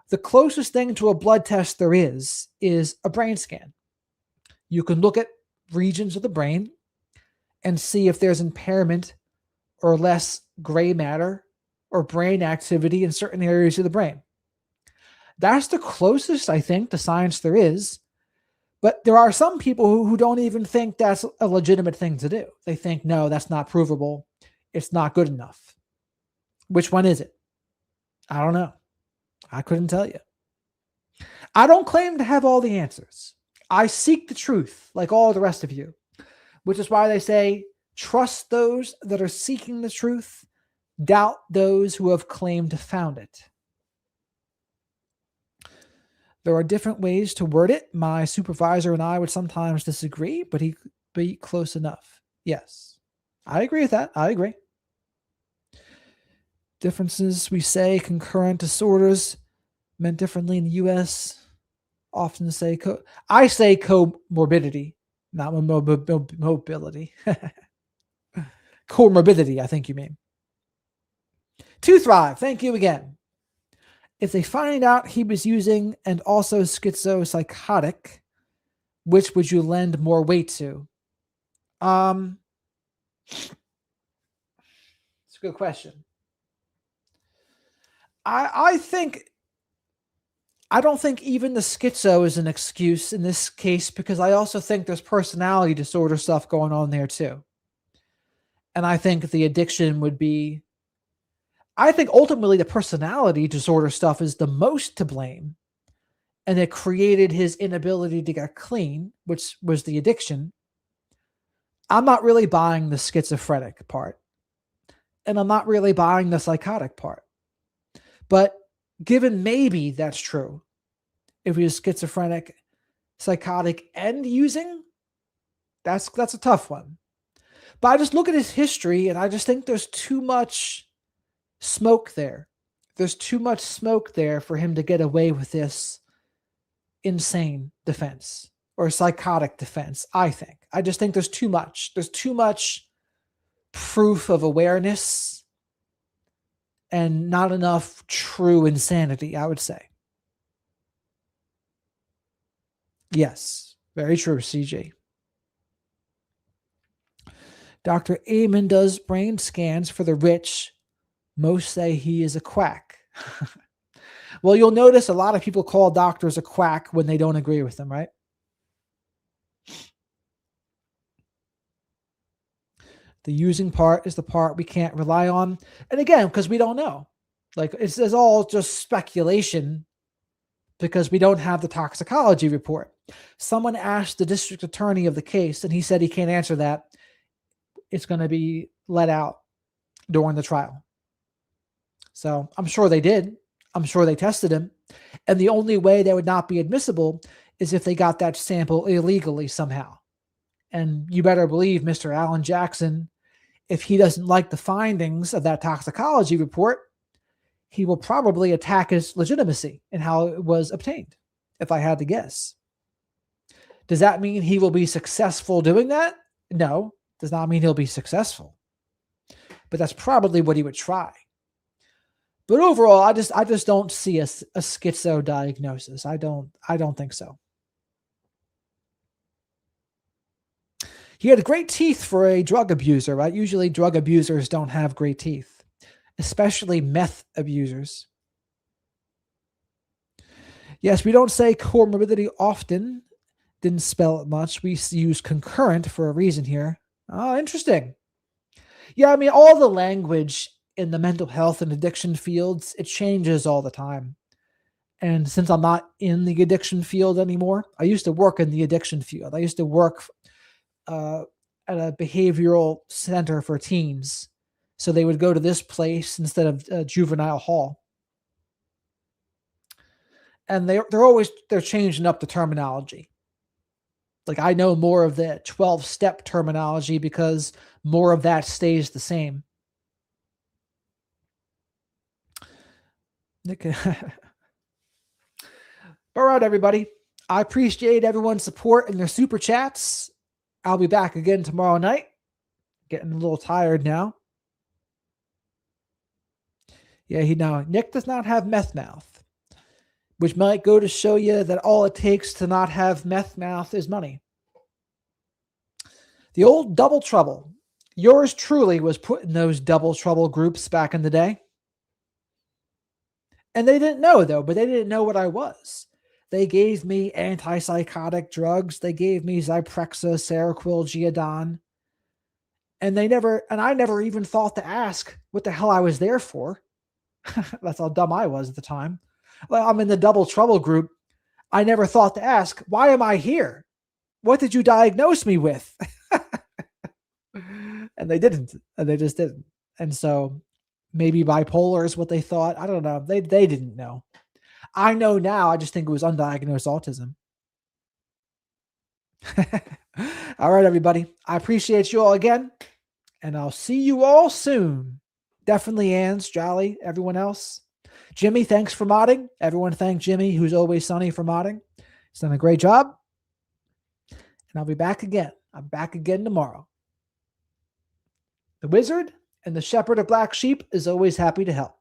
The closest thing to a blood test there is a brain scan. You can look at regions of the brain and see if there's impairment or less gray matter or brain activity in certain areas of the brain. That's the closest, I think, to science there is. But there are some people who don't even think that's a legitimate thing to do. They think, no, that's not provable. It's not good enough. Which one is it? I don't know. I couldn't tell you. I don't claim to have all the answers. I seek the truth like all the rest of you, which is why they say, trust those that are seeking the truth, doubt those who have claimed to found it. There are different ways to word it. My supervisor and I would sometimes disagree, but he'd be close enough. Yes, I agree with that. I agree. Differences, we say concurrent disorders meant differently in the U.S. Often say, I say comorbidity, not mobility. Comorbidity, I think you mean. To Thrive, thank you again. If they find out he was using and also schizopsychotic, which would you lend more weight to? It's a good question. I don't think even the schizo is an excuse in this case, because I also think there's personality disorder stuff going on there too. And I think the addiction would be, I think ultimately the personality disorder stuff is the most to blame. And it created his inability to get clean, which was the addiction. I'm not really buying the schizophrenic part. And I'm not really buying the psychotic part. But given maybe that's true, if he was schizophrenic, psychotic, and using, that's a tough one. But I just look at his history and I just think there's too much smoke there. There's too much smoke there for him to get away with this insane defense or psychotic defense, I think. I just think there's too much. There's too much proof of awareness and not enough true insanity, I would say. Yes, very true, CG. Dr. Amen does brain scans for the rich. Most say he is a quack. Well, you'll notice a lot of people call doctors a quack when they don't agree with them, right? The using part is the part we can't rely on. And again, because we don't know. Like, it's all just speculation because we don't have the toxicology report. Someone asked the district attorney of the case, and he said he can't answer that. It's going to be let out during the trial. So I'm sure they did. I'm sure they tested him. And the only way they would not be admissible is if they got that sample illegally somehow. And you better believe Mr. Alan Jackson, if he doesn't like the findings of that toxicology report, he will probably attack his legitimacy and how it was obtained, if I had to guess. Does that mean he will be successful doing that? No, does not mean he'll be successful. But that's probably what he would try. But overall, I just don't see a schizo diagnosis. I don't think so. He had great teeth for a drug abuser, right? Usually drug abusers don't have great teeth, especially meth abusers. Yes, we don't say comorbidity often. Didn't spell it much. We use concurrent for a reason here. Oh, interesting. Yeah, I mean, all the language in the mental health and addiction fields, it changes all the time. And since I'm not in the addiction field anymore, I used to work in the addiction field. I used to work at a behavioral center for teens. So they would go to this place instead of juvenile hall. And they're changing up the terminology. Like, I know more of the 12-step terminology because more of that stays the same. Nick. All right, everybody. I appreciate everyone's support and their super chats. I'll be back again tomorrow night. Getting a little tired now. Yeah, Nick does not have meth mouth, which might go to show you that all it takes to not have meth mouth is money. The old double trouble. Yours truly was put in those double trouble groups back in the day. And they didn't know, though, but they didn't know what I was. They gave me antipsychotic drugs. They gave me Zyprexa, Seroquel, Geodon. And I never even thought to ask what the hell I was there for. That's how dumb I was at the time. Well, I'm in the double trouble group. I never thought to ask, why am I here? What did you diagnose me with? And they didn't. And they just didn't. And so maybe bipolar is what they thought. I don't know. They didn't know. I know now. I just think it was undiagnosed autism. All right, everybody. I appreciate you all again. And I'll see you all soon. Definitely Ann's, Jolly, everyone else. Jimmy, thanks for modding. Everyone thank Jimmy, who's always sunny, for modding. He's done a great job. And I'll be back again. I'm back again tomorrow. The wizard and the shepherd of black sheep is always happy to help.